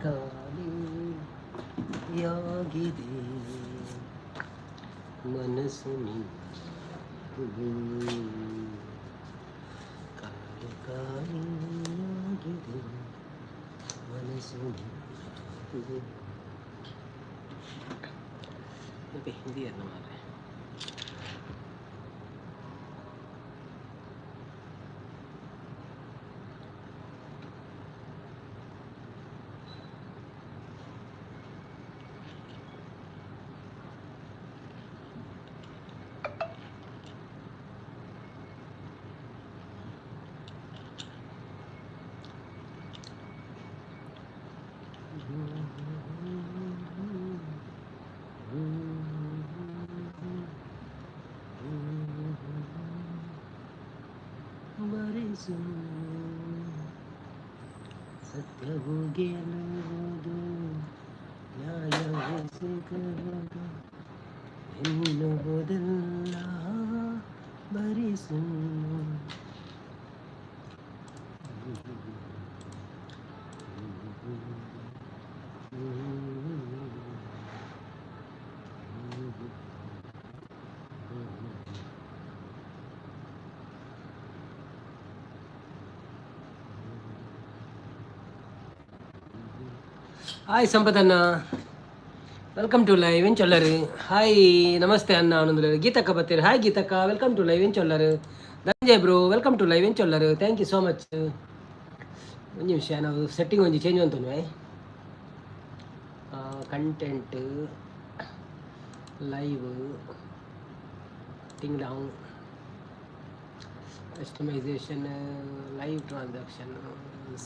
ಖಾಲಿಯಾಗಿದೆ ಮನಸ್ಸು ಖಾಲಿಯಾಗಿದೆ ಮನಸ್ಸು ಮತ್ತೆ ಹಿಂದಿಯನ್ನು ಮಾರೆ ಬರಿಸು ಸತ್ಯವು ಗೆಲ್ಲುವುದು ನ್ಯಾಯವು ಸಿಗುವುದು ಎನ್ನುವುದೆಲ್ಲ ಬರಿಸು ಹಾಯ್ ಸಂಪತ್ ಅಣ್ಣ, ವೆಲ್ಕಮ್ ಟು ಲೈವ್ ಏನು ಚೊಲ್ಲರು. ಹಾಯ್ ನಮಸ್ತೆ ಅಣ್ಣ ಅವನೊಂದು ಗೀತಕ್ಕ ಬರ್ತೀರಿ. ಹಾಯ್ ಗೀತಕ್ಕ, ವೆಲ್ಕಮ್ ಟು ಲೈವ್ ಏನು ಚೊಲ್ಲರು. Dhananjay bro welcome to live ಏನು ಚೊಲ್ಲರು. Thank you so much. ಒಂದು ನಿಮಿಷ ನಾವು ಸೆಟ್ಟಿಂಗ್ ಒಂಜಿ ಚೇಂಜ್ ಅಂತಂದ್ವಿ. ಕಂಟೆಂಟ್ ಲೈವ್ ಟಿಂಗ್ down customisation live transaction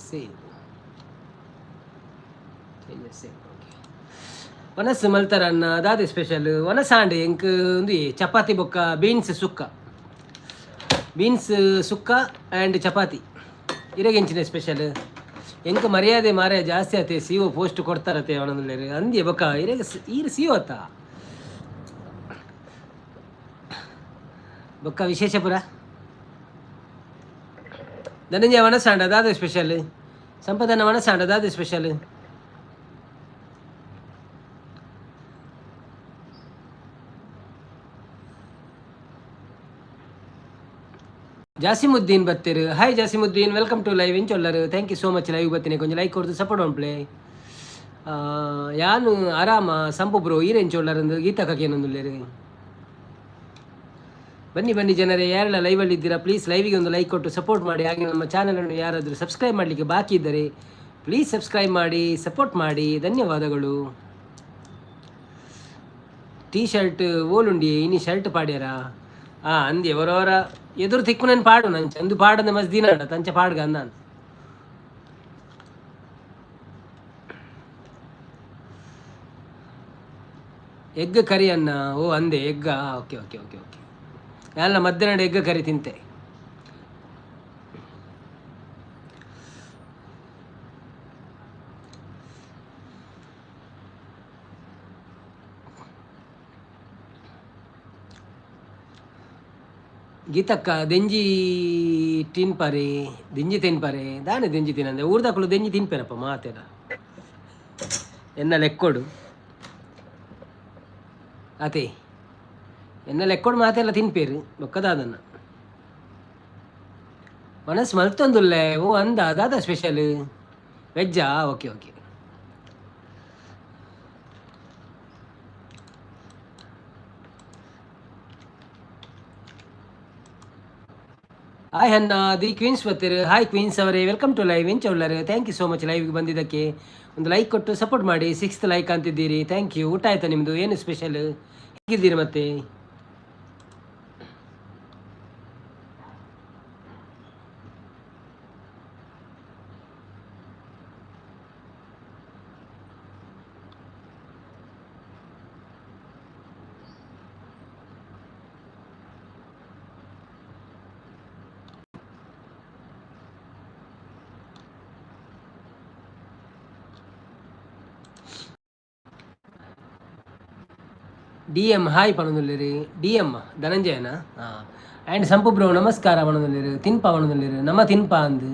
save ವನಸ್ ಮಲ್ತಾರನ್ನ ದಾದೆ ಸ್ಪೆಷಲ್ ವನಸಾಂಡೆ ಎಂಕ್ ಒಂದು ಚಪಾತಿ ಬೊಕ್ಕ ಬೀನ್ಸ್ ಸುಕ್ಕ ಆ್ಯಂಡ್ ಚಪಾತಿ ಇರಗೆಂಚಿನ ಸ್ಪೆಷಲ್ ಎಂಕ್ ಮರ್ಯಾದೆ ಮಾರ್ಯ ಜಾಸ್ತಿ ಆತೆ. ಸಿಒ ಪೋಸ್ಟ್ ಕೊಡ್ತಾರತ್ತೆ ಅವನೊಂದು ಅಂದಿ ಬೊಕ್ಕ ಇರಗ ಈರು ಸಿಒ ಅತ್ತ ಬೊಕ್ಕ ವಿಶೇಷಪುರ ಧನಂಜಯ ವನಸಾಂಡ ದಾದೆ ಸ್ಪೆಷಲ್ ಸಂಪದನ ವನಸಾಂಡ ದಾದೆ ಸ್ಪೆಷಲ್ ಜಾಸಿಮುದ್ದೀನ್ ಬತ್ತೀರು. Hi Jasimuddin, welcome to live ಏನು ಚೊಲ್ಲರು. Thank you so much. Live ಬತ್ತೀನಿ ಕೊಂಚ ಲೈಕ್ ಕೊಡ್ದು ಸಪೋರ್ಟ್ ಒನ್ಪ್ಲೆ. ಯಾನು ಆರಾಮ ಸಂಪು ಬ್ರೋ ಈರೇನು ಚೊಲ್ಲರಂದು ಗೀತಕ್ಕೇನೊಂದುಲ್ಲೇರು. ಬನ್ನಿ ಜನರೇ, ಯಾರೆಲ್ಲ ಲೈವಲ್ಲಿ ಇದ್ದೀರಾ ಪ್ಲೀಸ್ ಲೈವಿಗೆ ಒಂದು ಲೈಕ್ ಕೊಟ್ಟು ಸಪೋರ್ಟ್ ಮಾಡಿ. ಹಾಗೆ ನಮ್ಮ ಚಾನಲನ್ನು ಯಾರಾದರೂ ಸಬ್ಸ್ಕ್ರೈಬ್ ಮಾಡಲಿಕ್ಕೆ ಬಾಕಿ ಇದ್ದರೆ ಪ್ಲೀಸ್ ಸಬ್ಸ್ಕ್ರೈಬ್ ಮಾಡಿ, ಸಪೋರ್ಟ್ ಮಾಡಿ. ಧನ್ಯವಾದಗಳು. ಟೀ ಶರ್ಟ್ ಓಲುಂಡಿ ಇನಿ ಶರ್ಟ್ ಪಾಡ್ಯಾರ ಅಂದಿ ಅವರವರ ಎದುರು ತಿಕ್ಕು ನಾನು ಪಾಡು ನಂಚ ಅಂದು ಪಾಡದ ಮಸ್ದಿನ ತಂಚ ಪಾಡ್ಗ ಅಂದಾನು ಎಗ್ ಕರಿ ಅನ್ನ. ಓ ಅಂದೆ egg. Okay okay okay okay ಎಲ್ಲ ಮಧ್ಯಾಹ್ನ ಎಗ್ ಕರಿ ತಿಂತೆ. ಗೀತಕ್ಕ ದೆಂಜಿ ತಿನ್ಪರೆ ದಾನೆ ದೆಂಜಿ ತಿನ್ನಂದೆ ಊರ್ದಾಕಲು ದೆಂಜಿ ತಿನ್ಪೇರಪ್ಪ ಮಾತೆರ ಎನ್ನ ಲೆಕ್ಕೊಡು ಅತೆ ಎನ್ನ ಲೆಕ್ಕೊಡು ಮಾತೆಲ್ಲ ತಿನ್ಪೇರು ಬೊಕ್ಕದಾದನ್ನ ಮನಸ್ಸು ಮಲ್ತೊಂದುಲ್ಲೆ. ಓ ಅಂದ ಅದಾದ ಸ್ಪೆಷಲ್ ವೆಜ್ಜಾ. ಓಕೆ ಓಕೆ ಹಾಯ್ ಅನ್ನ ದಿ ಕ್ವೀನ್ಸ್ ಬರ್ತೀರಿ. ಹಾಯ್ ಕ್ವೀನ್ಸ್ ಅವರೇ, ವೆಲ್ಕಮ್ ಟು ಲೈವ್ ಏನು ಚೌಲ್ಲರು. ಥ್ಯಾಂಕ್ ಯು ಸೋ ಮಚ್ ಲೈವ್ಗೆ ಬಂದಿದ್ದಕ್ಕೆ. ಒಂದು ಲೈಕ್ ಕೊಟ್ಟು ಸಪೋರ್ಟ್ ಮಾಡಿ. 6th like ಅಂತಿದ್ದೀರಿ, thank you. ಊಟ ಆಯ್ತಾ ನಿಮ್ಮದು? ಏನು ಸ್ಪೆಷಲ್? ಹೇಗಿದ್ದೀರಿ ಮತ್ತೆ? DM ಹಾಯ್ ಪಣದಲ್ಲಿರಿ. DM ಧನಂಜಯನ. ಆ್ಯಂಡ್ ಸಂಪು ಬ್ರೋ ನಮಸ್ಕಾರ ಪಣದಲ್ಲಿರು. ತಿನ್ಪ ಪಣದಲ್ಲಿರು ನಮ್ಮ ತಿನ್ಪ ಅಂದು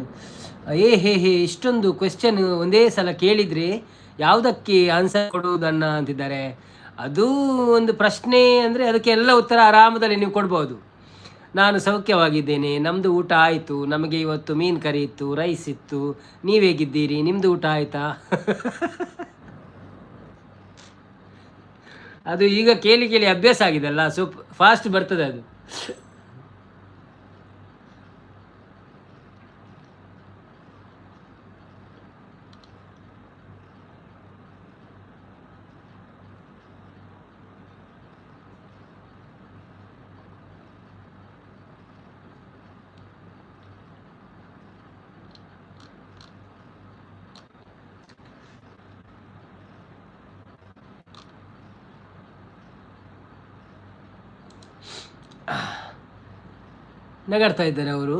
ಹೇ ಇಷ್ಟೊಂದು ಕ್ವೆಶ್ಚನ್ ಒಂದೇ ಸಲ ಕೇಳಿದರೆ ಯಾವುದಕ್ಕೆ ಆನ್ಸರ್ ಕೊಡುವುದನ್ನ ಅಂತಿದ್ದಾರೆ. ಅದು ಒಂದು ಪ್ರಶ್ನೆ ಅಂದರೆ ಅದಕ್ಕೆ ಎಲ್ಲ ಉತ್ತರ ಆರಾಮದಲ್ಲಿ ನೀವು ಕೊಡ್ಬೋದು. ನಾನು ಸೌಖ್ಯವಾಗಿದ್ದೇನೆ, ನಮ್ಮದು ಊಟ ಆಯಿತು, ನಮಗೆ ಇವತ್ತು ಮೀನು ಕರಿ ಇತ್ತು, ರೈಸ್ ಇತ್ತು, ನೀವು ಹೇಗಿದ್ದೀರಿ, ನಿಮ್ಮದು ಊಟ ಆಯಿತಾ? ಅದು ಈಗ ಕೇಳಿ ಕೇಳಿ ಅಭ್ಯಾಸ ಆಗಿದೆಲ್ಲ, ಸೊ ಫಾಸ್ಟ್ ಬರ್ತದೆ ಅದು. ನಗಾಡ್ತಾ ಇದ್ದಾರೆ ಅವರು.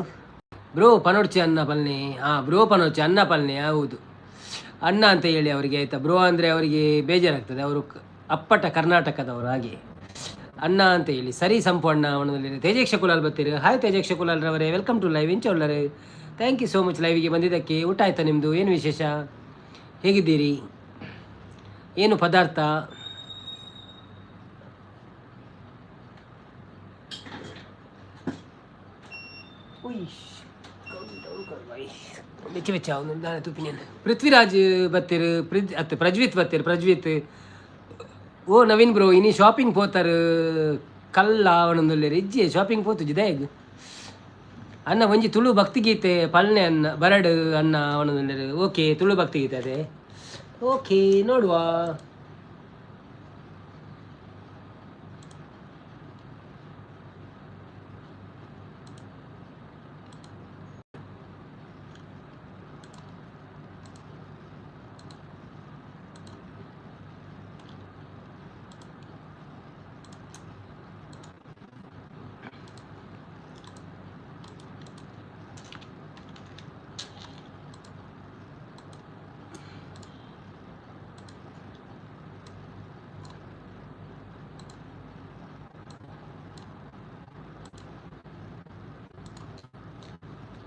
ಬ್ರೋ ಪನೋಡ್ಚಿ ಅನ್ನ ಪಲ್ನೆ, ಹಾಂ ಬ್ರೋ ಪನೋಡ್ಚಿ ಅನ್ನ ಪಲ್ನೆ, ಹೌದು ಅನ್ನ ಅಂತ ಹೇಳಿ ಅವರಿಗೆ ಆಯಿತಾ. ಬ್ರೋ ಅಂದರೆ ಅವರಿಗೆ ಬೇಜಾರಾಗ್ತದೆ, ಅವರು ಅಪ್ಪಟ ಕರ್ನಾಟಕದವರು, ಹಾಗೆ ಅನ್ನ ಅಂತ ಹೇಳಿ. ಸರಿ ಸಂಪೂರ್ಣ ಅವನಲ್ಲಿ ತೇಜೇಕ್ಷ ಕುಲಾಲ್ ಬರ್ತೀರಿ. ಹಾಯ್ ತೇಜೇಕ್ಷ ಕುಲಾಲ್ರವರೇ, ವೆಲ್ಕಮ್ ಟು ಲೈವ್ ಇಂಚೊಲ್ಲರೇ. ಥ್ಯಾಂಕ್ ಯು ಸೋ ಮಚ್ ಲೈವಿಗೆ ಬಂದಿದ್ದಕ್ಕೆ. ಊಟ ಆಯ್ತಾ ನಿಮ್ಮದು? ಏನು ವಿಶೇಷ, ಹೇಗಿದ್ದೀರಿ, ಏನು ಪದಾರ್ಥ? ಬೆಚ್ಚ ಬೆಚ್ಚ ಅವನು ತುಪ್ಪಿನೇನು. ಪೃಥ್ವಿರಾಜ್ ಬತ್ತೀರು, ಪ್ರಜ್ವಿತ್ ಬತ್ತೀರು, ಪ್ರಜ್ವಿತ್. ಓ ನವೀನ್ ಬ್ರೋ, ಇನಿ ಶಾಪಿಂಗ್ ಪೋತಾರು ಕಲ್ಲ ಅವನೊಂದು ಇಜ್ಜಿ ಶಾಪಿಂಗ್ ಪೋತುಜಿದೆ ಈಗ ಅನ್ನ ಒಂಜಿ ತುಳು ಭಕ್ತಿಗೀತೆ ಪಲ್ನೆ ಅನ್ನ ಬರಡು ಅನ್ನ ಅವನೊಂದು. ಓಕೆ, ತುಳು ಭಕ್ತಿಗೀತೆ ಅದೇ, ಓಕೆ ನೋಡುವ.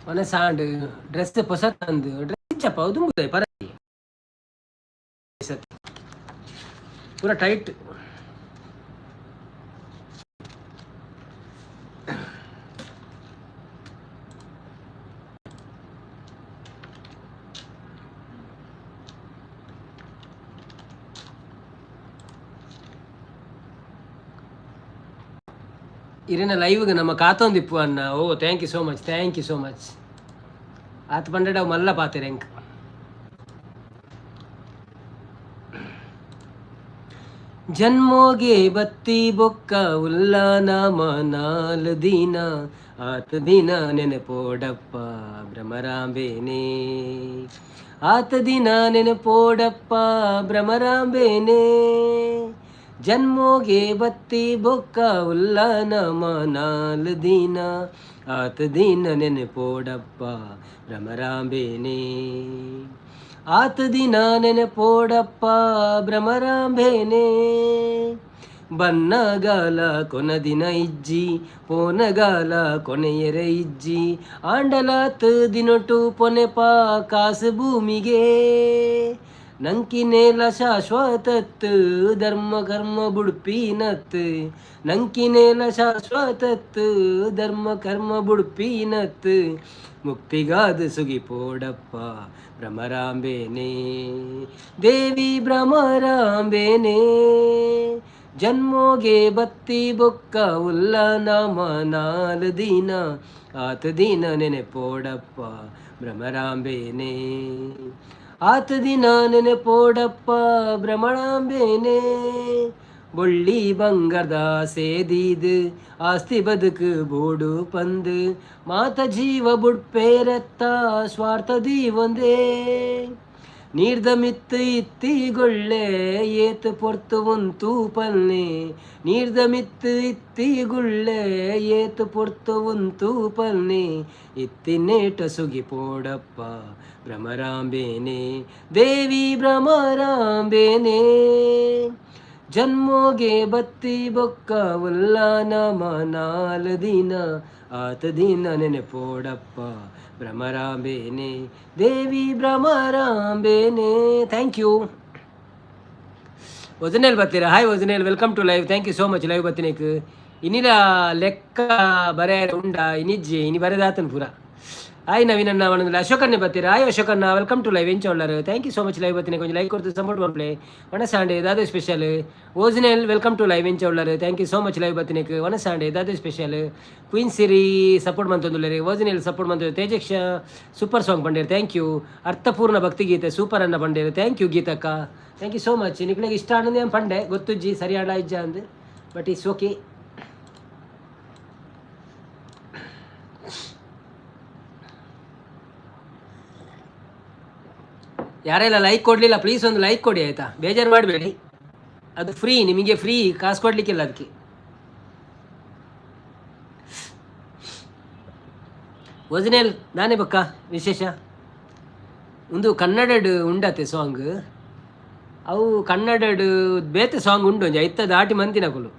ಮನೆ ಸಾಂಡ್ ಡ್ರೆಸ್ ಹೊಸ ತಂದು ಡ್ರೆಸ್ ಇಚ್ಚಪ್ಪ ಉದುಂಬುದೆ ಪರ ಪೂರ ಟೈಟ್. ಇರಿನ ಲೈವ್ಗೆ ನಮ್ಮ ಕಾತೊಂದಿಪ್ಪು ಅನ್ನ. Oh thank you so much, thank you so much. ಆತ ಪಂಡ್ರೆಡ್ ಅವು ಮಲ್ಲ ಪಾತಿರ ಹೆಂಗೆ ಜನ್ಮೋಗೆ ಬತ್ತಿ ಬೊಕ್ಕ ಉಲ್ಲ ನಾಮ ನಾಲ್ ದಿನ ಆತ ದಿನ ನೆನಪೋಡಪ್ಪ ಭ್ರಮರಾಂಬೇನೆ, ಆತ ದಿನ ನೆನಪೋಡಪ್ಪ ಭ್ರಮರಾಂಬೇನೆ. ಜನ್ಮೋಗೆ ಬತ್ತಿ ಬೊಕ್ಕ ಉಲ್ಲ ನಮ ನಾಲ್ ದಿನ ಆತ ದಿನ ನೆನಪೋಡಪ್ಪ ಭ್ರಮರಾಂಬೇನೆ, ಆತ ದಿನ ನೆನಪೋಡಪ್ಪ ಭ್ರಮರಾಂಬೇನೆ. ಬನ್ನಗಾಲ ಕೊನದಿನ ಇಜ್ಜಿ ಪೋನಗಾಲ ಕೊನೆಯರ ಇಜ್ಜಿ ಆಂಡಲಾತ್ ದಿನೊಟು ಪೊನೆಪ ಕಾಸು ಭೂಮಿಗೆ. ನಂಕಿನೇಲ ಶಾಶ್ವತತ್ ಧರ್ಮ ಕರ್ಮ ಬುಡ್ಪೀನತ್, ನಂಕಿನೇಲ ಶಾಶ್ವತತ್ ಧರ್ಮ ಕರ್ಮ ಬುಡ್ಪೀನತ್. ಮುಕ್ತಿಗಾದ ಸುಗಿಪೋಡಪ್ಪ ಭ್ರಮರಾಂಬೇನೆ, ದೇವಿ ಭ್ರಮರಾಂಬೇನೆ. ಜನ್ಮೋಗೆ ಬತ್ತಿ ಬೊಕ್ಕ ಉಲ್ಲ ನಾಮ ನಾಲ್ ದಿನ ಆತ ದಿನ ನೆನೆಪೋಡಪ್ಪ ಭ್ರಮರಾಂಬೇನೆ, ಆತ ದಿನ ನೆನೆಪೋಡಪ್ಪ ಭ್ರಮರಾಂಬೇನೆ. ಬೊಳ್ಳಿ ಬಂಗಾರದ ಸೇದಿದು ಆಸ್ತಿ ಬದುಕು ಬೋಡು ಪಂದು ಮಾತ ಜೀವ ಬುಡ್ಪೇರತ್ತ ಸ್ವಾರ್ಥದಿ ಒಂದೇ. ನೀರ್ದ ಮಿತ್ತು ಇತ್ತಿಗೊಳ್ಳೆ ಏತು ಪೊರ್ತು ಉಂತು ಪಲ್ನೆ, ನೀರ್ದ ಮಿತ್ತು ಇತ್ತಿಗುಳ್ಳೆ ಏತು ಪೊರ್ತು ಉಂತು ಪಲ್ನೆ. ಇತ್ತಿನೇಟ ಸುಗಿ ಪೋಡಪ್ಪ ಭ್ರಮರಾಂಬೇನೆ, ದೇವಿ ಭ್ರಮರಾಂಬೇನೆ. ಜನ್ಮೋಗೆ ಬತ್ತಿ ಬೊಕ್ಕ ಉಲ್ಲ ನಮ ನಾಲ್ ದಿನ ಆತ ದಿನ ನೆನೆಪೋಡಪ್ಪ ಭ್ರಮರಾಂಬೇನೆ ದೇವಿ ಭ್ರಮರಾಂಬೇನೆ. Thank you. ಒಜನೇಲ್ ಬರ್ತೀರಾ? ಹಾಯ್ ಒಜನೇಲ್, welcome to live. Thank you so much. Live ಬರ್ತೀನಿ. ಇನ್ನಿಲ ಲೆಕ್ಕ ಬರೇ ಉಂಡ ಇನಿಜ್ಜೆ ಇನಿ ಬರೆದಾತನ್ ಪೂರ. ಹಾಯ್ ನವೀನ್ ಅಣ್ಣ ಒಣಂದಿಲ್ಲ. ಅಶೋಕನ್ನೇ ಬರ್ತೀರಾ? ಹಾಯ್ ಅಶೋಕಣ್ಣ, ವೆಲ್ಕಮ್ ಟು ಲೈವ್ ಎಂಚೋಳ್ಳರು. Thank you so much. Live ಬರ್ತೀನಿ. ಕೊಂಚ ಲೈಕ್ ಕೊಡ್ತು ಸಪೋರ್ಟ್ ಮಾಡ್ಲೆ. ವನಸಾಂಡೆ ದಾದು ಸ್ಪೆಷಲ್. ಓಜಿನೇಲ್ ವೆಲ್ಕಮ್ ಟು ಲೈವ್ ಎಂಚೋಳ್ಳರು. Thank you so much. Live ಬರ್ತೀನಿ. ವನಸಾಂಡೆ ದಾದು ಸ್ಪೆಷಲ್. ಕ್ವೀನ್ ಸಿರಿ ಸಪೋರ್ಟ್ ಮಂತೊಂದುಲ್ಲರಿ. ಓಜಿನೇಲ್ ಸಪೋರ್ಟ್ ಮಂತೊಂದು. ತೇಜಕ್ಷ ಸೂಪರ್ ಸಾಂಗ್ ಬಂಡೇರು. Thank you. ಅರ್ಥಪೂರ್ಣ ಭಕ್ತಿಗೀತೆ ಸೂಪರ್ ಅನ್ನ ಬಂಡೇರು. ಥ್ಯಾಂಕ್ ಯು ಗೀತಕ್ಕ. Thank you so much. ನಿಕ್ಳಿಗೆ ಇಷ್ಟ ಅನ್ನೋದು ಏನು ಪಂಡೆ ಗೊತ್ತುಜ್ಜಿ ಸರಿ ಆಡ ಇಜ್ಜ ಅಂದು, ಬಟ್ ಇಟ್ಸ್ ಓಕೆ. ಯಾರೆಲ್ಲ ಲೈಕ್ ಕೊಡಲಿಲ್ಲ ಪ್ಲೀಸ್ ಒಂದು ಲೈಕ್ ಕೊಡಿ ಆಯಿತಾ, ಬೇಜಾರು ಮಾಡಬೇಡಿ. ಅದು ಫ್ರೀ, ನಿಮಗೆ ಫ್ರೀ, ಕಾಸು ಕೊಡಲಿಕ್ಕಿಲ್ಲ ಅದಕ್ಕೆ. ಒರಿಜಿನಲ್ ನಾನೇ ಬಕ್ಕ ವಿಶೇಷ ಒಂದು ಕನ್ನಡಡ್ ಉಂಡತೆ ಸಾಂಗ್, ಅವು ಕನ್ನಡಡ್ ಬೇತೆ ಸಾಂಗ್ ಉಂಡು ಒಂಜಿ ಐತ ದಾಟಿ ಮಂತಿನಕುಲು.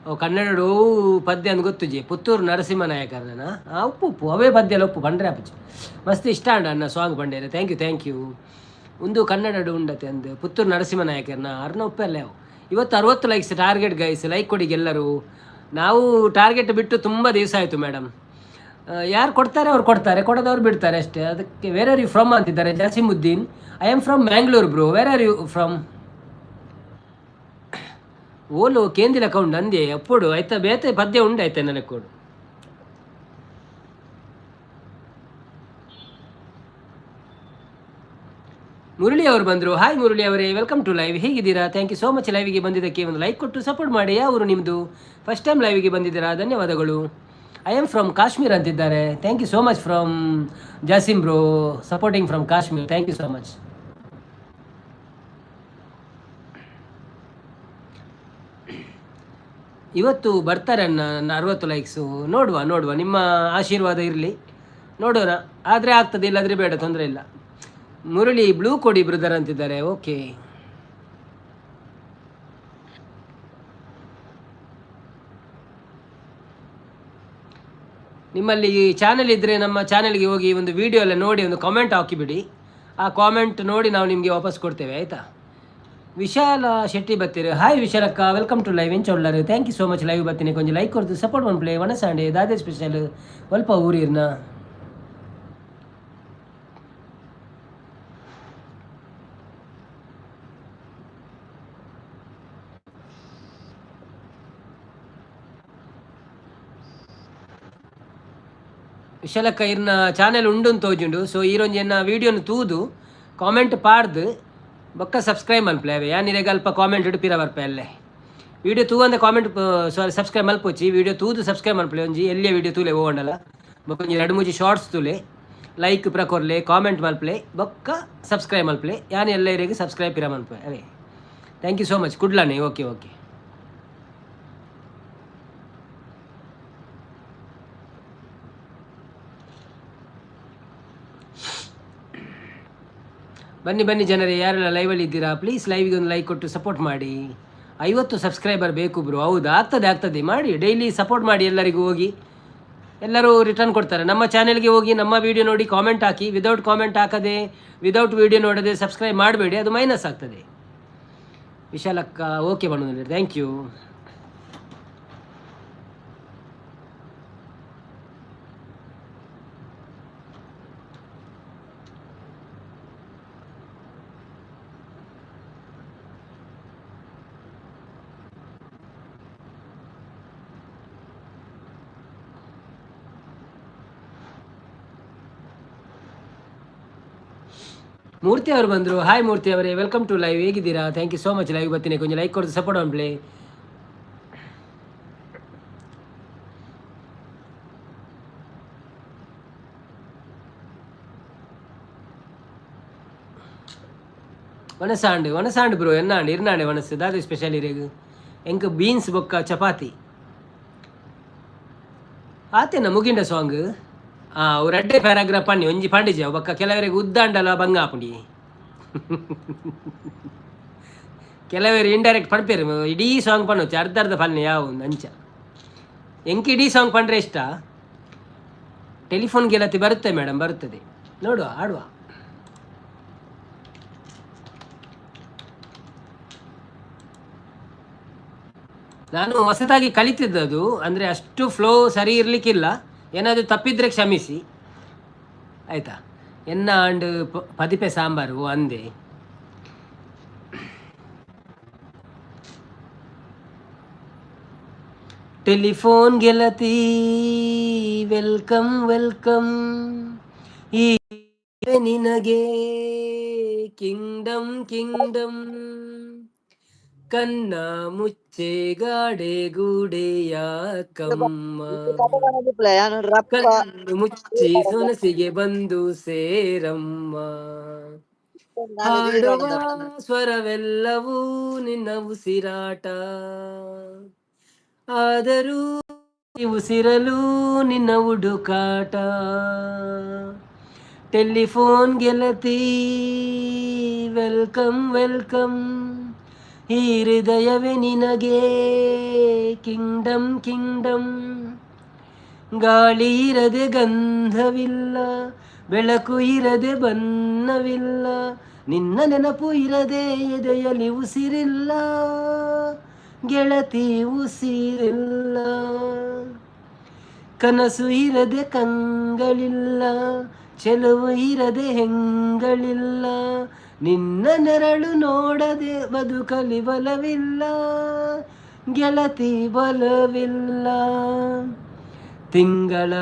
ಅವು ಕನ್ನಡ ಪದ್ಯ ಅಂತ ಗೊತ್ತುಜಿ, ಪುತ್ತೂರು ನರಸಿಂಹನಾಯಕರನ ಉಪ್ಪು ಉಪ್ಪು ಅವೇ ಪದ್ಯಲ್ಲ ಉಪ್ಪು ಬಂಡ್ರೆ ಅಪ್ಪಜಿ ಮಸ್ತ್ ಇಷ್ಟ ಅಂಡ ಅನ್ನ ಸಾಂಗ್ ಬಂಡೇರೆ. Thank you thank you. ಒಂದು ಕನ್ನಡ ಉಂಡತೆ ಅಂದು ಪುತ್ತೂರು ನರಸಿಂಹನಾಯಕರನ ಅರ್ನ ಉಪ್ಪೆಲ್ಲ ಅವು. ಇವತ್ತು 60 ಲೈಕ್ಸ್ ಟಾರ್ಗೆಟ್ ಗೈಸ್, ಲೈಕ್ ಕೊಡಿಗೆ ಎಲ್ಲರೂ. ನಾವು ಟಾರ್ಗೆಟ್ ಬಿಟ್ಟು ತುಂಬ ದಿವಸ ಆಯಿತು ಮೇಡಮ್. ಯಾರು ಕೊಡ್ತಾರೆ ಅವ್ರು ಕೊಡ್ತಾರೆ, ಕೊಡೋದವ್ರು ಬಿಡ್ತಾರೆ ಅಷ್ಟೇ. ಅದಕ್ಕೆ ವೇರ್ ಆರ್ ಯು ಫ್ರಮ್ ಅಂತಿದ್ದಾರೆ Jasimuddin. I am from Mangalore bro. Where are you from? ಓಲು ಕೇಂದಿಲ ಕೌಂಡು ಅಂದೆ ಅಪ್ಪುಡು ಆಯ್ತಾ, ಬೇತೆ ಪದ್ಯ ಉಂಡು ಆಯ್ತಾ ನನಗೆ ಕೊಡು. ಮುರಳಿ ಅವರು ಬಂದರು. ಹಾಯ್ ಮುರಳಿ ಅವರೇ, ವೆಲ್ಕಮ್ ಟು ಲೈವ್. ಹೇಗಿದ್ದೀರಾ? Thank you so much. ಲೈವಿಗೆ ಬಂದಿದ್ದಕ್ಕೆ ಒಂದು ಲೈಕ್ ಕೊಟ್ಟು ಸಪೋರ್ಟ್ ಮಾಡಿ. ಅವರು ನಿಮ್ಮದು ಫಸ್ಟ್ ಟೈಮ್ ಲೈವಿಗೆ ಬಂದಿದ್ದೀರಾ, ಧನ್ಯವಾದಗಳು. ಐ ಆಮ್ ಫ್ರಮ್ ಕಾಶ್ಮೀರ್ ಅಂತಿದ್ದಾರೆ. Thank you so much from Jasim bro, supporting from Kashmir. Thank you so much. ಇವತ್ತು ಬರ್ತಾರೆ ನನ್ನ 60 ಲೈಕ್ಸು. ನೋಡುವ ನೋಡುವ, ನಿಮ್ಮ ಆಶೀರ್ವಾದ ಇರಲಿ, ನೋಡೋಣ. ಆದರೆ ಆಗ್ತದೆ, ಇಲ್ಲಾದರೆ ಬೇಡ, ತೊಂದರೆ ಇಲ್ಲ. ಮುರಳಿ ಬ್ಲೂ ಕೊಡಿ ಬ್ರದರ್ ಅಂತಿದ್ದಾರೆ. ಓಕೆ, ನಿಮ್ಮಲ್ಲಿ ಚಾನೆಲ್ ಇದ್ದರೆ ನಮ್ಮ ಚಾನೆಲ್ಗೆ ಹೋಗಿ ಒಂದು ವಿಡಿಯೋ ಎಲ್ಲ ನೋಡಿ ಒಂದು ಕಾಮೆಂಟ್ ಹಾಕಿಬಿಡಿ. ಆ ಕಾಮೆಂಟ್ ನೋಡಿ ನಾವು ನಿಮಗೆ ವಾಪಸ್ ಕೊಡ್ತೇವೆ ಆಯಿತಾ. ವಿಶಾಲ ಶೆಟ್ಟಿ ಬರ್ತೀರಿ. ಹಾಯ್ ವಿಶಾಲಕ್ಕ, ವೆಲ್ಕಮ್ ಟು ಲೈವ್ ಎಂಚೊಳ್ಳರು. Thank you so much. Live ಬರ್ತೀನಿ. ಕೊಂಚ ಲೈಕ್ ಕೊಡ್ತು ಸಪೋರ್ಟ್ ಮಾಡ್ಪ್ಲೇ. ವನಸಾಂಡೆ ದಾದೆ ಸ್ಪೆಷಲ್ ಸ್ವಲ್ಪ ಊರಿರ್ನ. ವಿಶಾಲಕ್ಕ ಇರ್ನ ಚಾನೆಲ್ ಉಂಡು ತೋಜುಂಡು. ಸೊ ಈರೊಂಜೆನ್ನ ವೀಡಿಯೋನು ತೂದು ಕಾಮೆಂಟ್ ಪಾಡ್ದು ಬೊಕ್ಕ ಸಬ್ಸ್ಕ್ರೈಬ್ ಮಲ್ಪಲೆ ಅವೆ. ಯಾನಿರೆಗ ಅಲ್ಪ ಕಾಮೆಂಟ್ ಇಡುಪಿರ ಬರ್ಪೆ ಅಲ್ಲೇ. ವೀಡಿಯೋ ತೂವಂದ ಕಾಮೆಂಟ್ ಸಾರಿ ಸಬ್ಸ್ಕ್ರೈಬ್ ಮಲ್ಪೋಚಿ. ವೀಡಿಯೋ ತೂದು ಸಬ್ಸ್ಕ್ರೈಬ್ ಮಲ್ಪಲೆ. ಒಂಜಿ ಎಲ್ಲಿಯ ವೀಡಿಯೋ ತೂಲೆ ಹೋಗಂಡಲ್ಲ ಬೊಕ್ಕ ಒಂಜಿ 2-3 ಶಾರ್ಟ್ಸ್ ತೂಲೆ ಲೈಕ್ ಪಿರ ಕೊರ್ಲೆ, ಕಾಮೆಂಟ್ ಮಲ್ಪಲೆ, ಬೊಕ್ಕ ಸಬ್ಸ್ಕ್ರೈಬ್ ಮಲ್ಪಲೆ. ಯಾನು ಎಲ್ಲ ಇರೆಗೆ ಸಬ್ಸ್ಕ್ರೈಬ್ ಪಿರ ಮಲ್ಪೆ ಅವೇ. Thank you so much. ಕುಡ್ಲಾನೆ. Okay okay. ಬನ್ನಿ ಬನ್ನಿ ಜನರೇ, ಯಾರೆಲ್ಲ ಲೈವಲ್ಲಿ ಇದ್ದೀರಾ ಪ್ಲೀಸ್ ಲೈವಿಗೆ ಒಂದು ಲೈಕ್ ಕೊಟ್ಟು ಸಪೋರ್ಟ್ ಮಾಡಿ. 50 ಸಬ್ಸ್ಕ್ರೈಬರ್ ಬೇಕು ಬ್ರೋ. ಹೌದು, ಆಗ್ತದೆ ಮಾಡಿ. ಡೈಲಿ ಸಪೋರ್ಟ್ ಮಾಡಿ. ಎಲ್ಲರಿಗೂ ಹೋಗಿ ಎಲ್ಲರೂ ರಿಟರ್ನ್ ಕೊಡ್ತಾರೆ. ನಮ್ಮ ಚಾನೆಲ್ಗೆ ಹೋಗಿ ನಮ್ಮ ವೀಡಿಯೋ ನೋಡಿ ಕಾಮೆಂಟ್ ಹಾಕಿ. ವಿದೌಟ್ ಕಾಮೆಂಟ್ ಹಾಕದೆ, ವಿದೌಟ್ ವೀಡಿಯೋ ನೋಡದೆ ಸಬ್ಸ್ಕ್ರೈಬ್ ಮಾಡಬೇಡಿ, ಅದು ಮೈನಸ್ ಆಗ್ತದೆ. ವಿಶಾಲಕ್ಕ ಓಕೆ ಮಾಡೋದಿಲ್ಲ. Thank you. ಮೂರ್ತಿ ಅವರು ಬಂದರು. ಹಾಯ್ ಮೂರ್ತಿ ಅವರೇ, ವೆಲ್ಕಮ್ ಟು ಲೈವ್. ಹೇಗಿದ್ದೀರಾ? Thank you so much. Live ಬರ್ತೀನಿ. ಕೊಂಚ ಲೈಕ್ ಕೊಡ್ತು ಸಪೋರ್ಟ್ ಮಾಡ್ಲಿ. ವನಸಾಂಡು ಬ್ರೋ ಎನ್ನಾಂಡು ಇರ್ನಾಂಡೆ ವನಸ್ಸು ದಾದ ಸ್ಪೆಷಲ್ ಇರೇಗು. ಎಂಕ್ ಬೀನ್ಸ್ ಬೊಕ್ಕ ಚಪಾತಿ ಆತೇನ ಮುಗಿಂಡ ಸಾಂಗ್ ಅವು ರೆಡ್ಡೆ ಪ್ಯಾರಾಗ್ರಾಫ್ ಪಣ್ಣಿ ಒಂಜಿ ಪಂಡಿಜ ಬೊಕ್ಕ ಕೆಲವರಿಗೆ ಉದ್ದಾಂಡಲ ಬಂಗ ಆಪುಂಡಿ ಕೆಲವರು ಇಂಡೈರೆಕ್ಟ್ ಪಡ್ಪೇರು ಇಡೀ ಸಾಂಗ್ ಪಣ್ಣು ಅರ್ಧ ಪನ್ನೆ ಯಾವ ಅಂಚ ಎಂಕ್ ಇಡೀ ಸಾಂಗ್ ಪಂಡ್ರೆ ಇಷ್ಟ. ಟೆಲಿಫೋನ್ ಗೆಲತಿ ಬರುತ್ತೆ ಮೇಡಮ್, ಬರುತ್ತದೆ, ನೋಡುವ ಆಡುವ. ನಾನು ಹೊಸದಾಗಿ ಕಲಿತಿದ್ದದು, ಅಂದರೆ ಅಷ್ಟು ಫ್ಲೋ ಸರಿ ಇರಲಿಕ್ಕಿಲ್ಲ. ಏನಾದರೂ ತಪ್ಪಿದ್ರೆ ಕ್ಷಮಿಸಿ ಆಯಿತಾ. ಎನ್ನ ಅಂಡ್ ಪದಿಪೆ ಸಾಂಬಾರು ಅಂದೆ. ಟೆಲಿಫೋನ್ ಗೆಳತಿ ವೆಲ್ಕಮ್ ವೆಲ್ಕಮ್, ಈ ನಿನಗೆ ಕಿಂಗ್ಡಮ್ ಕಿಂಗ್ಡಮ್, ಕನ್ನ ಮುಚ್ಚೆ ಗಾಡೆ ಗೂಡೆಯ ಕಮ್ಮ, ಕಣ್ಣು ಮುಚ್ಚಿ ಸೊನಸಿಗೆ ಬಂದು ಸೇರಮ್ಮ, ಹಾಡುವ ಸ್ವರವೆಲ್ಲವೂ ನಿನ್ನ ಉಸಿರಾಟ, ಆದರೂ ಉಸಿರಲು ನಿನ್ನ ಹುಡುಕಾಟ. ಟೆಲಿಫೋನ್ ಗೆಳತಿ ವೆಲ್ಕಮ್ ವೆಲ್ಕಮ್, ಈ ಹೃದಯವೇ ನಿನಗೆ ಕಿಂಗ್ಡಮ್ ಕಿಂಗ್ಡಮ್, ಗಾಳಿ ಇರದೆ ಗಂಧವಿಲ್ಲ, ಬೆಳಕು ಇರದೆ ಬಣ್ಣವಿಲ್ಲ, ನಿನ್ನ ನೆನಪು ಇರದೆ ಎದೆಯಲ್ಲಿ ಉಸಿರಿಲ್ಲ, ಗೆಳತಿ ಉಸಿರಿಲ್ಲ, ಕನಸು ಇರದೆ ಕಂಗಳಿಲ್ಲ, ಚೆಲುವು ಇರದೆ ಹೆಂಗಳಿಲ್ಲ, ನಿನ್ನ ನೆರಳು ನೋಡದೆ ಬದುಕಲಿ ಬಲವಿಲ್ಲ, ಗೆಳತಿ ಬಲವಿಲ್ಲ. ತಿಂಗಳ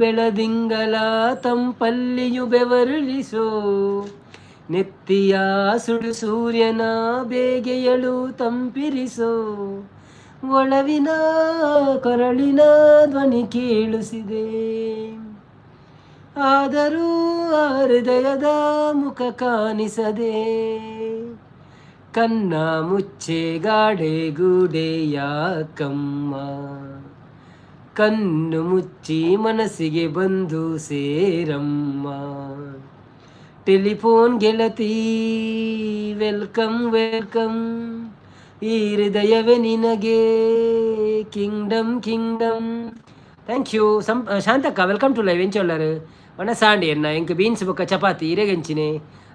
ಬೆಳದಿಂಗಳ ತಂಪಲ್ಲಿಯು ಬೆವರುಳಿಸೋ, ನೆತ್ತಿಯ ಸುಡು ಸೂರ್ಯನ ಬೇಗೆಯಳು ತಂಪಿರಿಸೋ, ಒಳವಿನ ಕೊರಳಿನ ಧ್ವನಿ ಕೇಳಿಸಿದೆ, ಆದರೂ ಆ ಹೃದಯದ ಮುಖ ಕಾಣಿಸದೆ, ಕನ್ನ ಮುಚ್ಚೆ ಗಾಡೆ ಗೂಡೆಯ ಕಮ್ಮ, ಕಣ್ಣು ಮುಚ್ಚಿ ಮನಸ್ಸಿಗೆ ಬಂದು ಸೇರಮ್ಮ. ಟೆಲಿಫೋನ್ ಗೆಳತಿ ವೆಲ್ಕಮ್ ವೆಲ್ಕಮ್, ಈ ಹೃದಯವೇ ನಿನಗೆ ಕಿಂಗ್ಡಮ್ ಕಿಂಗ್ಡಮ್. ಥ್ಯಾಂಕ್ ಯು ಶಾಂತಕ್ಕ, ವೆಲ್ಕಮ್ ಟು ಲೈವ್ ಎಂಚೊಲ್ಲರು ಒಣಸಾಂಡಿ ಎನ್ನ ಎಂಕ್ ಬೀನ್ಸ್ ಬೊಕ್ಕ ಚಪಾತಿ ಇರೆಗೆಂಚಿನೆ.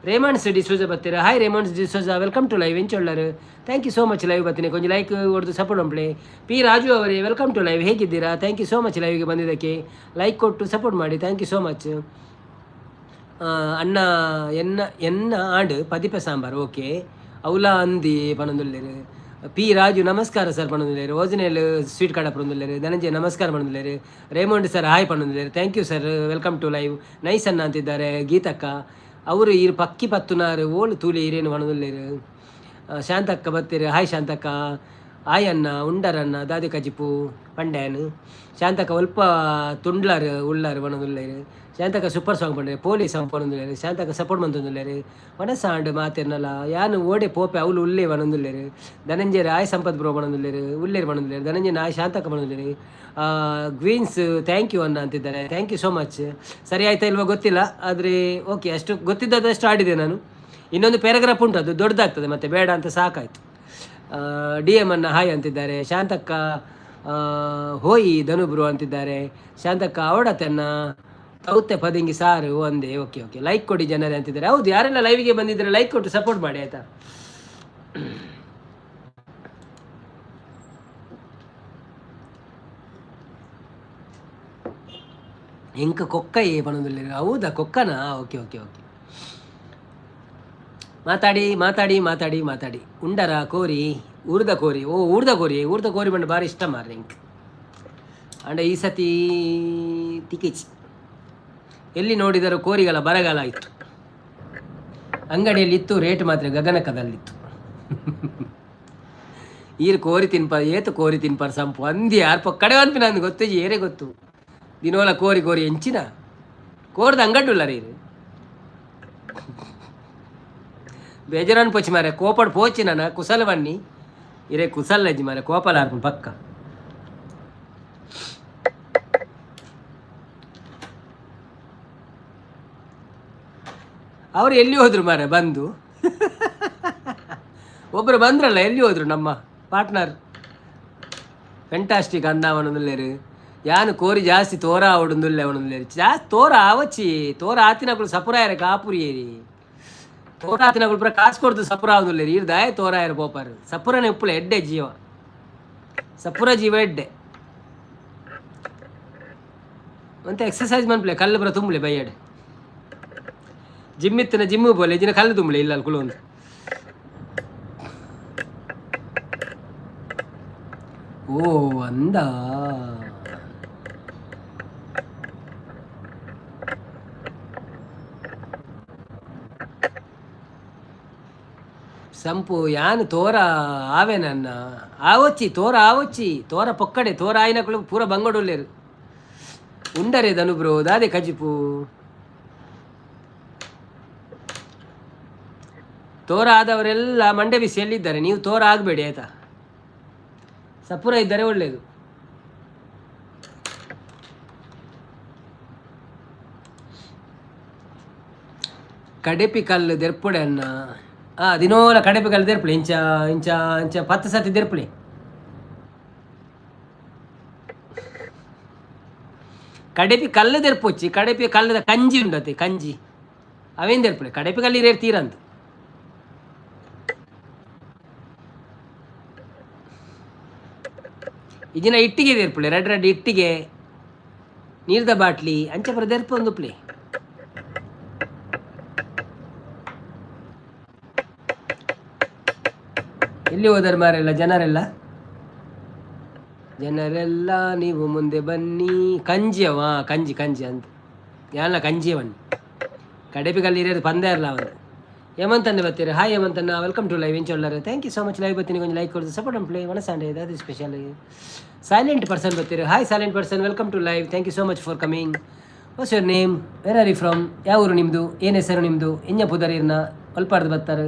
ರೇಮಂಡ್ಸ್ ಡಿಸೋಜ ಬತ್ತೀರ, hi Raymonds D'Souza, welcome to live ಎಂಚೊಲ್ಲರು. Thank you so much live ಬತ್ತೀನಿ, ಕೊಂಚ ಲೈಕ್ ಹೊಡೆದು ಸಪೋರ್ಟ್ ಒಂಪ್ಲೆ. ಪಿ ರಾಜು ಅವರೇ ವೆಲ್ಕಮ್ ಟು ಲೈವ್, ಹೇಗಿದ್ದೀರಾ? ಥ್ಯಾಂಕ್ ಯು ಸೋ ಮಚ್ ಲೈವ್ಗೆ ಬಂದಿದ್ದಕ್ಕೆ, ಲೈಕ್ ಕೊಟ್ಟು ಸಪೋರ್ಟ್ ಮಾಡಿ, ಥ್ಯಾಂಕ್ ಯು ಸೋ ಮಚ್. ಅಣ್ಣ ಎನ್ನ ಎನ್ನ ಆಡು ಪದಿಪ ಸಾಂಬಾರು ಓಕೆ, ಅವಲ ಅಂದಿ ಪಣಂದುಲ್ಲೇರು. ಪಿ ರಾಜು ನಮಸ್ಕಾರ ಸರ್ ಪಣಂದುಲ್ಲೇರು. ಓಜನೇಲ್ ಸ್ವೀಟ್ ಕಡ ಪಣಂದುಲ್ಲೇರು. ಧನಂಜಯ ನಮಸ್ಕಾರ ಪಣಂದುಲ್ಲೇರು. ರೇಮಂಡ್ ಸರ್ ಹಾಯ್ ಪಣಂದುಲ್ಲೇರು. Thank you sir, welcome to live. Nice ಅನ್ನ ಅಂತಿದ್ದಾರೆ. ಗೀತಕ್ಕ ಅವರು ಇರು ಪಕ್ಕಿ ಪತ್ತುನಾರು ಓಳು ತೂಲಿ ಇರೇನು ಪಣಂದುಲ್ಲೇರು. ಶಾಂತಕ್ಕ ಬತ್ತೀರು, ಹಾಯ್ ಶಾಂತಕ್ಕ. ಹಾಯ್ ಅನ್ನ ಉಂಡರನ್ನ ದಾದಿ ಕಜಿಪು ಪಂಡ್ಯಾನು. ಶಾಂತಕ್ಕ ಒಲ್ಪ ತುಂಡ್ಲಾರು ಉಳ್ಳಾರು ಪಣಂದುಲ್ಲೇರು. ಶಾಂತಕ ಸೂಪರ್ ಸಾಂಗ್ ಪಂಡ್ರೆ, ಪೋಲಿ ಸಾಂಗ್ ಪಣಂದುಲ್ಲೇರು. ಶಾಂತಕ ಸಪೋರ್ಟ್ ಮಂತೊಂದುಲ್ಲೇರು. ಒಣಸಾಂಡ್ ಮಾತಿರ್ನಲ್ಲ ಯಾನು ಓಡೆ ಪೋಪೆ ಅವಳು ಉಳ್ಳೇ ಪಣಂದುಲ್ಲೇರು. ಧನಂಜಯ ಆಯ್ ಸಂಪತ್ ಬ್ರೋ ಪಣಂದುಲ್ಲೇರು, ಉಳ್ಳೇರು ಪಣಂದುಲ್ಲೇರು. ಧನಂಜಯ ಆಯ್ ಶಾಂತಕ ಪಣಂದುಲ್ಲೇರು. ಗ್ವೀನ್ಸ್ ಥ್ಯಾಂಕ್ ಯು ಅನ್ನ ಅಂತಿದ್ದಾರೆ. Thank you so much. ಸರಿ ಆಯ್ತಾ ಇಲ್ವಾ ಗೊತ್ತಿಲ್ಲ, ಆದರೆ ಓಕೆ, ಅಷ್ಟು ಗೊತ್ತಿದ್ದದಷ್ಟು ಆಡಿದೆ ನಾನು. ಇನ್ನೊಂದು ಪ್ಯಾರಾಗ್ರಾಫ್ ಉಂಟು, ಅದು ದೊಡ್ಡದಾಗ್ತದೆ ಮತ್ತೆ ಬೇಡ ಅಂತ ಸಾಕಾಯಿತು. ಡಿ ಎಮ್ ಅನ್ನ ಹಾಯ್ ಅಂತಿದ್ದಾರೆ. ಶಾಂತಕ್ಕ ಹೋಯ್ ಧನುಬ್ರು ಅಂತಿದ್ದಾರೆ. ಶಾಂತಕ್ಕ ಅವಡತನ್ನ ತೌತೆ ಪದಿಂಗಿ ಸಾರು ಒಂದೇ. ಓಕೆ ಓಕೆ, ಲೈಕ್ ಕೊಡಿ ಜನರೇ ಅಂತಿದ್ದಾರೆ. ಹೌದು, ಯಾರೆಲ್ಲ ಲೈವ್ಗೆ ಬಂದಿದ್ದಾರೆ ಲೈಕ್ ಕೊಟ್ಟು ಸಪೋರ್ಟ್ ಮಾಡಿ ಆಯ್ತಾ. ಎಂಕ ಕೊಕ್ಕ ಪಣದಲ್ಲಿ, ಹೌದಾ ಕೊಕ್ಕನಾ? ಓಕೆ ಓಕೆ ಓಕೆ, ಮಾತಾಡಿ ಮಾತಾಡಿ ಮಾತಾಡಿ ಮಾತಾಡಿ. ಉಂಡರ ಕೋರಿ ಊರ್ದ ಕೋರಿ, ಓ ಊರ್ದ ಕೋರಿ, ಊರ್ದ ಕೋರಿ ಬಂದು ಭಾರಿ ಇಷ್ಟ ಮಾರ್ರೆ ಎಂಕ್. ಅಂಡ ಈ ಸತಿ ತಿಕಿಚ್ ಎಲ್ಲಿ ನೋಡಿದರೂ ಕೋರಿಗಳ ಬರಗಾಲ ಆಯಿತು. ಅಂಗಡಿಯಲ್ಲಿತ್ತು, ರೇಟ್ ಮಾತ್ರ ಗಗನಕದಲ್ಲಿತ್ತು. ಈರು ಕೋರಿ ತಿನ್ಪ ಏತು ಕೋರಿ ತಿನ್ಪಾರ ಸಂಪು ಅಂದಿ ಯಾರ್ಪ ಕಡೆ ಅನ್ಪಿ ನಂದು ಗೊತ್ತು ಏರೇ ಗೊತ್ತು. ದಿನೋಲ ಕೋರಿ ಕೋರಿ ಎಂಚಿನ ಕೋರ್ದ ಅಂಗಡ್ಡುಲ್ಲ ರೀ ಬೇಜಾರನ್ ಪೋಚಿ ಮಾರೆ ಕೋಪಡ್ ಪೋಚಿ ನಾನು ಕುಸಲವನ್ನಿ ಇರೇ ಕುಸಲ್ಲಜ್ಜಿ ಮಾರೆ ಕೋಪಲ ಆರ್ಪು ಪಕ್ಕ. ಅವ್ರು ಎಲ್ಲಿ ಹೋದ್ರು ಮಾರೆ ಬಂದು? ಒಬ್ಬರು ಬಂದ್ರಲ್ಲ, ಎಲ್ಲಿ ಹೋದ್ರು ನಮ್ಮ ಪಾರ್ಟ್ನರ್? ಫೆಂಟಾಸ್ಟಿಕ್ ಅನ್ನ ಅವನೊಂದುಲ್ಲೇರು ಯಾನು ಕೋರಿ ಜಾಸ್ತಿ ತೋರ ಅವಡೊಂದುಲ್ಲೆ ಅವನೊಂದುಲ್ಲೇರು ಜಾಸ್ತಿ ತೋರ ಆವಚ್ಚಿ ತೋರ ಆತಿನಗಳು ಸಪುರಾಯರ ಕಾಪುರಿಯೇರಿ ತೋರ ಆತಿನಗಳು ಪುರ ಕಾಸು ಕೊಡ್ದು ಸಪುರ ಆವುದುಲ್ಲೇರಿ ಇರ್ದಾಯ ತೋರಾಯರ ಪೋಪಾರು ಸಪುರನೇ ಉಪ್ಪುಲೆ ಎಡ್ಡೆ ಜೀವ ಸಪುರ ಜೀವ ಎಡ್ಡೆ ಅಂತ ಎಕ್ಸಸೈಸ್ ಮನ್ಪ್ಲೆ ಕಲ್ಲು ಬರ ತುಂಬಲೆ ಬೈಯಡೆ ಜಿಮ್ ಇತ್ತಿನ ಜಿಮ್ಮು ಬೋಲೆ ಇಜಿನ ಕಲ್ಲು ತುಂಬಲೆ ಇಲ್ಲ ಕುಲು ಒಂದು ಓ ಅಂದ ಸಂಪು ಯಾನು ತೋರ ಆವೆ ನನ್ನ ಆವಚ್ಚಿ ತೋರ ಪೊಕ್ಕಡೆ ತೋರ ಆಯ್ನಗಳು ಪೂರ ಬಂಗೋಡುಲ್ಲೇರು ಉಂಡರೆ ದನುಬ್ರೋ ದಾದೆ ಕಜಿಪು ತೋರ ಆದವರೆಲ್ಲ ಮಂಡೆ ಬಿಸಿಯಲ್ಲಿದ್ದಾರೆ. ನೀವು ತೋರ ಆಗಬೇಡಿ ಆಯ್ತಾ, ಸಪುರ ಇದ್ದರೆ ಒಳ್ಳೆಯದು. ಕಡೆಪಿ ಕಲ್ಲು ದೆರ್ಪುಡೆ ಅನ್ನ ದಿನೋಲ ಕಡೆಪಿ ಕಲ್ಲು ದೆರ್ಪುಳೆ ಇಂಚ ಇಂಚ ಇಂಚ 10 ಸತಿ ದೆರ್ಪುಳೆ ಕಡೆಪಿ ಕಲ್ಲು ದೆರ್ಪೊಚ್ಚಿ ಕಡೆಪಿ ಕಲ್ಲದ ಕಂಜಿ ಉಂಡತೆ ಕಂಜಿ ಅವೇನು ದೆರ್ಪುಳೆ ಕಡೆಪಿ ಕಲ್ಲಿ ರೇಟ್ ತೀರಂತ ಇಜಿನ ಇಟ್ಟಿಗೆ ದೆರ್ಪುಳೆ ರೆಡ್ ರೆಡ್ ಇಟ್ಟಿಗೆ ನೀರ್ದ ಬಾಟ್ಲಿ ಅಂಚೆ ಬರ ದೆರ್ಪೊಂದು ಪ್ಲೇ ಎಲ್ಲಿ ಹೋದರು ಮಾರೆಲ್ಲ ಜನರೆಲ್ಲ ನೀವು ಮುಂದೆ ಬನ್ನಿ ಕಂಜಿಯವ ಕಂಜಿ ಅಂತ ಯಾನ ಕಂಜಿಯವನ್ನಿ ಕಡೆಪಿಗಲ್ಲಿ ಇರೋದು ಪಂದೆ ಇರಲ್ಲ ಅವನು ಹೇಮಂತನ್ನ ಬರ್ತೀರಿ. ಹಾಯ್ ಹೇಮಂತನ್ನ, ವೆಲ್ಕಮ್ ಟು ಲೈವ್ ಎಂಚೊಲ್ಲರು. Thank you so much. Live ಬರ್ತೀನಿ, ಕೊಂಚ ಲೈಕ್ ಕೊಡ್ದು ಸಪೋರ್ಟ್ ಪ್ಲೇ ಮನಸ್ಸಾಂಡೆ ಅದು ಸ್ಪೆಷಲ್. ಸೈಲೆಂಟ್ ಪರ್ಸನ್ ಬರ್ತೀರಿ. Hi silent person, welcome to live. Thank you so much for coming. What's your name, where are you from, ಯಾವ ಊರು ನಿಮ್ಮದು, ಏನು ಹೆಸರು ನಿಮ್ಮದು, ಎಂಜ ಪುದರಿರ್ನ ಒಲ್ಪಾಡ್ದು ಬರ್ತಾರೆ.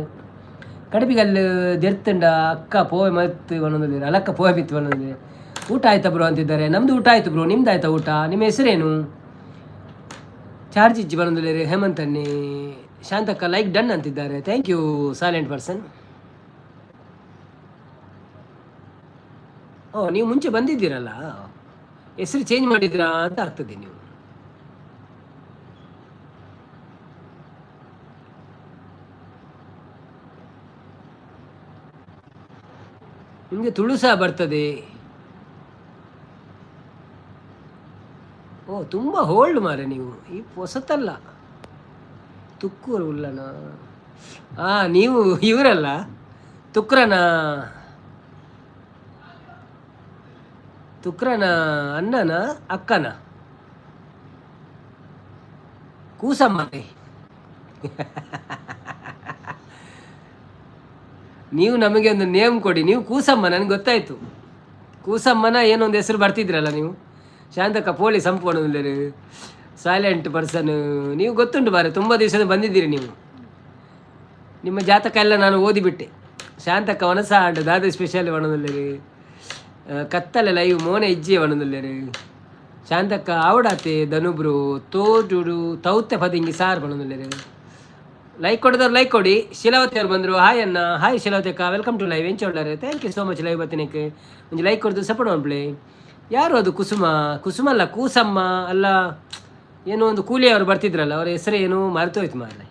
ಕಡಪಿಗಲ್ಲಿ ದೆರ್ತಂಡ ಅಕ್ಕ ಪೋವೆ ಮತ್ತು ಒಂದೊಂದು ಅಲಕ್ಕ ಪೋವೆ ಬಿತ್ತು ಒಂದೊಂದು. ಊಟ ಆಯ್ತಾ ಬ್ರೋ ಅಂತಿದ್ದಾರೆ. ನಮ್ಮದು ಊಟ ಆಯಿತು ಬ್ರೋ, ನಿಮ್ದು ಆಯ್ತಾ ಊಟ? ನಿಮ್ಮ ಹೆಸರೇನು? ಚಾರ್ಜ್ ಇಜ್ಜಿ ಬಂದಿಲ್ಲ ಹೇಮಂತನ್ನಿ. ಶಾಂತಕ್ಕ ಲೈಕ್ ಡನ್ ಅಂತಿದ್ದಾರೆ. Thank you silent person. ಓ, ನೀವು ಮುಂಚೆ ಬಂದಿದ್ದೀರಲ್ಲ, ಹೆಸರು ಚೇಂಜ್ ಮಾಡಿದ್ದೀರಾ ಅಂತ ಆಗ್ತದೆ. ನೀವು ನಿಮಗೆ ತುಳು ಸಹ ಬರ್ತದೆ. ಓ, ತುಂಬ ಹೋಲ್ಡ್ ಮಾರೆ ನೀವು, ಈ ಹೊಸತಲ್ಲ. ತುಕ್ಕೂರು ಉಲ್ಲನ, ನೀವು ಇವರಲ್ಲ, ತುಕ್ರನ ಅಣ್ಣನ ಅಕ್ಕನ ಕೂಸಮ್ಮ. ನೀವು ನಮಗೆ ಒಂದು ನೇಮ್ ಕೊಡಿ. ನೀವು ಕೂಸಮ್ಮ, ನನಗೆ ಗೊತ್ತಾಯ್ತು. ಕೂಸಮ್ಮನ ಏನೊಂದು ಹೆಸರು ಬರ್ತಿದ್ರಲ್ಲ ನೀವು. ಶಾಂತಕ್ಕ ಪೋಲಿ ಸಂಪೂರ್ಣ ಸೈಲೆಂಟ್ ಪರ್ಸನ್. ನೀವು ಗೊತ್ತುಂಟು ಬಾರೆ, ತುಂಬ ದಿವಸದ ಬಂದಿದ್ದೀರಿ ನೀವು. ನಿಮ್ಮ ಜಾತಕ ಎಲ್ಲ ನಾನು ಓದಿಬಿಟ್ಟೆ. ಶಾಂತಕ್ಕ ವನಸ ಆಂಡ ದಾದ ಸ್ಪೆಷಲ್ ಒಣದಲ್ಲಿ ಕತ್ತಲೆ ಲೈವ್ ಮೋನೆ ಇಜ್ಜಿ ಒಣದಲ್ಲಿ ಶಾಂತಕ್ಕ ಆವಡಾತೆ ಧನುಬ್ರು ತೋಟುಡು ತೌತೆ ಪದಿಂಗಿ ಸಾರ್ ಬಣದಲ್ಲಿ. ಲೈಕ್ ಕೊಡಿದವ್ರು ಲೈಕ್ ಕೊಡಿ. ಶಿಲಾವತಿ ಅವ್ರು ಬಂದರು. ಹಾಯ್ ಅನ್ನ. ಹಾಯ್ ಶಿಲಾವತಿ ಅಕ್ಕ, ವೆಲ್ಕಮ್ ಟು ಲೈವ್ ಎಂಚೊಳ್ಳಾರೆ. Thank you so much live ಬತ್ತಿನಕ್ಕೆ ಒಂದು ಲೈಕ್ ಕೊಡ್ದು ಸಪೋರ್ಟ್ ಮಾಡ್ಪ್ಲೇ. ಯಾರು ಅದು? ಕುಸುಮ ಅಲ್ಲ, ಕೂಸಮ್ಮ ಅಲ್ಲ, ಏನೋ ಒಂದು ಕೂಲಿಯವರು ಬರ್ತಿದ್ರಲ್ಲ, ಅವರ ಹೆಸರು ಏನು ಮರೆತೋಯ್ತು ಮಾರನೆ.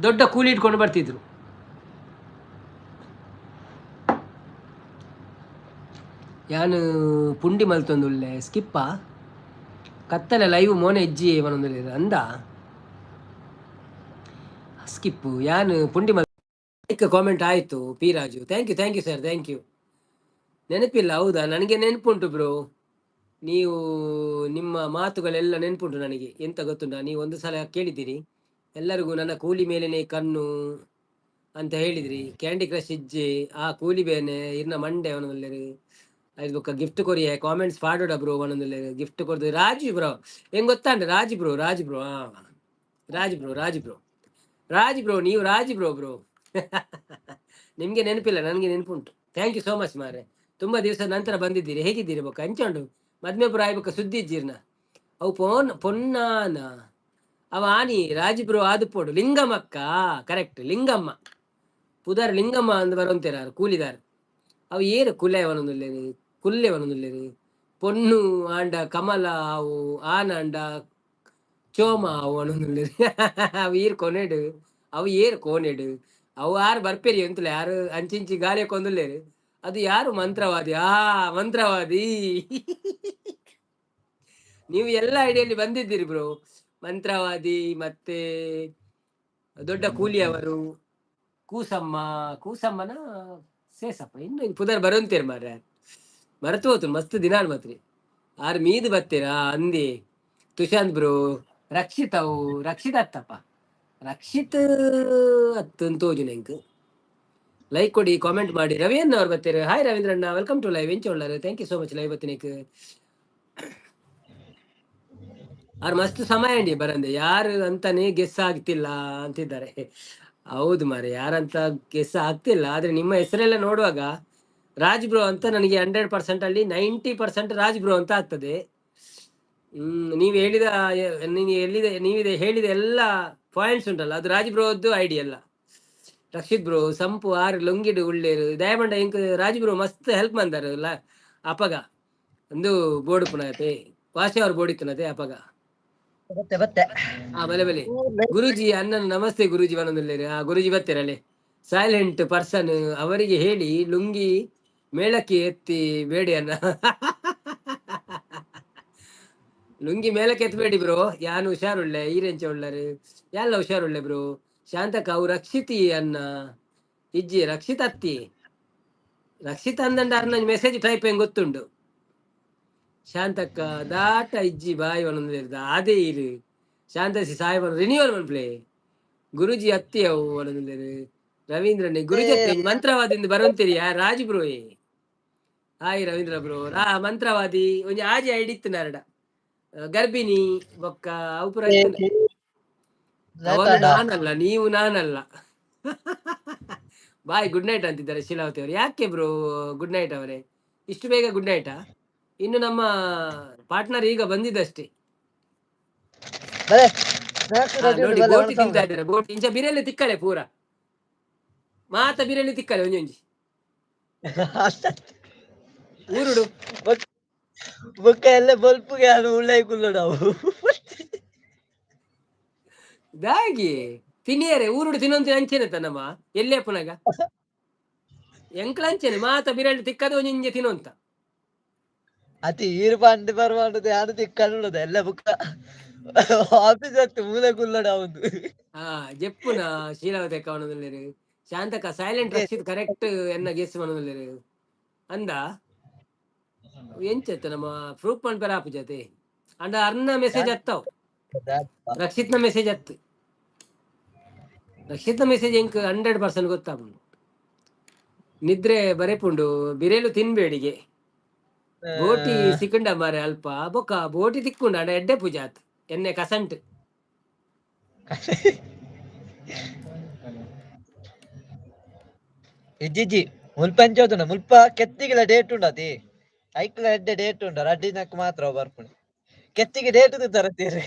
ದೊಡ್ಡ ಕೂಲಿ ಇಟ್ಕೊಂಡು ಬರ್ತಿದ್ರು. ಯಾನು ಪುಂಡಿ ಮಲ್ತೊಂದುಳ್ಳೆ ಸ್ಕಿಪ್ಪ ಕತ್ತಲೆ ಲೈವ್ ಮೋನೆ ಇಜ್ಜಿ ಒಂದೊಂದು ಅಂದ ಸ್ಕಿಪ್ಪು ಯಾನು ಪುಂಡಿ ಮಲ್ ಕಾಮೆಂಟ್ ಆಯಿತು. P Raju, thank you sir, thank you. ನೆನಪಿಲ್ಲ? ಹೌದಾ, ನನಗೆ ನೆನಪುಂಟು ಬ್ರೋ. ನೀವು ನಿಮ್ಮ ಮಾತುಗಳೆಲ್ಲ ನೆನಪುಂಟು ನನಗೆ. ಎಂತ ಗೊತ್ತುಂಟ, ನೀವು ಒಂದು ಸಲ ಕೇಳಿದ್ದೀರಿ, ಎಲ್ಲರಿಗೂ ನನ್ನ ಕೂಲಿ ಮೇಲೇನೆ ಕಣ್ಣು ಅಂತ ಹೇಳಿದ್ರಿ. ಕ್ಯಾಂಡಿ ಕ್ರಶ್ ಇಜ್ಜೆ ಆ ಕೂಲಿ ಬೇನೆ ಇರ್ನ ಮಂಡೆ ಅವನೊಂದು ಐದು ಬೊಕ್ಕ ಗಿಫ್ಟ್ ಕೊರಿಯೆ ಕಾಮೆಂಟ್ಸ್ ಪಾಡೋಡ ಬ್ರೋ. ಒಂದೊಂದು ಗಿಫ್ಟ್ ಕೊಡ್ದು ರಾಜು ಬ್ರೋ. ಹೆಂಗ್ ಗೊತ್ತಾಂಡ ರಾಜು ಬ್ರೋ ರಾಜು ಬ್ರೋ ನೀವು ರಾಜು ಬ್ರೋ ನಿಮ್ಗೆ ನೆನಪಿಲ್ಲ, ನನಗೆ ನೆನಪುಂಟು. ಥ್ಯಾಂಕ್ ಯು ಸೋ ಮಚ್ ಮಾರೆ. ತುಂಬಾ ದಿವಸದ ನಂತರ ಬಂದಿದ್ದೀರಿ. ಹೇಗಿದ್ದೀರಿ ಬೊಕ್ಕ ಹಂಚೋಂಡು ಮದ್ಮೆಪುರ ಆಯ್ಬಕ್ಕ ಸುದ್ದಿ ಇಜ್ಜಿರ್ನ ಅವು ಪೊನ್ನಾನ ಅವ ಆನಿ ರಾಜಿಬ್ರು ಆದುಪೋಡು ಲಿಂಗಮ್ಮಕ್ಕ. ಕರೆಕ್ಟ್, ಲಿಂಗಮ್ಮ ಪುದಾರ್ ಲಿಂಗಮ್ಮ ಅಂದ್ ಬರೋಂತೇರಾರು ಕೂಲಿದಾರ್. ಅವು ಏರು ಕುಲೆ ಅವನೊಂದುಲ್ಲೇರಿ, ಕುಲ್ಲೆ ಅವನೊಂದುಲ್ಲೇರಿ. ಪೊನ್ನು ಆಂಡ ಕಮಲ ಅವು ಆನ ಅಂಡ ಚೋಮ ಅವು ಅವನೊಂದುಲ್ಲೇರಿ. ಅವು ಈರ್ ಕೊನೆಡು ಅವು ಏರು ಕೋನೆಡು ಅವು ಯಾರು ಬರ್ಪೇರಿ ಅಂತಲೇ ಯಾರು ಅಂಚಿಂಚಿ ಗಾಳಿ ಕೊಂದುಲ್ಲೇರಿ. ಅದು ಯಾರು ಮಂತ್ರವಾದಿ. ಮಂತ್ರವಾದಿ. ನೀವು ಎಲ್ಲ ಐಡಿಯಲ್ಲಿ ಬಂದಿದ್ದೀರಿ ಬ್ರೋ. ಮಂತ್ರವಾದಿ ಮತ್ತೆ ದೊಡ್ಡ ಕೂಲಿಯವರು, ಕೂಸಮ್ಮನ ಸೇಸಪ್ಪ ಇನ್ನು ಪುದರ್ ಬರೋಂತೀರ್ ಮಾರ್ರೆ. ಮರೆತು ಹೋತು ಮಸ್ತ್ ದಿನಾಳ್ ಮಾತ್ರಿ. ಆರ್ ಮೀದ್ ಬತ್ತೀರಾ ಅಂದಿ ತುಶಾಂತ್ ಬ್ರೋ. ರಕ್ಷಿತ್ ಅವು ರಕ್ಷಿತ್ ಅತ್ತಪ್ಪ, ರಕ್ಷಿತ್ ಅತ್ತು ತೋಜು ನೆಂಕ್. ಲೈಕ್ ಕೊಡಿ, ಕಾಮೆಂಟ್ ಮಾಡಿ. ರವೀಂದ್ರ ಅವ್ರು ಬರ್ತೀರಾ. ಹಾಯ್ ರವೀಂದ್ರಣ್ಣ, ವೆಲ್ಕಮ್ ಟು ಲೈವ್ ಎಂಚ ಒಳ್ಳಾರು. Thank you so much live ಬತ್ತಿನಕ್. ಅವ್ರು ಮಸ್ತ್ ಸಮಯ ಅಂಡಿ ಬರಂದೆ, ಯಾರು ಅಂತಾನೆ ಗೆಸ್ ಆಗ್ತಿಲ್ಲ ಅಂತಿದ್ದಾರೆ. ಹೌದು ಮಾರೆ, ಯಾರಂತ ಗೆಸ್ ಆಗ್ತಿಲ್ಲ. ಆದ್ರೆ ನಿಮ್ಮ ಹೆಸರೆಲ್ಲ ನೋಡುವಾಗ ರಾಜ್ ಬ್ರೋ ಅಂತ ನನಗೆ 100% ಅಲ್ಲಿ 90% ರಾಜ್ ಬ್ರೋ ಅಂತ ಆಗ್ತದೆ. ನೀವು ಹೇಳಿದ ಹೇಳಿದ ಎಲ್ಲ ಪಾಯಿಂಟ್ಸ್ ಉಂಟಲ್ಲ, ಅದು ರಾಜ್ ಬ್ರೋ ಅದ್ದು ಐಡಿಯಾ ಅಲ್ಲ. ರಕ್ಷಿತ್ ಬ್ರೋ ಸಂಪು ಆರು ಲೊಂಗಿಡು ಉಳ್ಳೇರು ದಯಮಂಡ ಇಂಕ್ ರಾಜ್ ಬ್ರೋ ಮಸ್ತ್ ಹೆಲ್ಪ್ ಮಂದಾರ ಅಪಗ ಒಂದು ಬೋರ್ಡ್ ಪುನತೆ ವಾಸಿ ಅವ್ರು ಬೋಡಿತ್ತನತೆ ಅಪಗ. ಬಲೆ ಬಲೆ ಗುರುಜಿ ಅಣ್ಣನ ನಮಸ್ತೆ ಗುರುಜಿ ಒಂದೊಂದಿಲ್ಲೇರಿ. ಗುರುಜಿ ಬರ್ತೀರಲ್ಲಿ. ಸೈಲೆಂಟ್ ಪರ್ಸನ್ ಅವರಿಗೆ ಹೇಳಿ ಲುಂಗಿ ಮೇಳಕ್ಕೆ ಎತ್ತಿ ಬೇಡಿ ಅನ್ನ. ಲುಂಗಿ ಮೇಲಕ್ಕೆ ಎತ್ತಬೇಡಿ ಬ್ರೋ, ಯಾನು ಹುಷಾರುಳ್ಳೆ ಈರೆಂಚ ಉಳ್ಳರು ಎಲ್ಲ ಹುಷಾರುಳ್ಳೆ ಬ್ರೋ. ಶಾಂತಕ ಅವು ರಕ್ಷಿತಿ ಅನ್ನ ಇಜ್ಜಿ ರಕ್ಷಿತ್ ಅತ್ತಿ ರಕ್ಷಿತ್ ಅಂದಂಡ ಅರ್ನ ಮೆಸೇಜ್ ಟೈಪ್ ಹೆಂಗ್ ಗೊತ್ತುಂಡು. ಶಾಂತಕ್ಕ ದಾಟ ಇಜ್ಜಿ ಬಾಯಿ ಒಂದೊಂದು ಅದೇ ಇರು ಶಾಂತಸಿ ಸಾಯಿ ರಿನ್ಯೂವಲ್ ಮನ್ಪ್ಲೆ ಗುರುಜಿ ಅತ್ತಿ ಅವು ಒಂದೊಂದು ರವೀಂದ್ರನೇ ಗುರುಜಿ ಅತ್ತಿ ಮಂತ್ರವಾದಿಂದ ಬರುವಂತೀರಿಯಾ Raj bro. Hi Ravindra bro. ಮಂತ್ರವಾದಿ ಒಂಜಿ ಆಜಿ ಐಡಿತ್ತು ನಾರಡ ಗರ್ಭಿಣಿ ಬೊಕ್ಕ ಅವು ಪುರ ಅವನು ನಾನಲ್ಲ, ನೀವು ನಾನಲ್ಲ. ಬಾಯ್ ಗುಡ್ ನೈಟ್ ಅಂತಿದ್ದಾರೆ ಶೀಲಾವತಿ ಅವರು. ಯಾಕೆ ಬ್ರೋ ಗುಡ್ ನೈಟ್ ಅವರೇ, ಇಷ್ಟು ಬೇಗ ಗುಡ್ ನೈಟಾ? ಇನ್ನು ನಮ್ಮ ಪಾರ್ಟ್ನರ್ ಈಗ ಬಂದಿದ್ದಷ್ಟೇ. ನೋಡಿ ಬೋಟಿ ತಿಂತಾ ಇದ್ದಾರೆ. ಬೋಟಿ ಇಂಚ ಬಿರಿಯಲ್ಲಿ ತಿಕ್ಕಳೆ ಪೂರ ಮಾತ ಬಿರಿಯಲ್ಲಿ ತಿಕ್ಕಳೆ ಒಂಜಿ ಒಂಜಿ ಊರುಡು ಬೊಕ್ಕ ಎಲ್ಲ ಬಲ್ಪುಗೆ ಅದು ಉಳ್ಳಾಯಿ ಕುಲ್ಲೋಡವು ದಾಗಿ ತಿನ್ನಿಯರೆ ಊರುಡು ತಿನ್ನೊಂತ ಅಂಚೆನೆ ತನ್ನಮ್ಮ ಎಲ್ಲೇ ಪುನಗ ಎಂಕ್ಲ ಅಂಚೆನೆ ಮಾತ ಬಿರಿಯಲ್ಲಿ ತಿಕ್ಕದ ಒಂಜಿ ತಿನ್ನೋಂತ ಅತಿ ಈರು ಪಂಡು ಬರುವಂತದ್ದು ಯಾರು ತಿಕ್ಕಣ್ಣದ ಎಲ್ಲ ಬುಕ್ಕ ಆಫೀಸ್ ಹತ್ತು ಮೂಲೆ ಕುಲ್ಲಡ ಅವನು. ಜೆಪ್ಪುನ ಶೀಲಾವತಿ ಅಕ್ಕ ಅವನದಲ್ಲೇರು. ಶಾಂತಕ ಸೈಲೆಂಟ್ ರಕ್ಷಿತ್ ಕರೆಕ್ಟ್ ಎನ್ನ ಗೆಸ್ ಮನದಲ್ಲೇರು ಅಂದ ಎಂಚತ್ತ ನಮ್ಮ ಪ್ರೂಫ್ ಪಂಡ್ ಪೆರ ಆಪು ಜತೆ ಅಂಡ ಅರ್ನ ಮೆಸೇಜ್ ಹತ್ತಾವ್. ರಕ್ಷಿತ್ನ ಮೆಸೇಜ್ ಹತ್ತು, ರಕ್ಷಿತ್ನ ಮೆಸೇಜ್ ಎಂಕ್ 100% ಗೊತ್ತಾಪುಂಡು. ನಿದ್ರೆ ಬರೆಪುಂಡು ಬಿರೇಲು ತಿನ್ಬೇಡಿಗೆ ಬೋಟಿ ಸಿಕ್ಕಂಡ ಮಾರೆ ಅಲ್ಪ ಬೊಕ್ಕ ಬೋಟಿ ತಿಕ್ಕುಂಡ ಅಂಡ ಎಡ್ಡೆ ಪೂಜಾತ್ ಎನ್ನೆ ಕಸಂಟ್ ಇಜ್ಜಿಜ್ಜಿ ಮುಲ್ಪ ಎಂಚೋದನ ಮುಲ್ಪ ಕೆತ್ತಿಗಿಲ ಡೇಟ್ ಉಂಡತಿ ಐಕ್ಲ ಎಡ್ಡೆ ಡೇಟ್ ಉಂಡ ರಡ್ಡಿ ದಿನಕ್ಕೆ ಮಾತ್ರ ಬರ್ಪುಣಿ ಕೆತ್ತಿಗೆ ಡೇಟ್ ತರತ್ತೀರಿ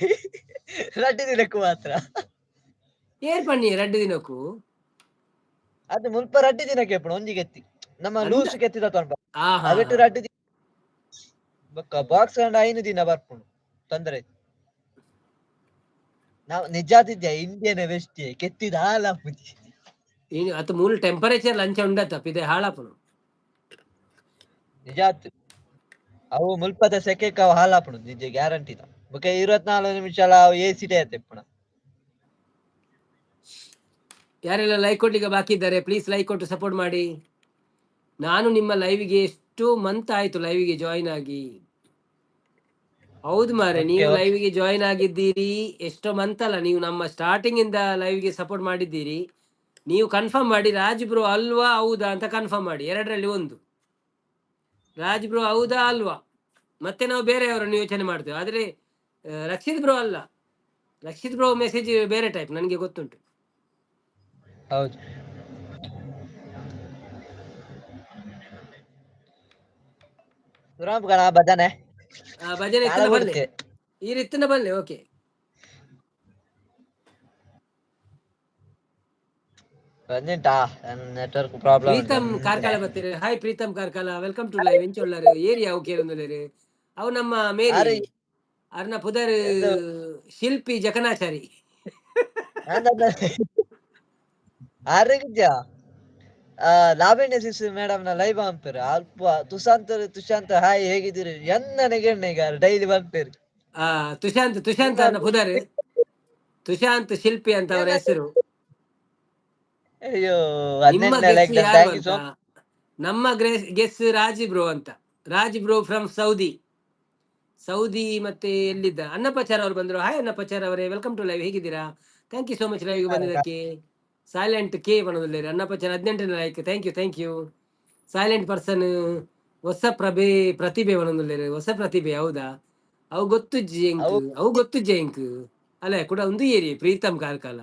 ರಡ್ಡಿ ದಿನಕ್ಕೂ ಮಾತ್ರ ಏರ್ ಪಣ್ಣಿ ರಡ್ಡು ದಿನಕ್ಕೂ ಅದು ಮುಲ್ಪ ರಡ್ಡಿ ದಿನಕ್ಕೆ ಪುಣ ಒಂಜಿ ಕೆತ್ತಿ ನಮ್ಮ ಲೂಸ್ ಕೆತ್ತಿದ ತೊಂಡ ಅವಿಟ್ಟು ರಡ್ಡಿ ಬೊಕ್ಕ ಬಾಕ್ಸ್ ಅಂಡ್ 5 ದಿನ ಬರ್ಪುಣು ತೊಂದರೆ ನಾವು ನಿಜಾದಿದ್ಯ ಇಂಡಿಯನ್ ವೆಸ್ಟ್ ಕೆತ್ತಿದ ಹಾಲಾಪುಜಿ ಅತ್ತ ಮೂಲ ಟೆಂಪರೇಚರ್ ಲಂಚ ಉಂಡತ್ತ ಪಿದೆ ಹಾಳಾಪುನು ನಿಜಾತ್ ಅವು ಮುಲ್ಪದ ಸೆಕೆಕ್ ಅವು ಹಾಲಾಪುಣು ನಿಜ ಗ್ಯಾರಂಟಿ ಬೊಕ 24 ನಿಮಿಷ ಅವು ಎಸಿ ತೆಪ್ಪುಣ. ಯಾರೆಲ್ಲ ಲೈಕ್ ಕೊಡ್ಲಿಕ್ಕೆ ಬಾಕಿ ಇದ್ದಾರೆ ಪ್ಲೀಸ್ ಲೈಕ್ ಕೊಟ್ಟು ಸಪೋರ್ಟ್ ಮಾಡಿ. ನಾನು ನಿಮ್ಮ ಲೈವ್ಗೆ ಎಷ್ಟು ಮಂತ್ ಆಯ್ತು ಲೈವ್ಗೆ ಜಾಯಿನ್ ಆಗಿ. ಹೌದು ಮಾರೆ, ನೀವು ಲೈವ್ಗೆ ಜಾಯಿನ್ ಆಗಿದ್ದೀರಿ ಎಷ್ಟೋ ಮಂತ್ ಅಲ್ಲ, ನೀವು ನಮ್ಮ ಸ್ಟಾರ್ಟಿಂಗ್ ಇಂದ ಲೈವ್ಗೆ ಸಪೋರ್ಟ್ ಮಾಡಿದ್ದೀರಿ. ನೀವು ಕನ್ಫರ್ಮ್ ಮಾಡಿ ರಾಜ್ ಬ್ರೋ ಅಲ್ವಾ ಹೌದಾ ಅಂತ ಕನ್ಫರ್ಮ್ ಮಾಡಿ, ಎರಡರಲ್ಲಿ ಒಂದು. ರಾಜ್ ಬ್ರೋ ಹೌದಾ ಅಲ್ವಾ, ಮತ್ತೆ ನಾವು ಬೇರೆಯವರನ್ನು ಯೋಚನೆ ಮಾಡ್ತೇವೆ. ಆದ್ರೆ ರಕ್ಷಿತ್ ಬ್ರೋ ಅಲ್ಲ, ರಕ್ಷಿತ್ ಬ್ರೋ ಮೆಸೇಜ್ ಬೇರೆ ಟೈಪ್ ನನಗೆ ಗೊತ್ತುಂಟು. ಹೌದು ಸುರಾಮ್ ಗಣ ಭಜನೆ ಭಜನೆ ನಾಳೆ ಇತ್ತಿನ ಬಲ್ಲೆ ಕೊಡುತ್ತೆ ಈ ಇತ್ತಿನ ಬಲ್ಲೆ ಓಕೆ ಬಂದಿಟ್ಟಾ ನೆಟ್ವರ್ಕ್ ಪ್ರಾಬ್ಲಮ್ ಉಂಟು ಪ್ರೀತಮ್ ಕಾರ್ಕಳ ಬರ್ತೀರಿ hi Preetham Karkala welcome to live ಎಂಚೊಳ್ಳರು ಏರಿಯಾ ಅವು ಕೇರೊಂದುಲ್ಲೆರ್ ಅವು ನಮ್ಮ ಮೇರಿ ಆರು ಅರ್ನ ಪುದರ್ ಎಂದು ಶಿಲ್ಪಿ ಜಕಣಾಚಾರಿ ಆರೋಗ್ಯ ಲಾವಣ್ಯ ಸಿಸ್ ಮೇಡಮ್ ನ ಲೈವ್ ಅಂಪೇರು ಅಲ್ಪ ತುಷಾಂತ್ ಹಾಯ್ ಹೇಗಿದ್ದೀರಿ ಎನ್ನನೆಗೆ ಈಗ ಡೈಲಿ ಬಂಪೇರು ತುಷಾಂತ್ ಅರ್ನ ಪುದರ್ ತುಷಾಂತ್ ಶಿಲ್ಪಿ ಅಂತ ಅವರ ಹೆಸರು ಅಯ್ಯೋ ನಿಮ್ಮ 18ನೇ ಗೆಸ್ ಲೈಕ್ ಯಾರು ಥ್ಯಾಂಕ್ ಯು ಅಂತ ಸೋ ನಮ್ಮ ಗೆಸ್ ರಾಜಿ ಬ್ರೋ ಅಂತ ರಾಜ್ ಬ್ರೋ ಫ್ರಮ್ ಸೌದಿ ಮತ್ತೆ ಎಲ್ಲಿದ್ದ ಅನ್ನಪಚಾರ್ ಅವರು ಬಂದ್ರು ಹಾಯ್ ಅನ್ನಪಚಾರ್ ಅವರೇ ವೆಲ್ಕಮ್ ಟು ಲೈವ್ ಹೇಗಿದ್ದೀರಾ thank you so much live ಬಂದಿದ್ದಕ್ಕೆ ಸೈಲೆಂಟ್ ಕೆ ಬನ್ನೋದಿಲ್ಲ ಅನ್ನಪಚಾರ್ 18ನೇ like thank you silent person ಹೊಸ ಪ್ರತಿಭೆ ಬನ್ನೋದಿಲ್ಲ ಹೊಸ ಪ್ರತಿಭೆ ಹೌದಾ ಅವು ಗೊತ್ತು ಜೇಂಕ್ ಅಲ್ಲ ಕೂಡ ಒಂದು ಏರಿ ಪ್ರೀತಮ್ ಕಾರ್ಕಳ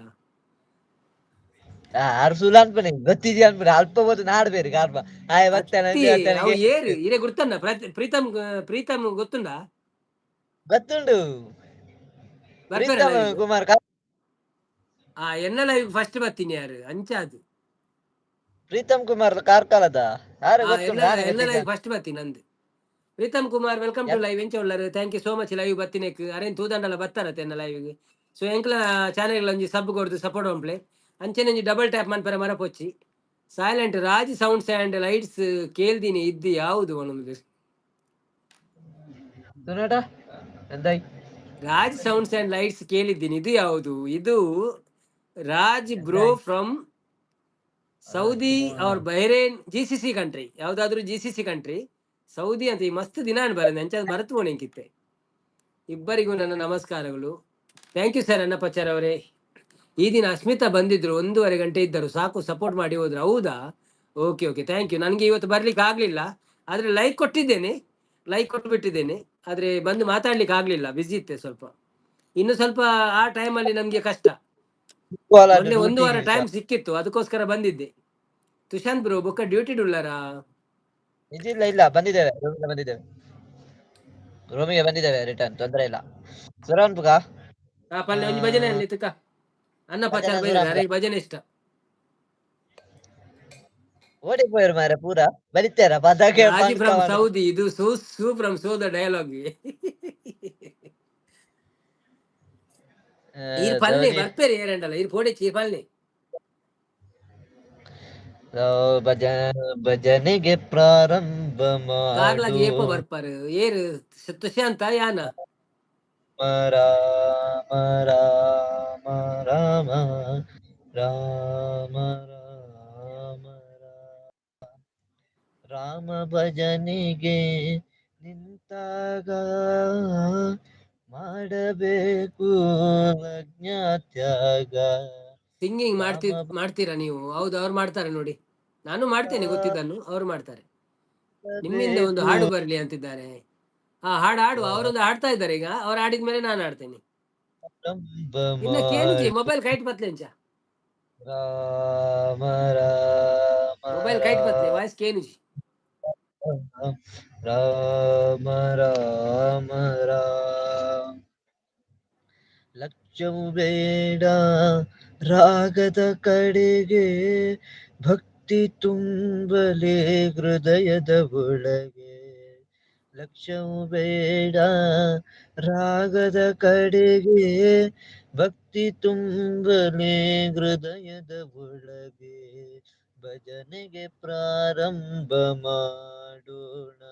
ಅರ್ಸುಲ ಅನ್ಪನೆ ಗೊತ್ತಿದ್ಯಾ ಅನ್ಪನೆ ಅಲ್ಪ ಹೊತ್ತು ನಾಡ್ಬೇರು ಕಾರ್ಬ ಹಾಯ್ ಬರ್ತೇನೆ ಅವು ಏರು ಇರೇ ಗುರ್ತನ್ನ ಪ್ರೀತಮ್ ಗೊತ್ತುಂಡ ಗೊತ್ತುಂಡು ಪ್ರೀತಮ್ ಕುಮಾರ್ ಎನ್ನ ಲೈವ್ ಫಸ್ಟ್ ಬರ್ತೀನಿ ಯಾರು ಅಂಚಾದು ಪ್ರೀತಮ್ ಕುಮಾರ್ ಕಾರ್ಕಳದ ಯಾರು ಗೊತ್ತುಂಡು ಎನ್ನ ಲೈವ್ ಫಸ್ಟ್ ಬರ್ತೀನಿ ನಂದು Preetham Kumar welcome to live ಎಂಚ ಉಳ್ಳಾರು thank you so much live ಬರ್ತಿನೇಕ್ ಅರೇನ್ ತೂದಂಡಲ ಬರ್ತಾರತ್ತೆ ಎನ್ನ ಲೈವ್ಗೆ ಸೊ ಎಂಕ್ಲ ಚಾನೆಲ್ ಒಂಜಿ ಸಬ್ ಕೊಡ್ದು ಸಪೋರ್ಟ್ ಒಂಪ್ಲೆ ಅಂಚೆನೆ ಒಂಜಿ ಡಬಲ್ ಟ್ಯಾಪ್ ಮನ್ಪರೆ ಮರಪೊಚ್ಚಿ silent Raj sounds and lights ಕೇಳ್ದೀನಿ ಇದ್ದು ಯಾವುದು ಒಂದೊಂದು ರಾಜ್ ಸೌಂಡ್ಸ್ ಆ್ಯಂಡ್ ಲೈಟ್ಸ್ ಕೇಳಿದ್ದೀನಿ ಇದು ಯಾವುದು ಇದು ರಾಜ್ ಬ್ರೋ ಫ್ರಮ್ ಸೌದಿ ಅವ್ರ ಬಹರೇನ್ GCC ಕಂಟ್ರಿ ಯಾವ್ದಾದ್ರು GCC ಕಂಟ್ರಿ ಸೌದಿ ಅಂತ ಈ ಮಸ್ತ್ ದಿನ ಬರಂದೆ ಅಂಚ ಮರೆತು ಹೋಣೆಂಕಿತ್ತೆ ಇಬ್ಬರಿಗೂ ನನ್ನ ನಮಸ್ಕಾರಗಳು ಥ್ಯಾಂಕ್ ಯು ಸರ್ ಅನ್ನಪಚಾರ್ ಅವರೇ ಈ ದಿನ ಅಸ್ಮಿತಾ ಬಂದಿದ್ರು 1:30 ಗಂಟೆ ಇದ್ದರು ಸಾಕು ಸಪೋರ್ಟ್ ಮಾಡಿ ಹೋದ್ರು ಹೌದಾ ಓಕೆ ಥ್ಯಾಂಕ್ ಯು ನನಗೆ ಇವತ್ತು ಬರ್ಲಿಕ್ಕೆ ಆಗ್ಲಿಲ್ಲ ಆದ್ರೆ ಲೈಕ್ ಕೊಟ್ಟು ಬಿಟ್ಟಿದ್ದೇನೆ ಆದ್ರೆ ಬಂದು ಮಾತಾಡ್ಲಿಕ್ಕೆ ಆಗ್ಲಿಲ್ಲ ಬಿಸಿ ಇತ್ತೆ ಸ್ವಲ್ಪ ಇನ್ನು ಸ್ವಲ್ಪ ಆ ಟೈಮಲ್ಲಿ ನಮ್ಗೆ ಕಷ್ಟ ಮೊನ್ನೆ 1 ವಾರ ಟೈಮ್ ಸಿಕ್ಕಿತ್ತು ಅದಕ್ಕೋಸ್ಕರ ಬಂದಿದ್ದೆ ತುಷಾಂತ್ ಬ್ರೋ ಬೊಕ್ಕ ಡ್ಯೂಟಿ ಉಳ್ಳಾರಾ ಇಲ್ಲ ಬಂದಿದ್ದೇವೆ ರೂಮಿಗೆ ಬಂದಿದ್ದೇವೆ ರಿಟರ್ನ್ ತೊಂದ್ರೆ ಇಲ್ಲ ಸುರಾನ್ ಪುಗ ಪಲ್ಲೆ ಒಂಜಿ ಭಜನೆ ಅಲ್ಲಿ ತುಕ ಅನ್ನಪಚಾರ ಬೈದ್ರೆ ಭಜನೆ ಇಷ್ಟ ಓಡಿಪೋಯರು ಮಾರ ಪೂರ ಬಲಿತಾರ ಪದಕ್ಕೆ ರಾಜಿ ಫ್ರಮ್ ಸೌದಿ ಇದು ಸೂ ಫ್ರಮ್ ಸೋ ದ ಡೈಲಾಗ್ ಈರ್ ಪಲ್ಲೆ ಬರ್ಪೇರಿ ಏರಂಡಲ್ಲ ಈರ್ ಪೋಡಿ ಚೀರ್ ಪಲ್ಲೆ ಭಜನೆಗೆ ಪ್ರಾರಂಭ ಕಾರ್ಲಾಗಿ ಏಪ ಬರ್ಪಾರು ಏರು ತುಷಾಂತ ಯಾನ ರಾಮ ರಾಮ ರಾಮ ರಾಮ ರಾಮ ರಾಮ ಭಜನೆಗೆ ನಿಂತಾಗ ಮಾಡಬೇಕು ಅಜ್ಞಾತ್ಯಾಗ ಸಿಂಗಿಂಗ್ ಮಾಡ್ತೀರಾ ನೀವು ಹೌದು ಅವ್ರು ಮಾಡ್ತಾರೆ ನೋಡಿ ನಾನು ಮಾಡ್ತೇನೆ ಗೊತ್ತಿದ್ದನ್ನು ಅವ್ರು ಮಾಡ್ತಾರೆ ನಿಮ್ಮಿಂದ ಒಂದು ಹಾಡು ಬರ್ಲಿ ಅಂತಿದ್ದಾರೆ ಹಾಡು ಅವರೊಂದು ಹಾಡ್ತಾ ಇದ್ದಾರೆ ಈಗ ಅವ್ರು ಆಡಿದ್ಮೇಲೆ ನಾನು ಆಡ್ತೇನೆ ಇನ್ನ ಕೇನುಜಿ ಮೊಬೈಲ್ ಕೈಟ್ ಬತ್ಲೆ ಅಂಚ ರಾಮ ರಾಮ ಮೊಬೈಲ್ ಕೈಟ್ ಬತ್ಲೆ ವಾಯ್ಸ್ ಕೇನುಜಿ ರಾಮ ರಾಮ ರಾಮ ಲಕ್ಷ್ಯವು ಬೇಡ ರಾಗದ ಕಡೆಗೆ ಭಕ್ತಿ ತುಂಬಲೇ ಹೃದಯದ ಒಳಗೆ ಲಕ್ಷ್ಯವು ಬೇಡ ರಾಗದ ಕಡೆಗೆ ಭಕ್ತಿ ತುಂಬಲೇ ಹೃದಯದ ಒಳಗೆ ಭಜನೆಗೆ ಪ್ರಾರಂಭ ಮಾಡೋಣ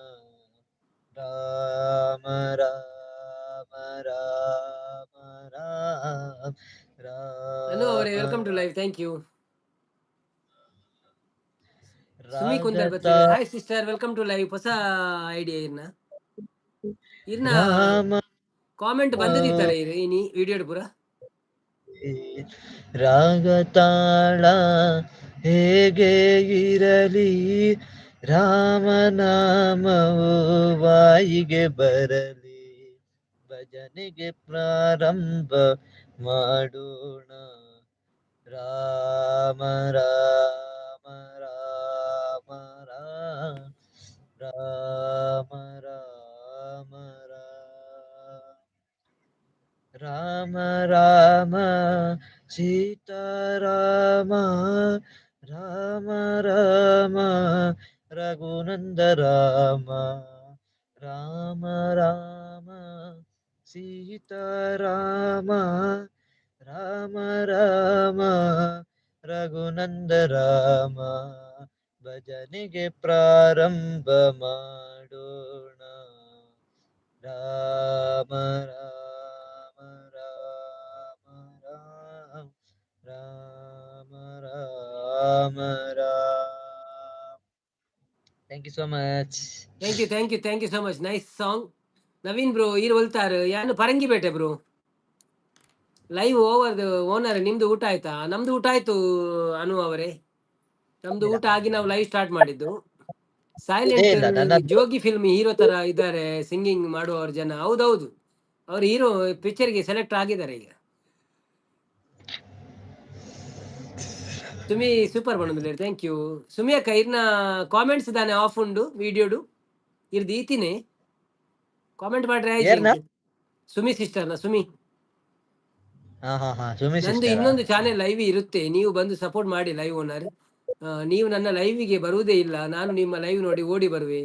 ರಾಮ ರಾಮ ರಾಮ ರಾಮ ಅನು ಅವರೇ welcome to live thank you Sumi Kundar ಬರ್ತೀವಿ hi sister welcome to live ಹೊಸ ಐಡಿಯಾ ಇರ್ನ ಕಾಮೆಂಟ್ ಬಂದದಿತ್ತಾರೆ ಇನಿ ವಿಡಿಯೋ ಪೂರ ರಾಗ ತಾಳ ಹೇಗೆ ಇರಲಿ ರಾಮನಾಮವು ಬಾಯಿಗೆ ಬರಲಿ ಭಜನೆಗೆ ಪ್ರಾರಂಭ ಮಾಡೋಣ ರಾಮ ರಾಮ ರಾಮ ರಾಮ ರಾಮ ರಾಮ ರಾಮ ಸೀತಾರಾಮ ರಾಮ ರಾಮ ರಘುನಂದ ರಾಮ ರಾಮ ರಾಮ ಸೀತಾರಾಮ ರಾಮ ರಾಮ ರಘುನಂದ ರಾಮ ಭಜನೆಗೆ ಪ್ರಾರಂಭ ಮಾಡೋಣ Rama Rama Rama Rama Rama Rama thank you so much thank you so much nice song Naveen bro ಈರು ಹೊಲ್ತಾರು ಯಾನು ಪರಂಗಿ ಬೇಟೆ ಬ್ರೋ ಲೈವ್ ಓವರ್ ಓನರ್ ನಿಮ್ದು ಊಟ ಆಯ್ತಾ ನಮ್ದು ಊಟ ಆಯ್ತು ಅನು ಅವರೇ ನಮ್ದು ಊಟ ಆಗಿ ನಾವು ಲೈವ್ ಸ್ಟಾರ್ಟ್ ಮಾಡಿದ್ದು ಸೈಲೆಂಟ್ ಇಲ್ಲ, ನನ್ನ- ಜೋಗಿ ಫಿಲ್ಮ್ ಹೀರೋ ತರ ಇದ್ದಾರೆ ಸಿಂಗಿಂಗ್ ಮಾಡುವವ್ರ ಜನ ಹೌದೌದು ಅವ್ರು ಹೀರೋ ಪಿಕ್ಚರ್ಗೆ ಸೆಲೆಕ್ಟ್ ಆಗಿದ್ದಾರೆ ಈಗ ಸುಮಿ ಸೂಪರ್ ಬಂದಿಲ್ಲ ಥ್ಯಾಂಕ್ ಯು ಸುಮಿ ಅಕ್ಕ ಇರ್ನ ಕಾಮೆಂಟ್ಸ್ ದಾನೆ ಆಫ್ ಉಂಡು ವಿಡಿಯೋಡು ಇರ್ದು ಈತಿನೇ ಕಾಮೆಂಟ್ ಮಾಡ್ರೆ ಏರ್ನ? ಸುಮಿ ಸಿಸ್ಟರ್ನ ಸುಮಿ ಸುಮಿ ನಂದು sister ಆ? ಇನ್ನೊಂದು ಚಾನೆಲ್ ಲೈವ್ ಇರುತ್ತೆ ನೀವು ಬಂದು ಸಪೋರ್ಟ್ ಮಾಡಿ ಲೈವ್ ಓನರ್ ನೀವು ನನ್ನ ಲೈವ್ಗೆ ಬರುವುದೇ ಇಲ್ಲ ನಾನು ನಿಮ್ಮ ಲೈವ್ ನೋಡಿ ಓಡಿ ಬರುವೆ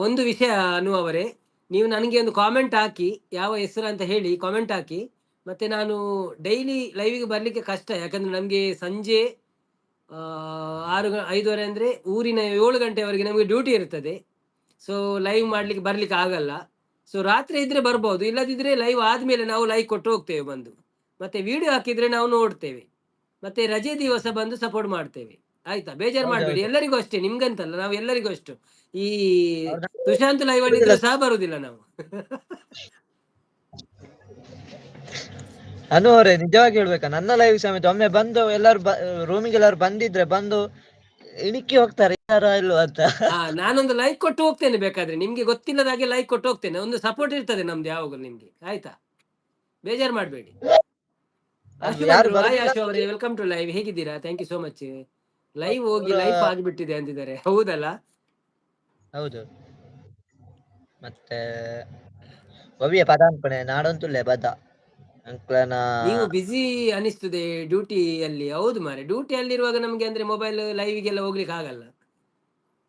ಒಂದು ವಿಷಯ ಅನು ಅವರೇ ನೀವು ನನಗೆ ಒಂದು ಕಾಮೆಂಟ್ ಹಾಕಿ ಯಾವ ಹೆಸರು ಅಂತ ಹೇಳಿ ಕಾಮೆಂಟ್ ಹಾಕಿ ಮತ್ತೆ ನಾನು ಡೈಲಿ ಲೈವಿಗೆ ಬರ್ಲಿಕ್ಕೆ ಕಷ್ಟ ಯಾಕಂದ್ರೆ ನಮಗೆ ಸಂಜೆ 5:30 ಅಂದ್ರೆ ಊರಿನ 7 ಗಂಟೆವರೆಗೆ ನಮಗೆ ಡ್ಯೂಟಿ ಇರ್ತದೆ ಸೊ ಲೈವ್ ಮಾಡ್ಲಿಕ್ಕೆ ಬರ್ಲಿಕ್ಕೆ ಆಗಲ್ಲ ಸೊ ರಾತ್ರಿ ಇದ್ರೆ ಬರ್ಬೋದು ಇಲ್ಲದಿದ್ರೆ ಲೈವ್ ಆದ್ಮೇಲೆ ನಾವು ಲೈವ್ ಕೊಟ್ಟು ಹೋಗ್ತೇವೆ ಬಂದು ಮತ್ತೆ ವಿಡಿಯೋ ಹಾಕಿದ್ರೆ ನಾವು ನೋಡ್ತೇವೆ ಮತ್ತೆ ರಜೆ ದಿವಸ ಬಂದು ಸಪೋರ್ಟ್ ಮಾಡ್ತೇವೆ ಆಯ್ತಾ ಬೇಜಾರು ಮಾಡಬೇಡಿ ಎಲ್ಲರಿಗೂ ಅಷ್ಟೇ ನಿಮ್ಗಂತಲ್ಲ ನಾವು ಎಲ್ಲರಿಗೂ ಅಷ್ಟು ಈ ಹೌದಾ? ಸುಶಾಂತ್ ಲೈವ್ ಅಲ್ಲಿ ಇದ್ರೆ ಸಹ ಬರುದಿಲ್ಲ ನಾವು ಅನು ಅವರೇ ನಿಜವಾಗಿ ಹೇಳ್ಬೇಕಾ ನನ್ನ ಲೈವ್ ಸಮೇತ ಒಮ್ಮೆ ಬಂದು ಎಲ್ಲರೂ ರೂಮಿಗೆ ಎಲ್ಲರೂ ಬಂದಿದ್ರೆ ಬಂದು ಇಣಿಕಿ ಹೋಗ್ತಾರೆ ಯಾರ ಇಲ್ವಾ ಅಂತ ನಾನೊಂದು ಲೈಕ್ ಕೊಟ್ಟು ಹೋಗ್ತೇನೆ ಬೇಕಾದ್ರೆ ನಿಮ್ಗೆ ಗೊತ್ತಿಲ್ಲದ ಹಾಗೆ ಲೈಕ್ ಕೊಟ್ಟು ಹೋಗ್ತೇನೆ ಒಂದು ಸಪೋರ್ಟ್ ಇರ್ತದೆ ನಮ್ದು ಯಾವಾಗಲೂ ನಿಮ್ಗೆ ಆಯ್ತಾ ಬೇಜಾರು ಮಾಡಬೇಡಿ ಯಾರು ಆಶು ಅವರೇ ವೆಲ್ಕಮ್ ಟು ಲೈವ್ ಹೇಗಿದ್ದೀರಾ thank you so much live ಹೋಗಿ ಲೈಫ್ ಆಗಿಬಿಟ್ಟಿದೆ ಅಂತಿದ್ದಾರೆ ಹೌದಲ್ಲ ಹೌದು ಮತ್ತೆ ಒವಿಯ ಪದ ಅನ್ಪಣೆ ನಾಡೊಂತುಲ್ಲೆ ಬದ ಅಂಕ್ಲನ ನೀವು ಬಿಸಿ ಅನಿಸ್ತದೆ ಡ್ಯೂಟಿಯಲ್ಲಿ ಹೌದು ಮಾರೆ ಡ್ಯೂಟಿಯಲ್ಲಿರುವಾಗ ನಮ್ಗೆ ಅಂದ್ರೆ ಮೊಬೈಲ್ ಲೈವ್ಗೆಲ್ಲ ಹೋಗ್ಲಿಕ್ಕೆ ಆಗಲ್ಲ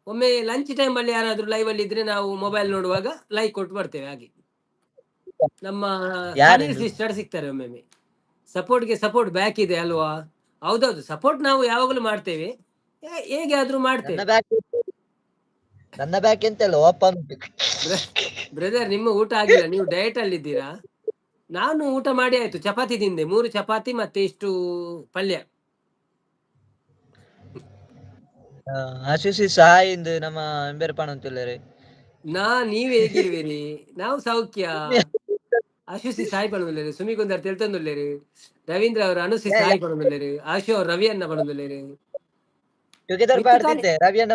ಒಮ್ಮೆ ಲಂಚ್ ಟೈಮ್ ಅಲ್ಲಿ ಯಾರಾದ್ರೂ ಲೈವ್ ಅಲ್ಲಿ ಇದ್ರೆ ನಾವು ಮೊಬೈಲ್ ನೋಡುವಾಗ ಲೈಕ್ ಕೊಟ್ಟು ಬರ್ತೇವೆ ಹಾಗೆ ನಮ್ಮ ಸಿಸ್ಟರ್ ಸಿಗ್ತಾರೆ ಒಮ್ಮೊಮ್ಮೆ ಸಪೋರ್ಟ್ಗೆ ಸಪೋರ್ಟ್ ಬ್ಯಾಕ್ ಇದೆ ಅಲ್ವಾ ಹೌದೌದು ಸಪೋರ್ಟ್ ನಾವು ಯಾವಾಗಲೂ ಮಾಡ್ತೇವೆ ಹೇಗೆ ಆದ್ರೂ ಮಾಡ್ತೇವೆ ನನ್ನ ಬ್ಯಾಕ್ ಎಂತೆಲ್ಲ ಓಪನ್ ಬ್ರದರ್ ನಿಮ್ಮ ಊಟ ಆಗಿಲ್ಲ ನೀವು ಡಯಟ್ ಅಲ್ಲಿ ಇದ್ದೀರಾ ನಾನು ಊಟ ಮಾಡಿ ಆಯ್ತು ಚಪಾತಿ ತಿಂದೆ 3 ಚಪಾತಿ ಮತ್ತೆ ಇಷ್ಟು ಪಲ್ಯ ಆಶಿಸಿ ಸಾಯಿಂದ ನಮ್ಮ ಎಂಬೇರು ಪಾಣ ಅಂತಿಲ್ಲರಿ ನೀವ್ ಹೇಗಿರುವಿರಿ ನಾವು ಸೌಖ್ಯ ಆಶುಸಿ ಸಾಯಿ ಪಣುಲ್ಲೇರು ಸುಮಿಗುಂದರ್ ತಿಳ್ತಂದುಲ್ಲೇರು ರವೀಂದ್ರ ಅವರು ಅನುಸಿ ಸಾಯಿ ಪಣುಲ್ಲೇರು ಆಶು ಅವರು ರವಿ ಅನ್ನ ಪಣುಲ್ಲೇರು ಟುಗೆದರ್ ಪಾಡ್ತಿದ್ದೆ ರವಿ ಅನ್ನ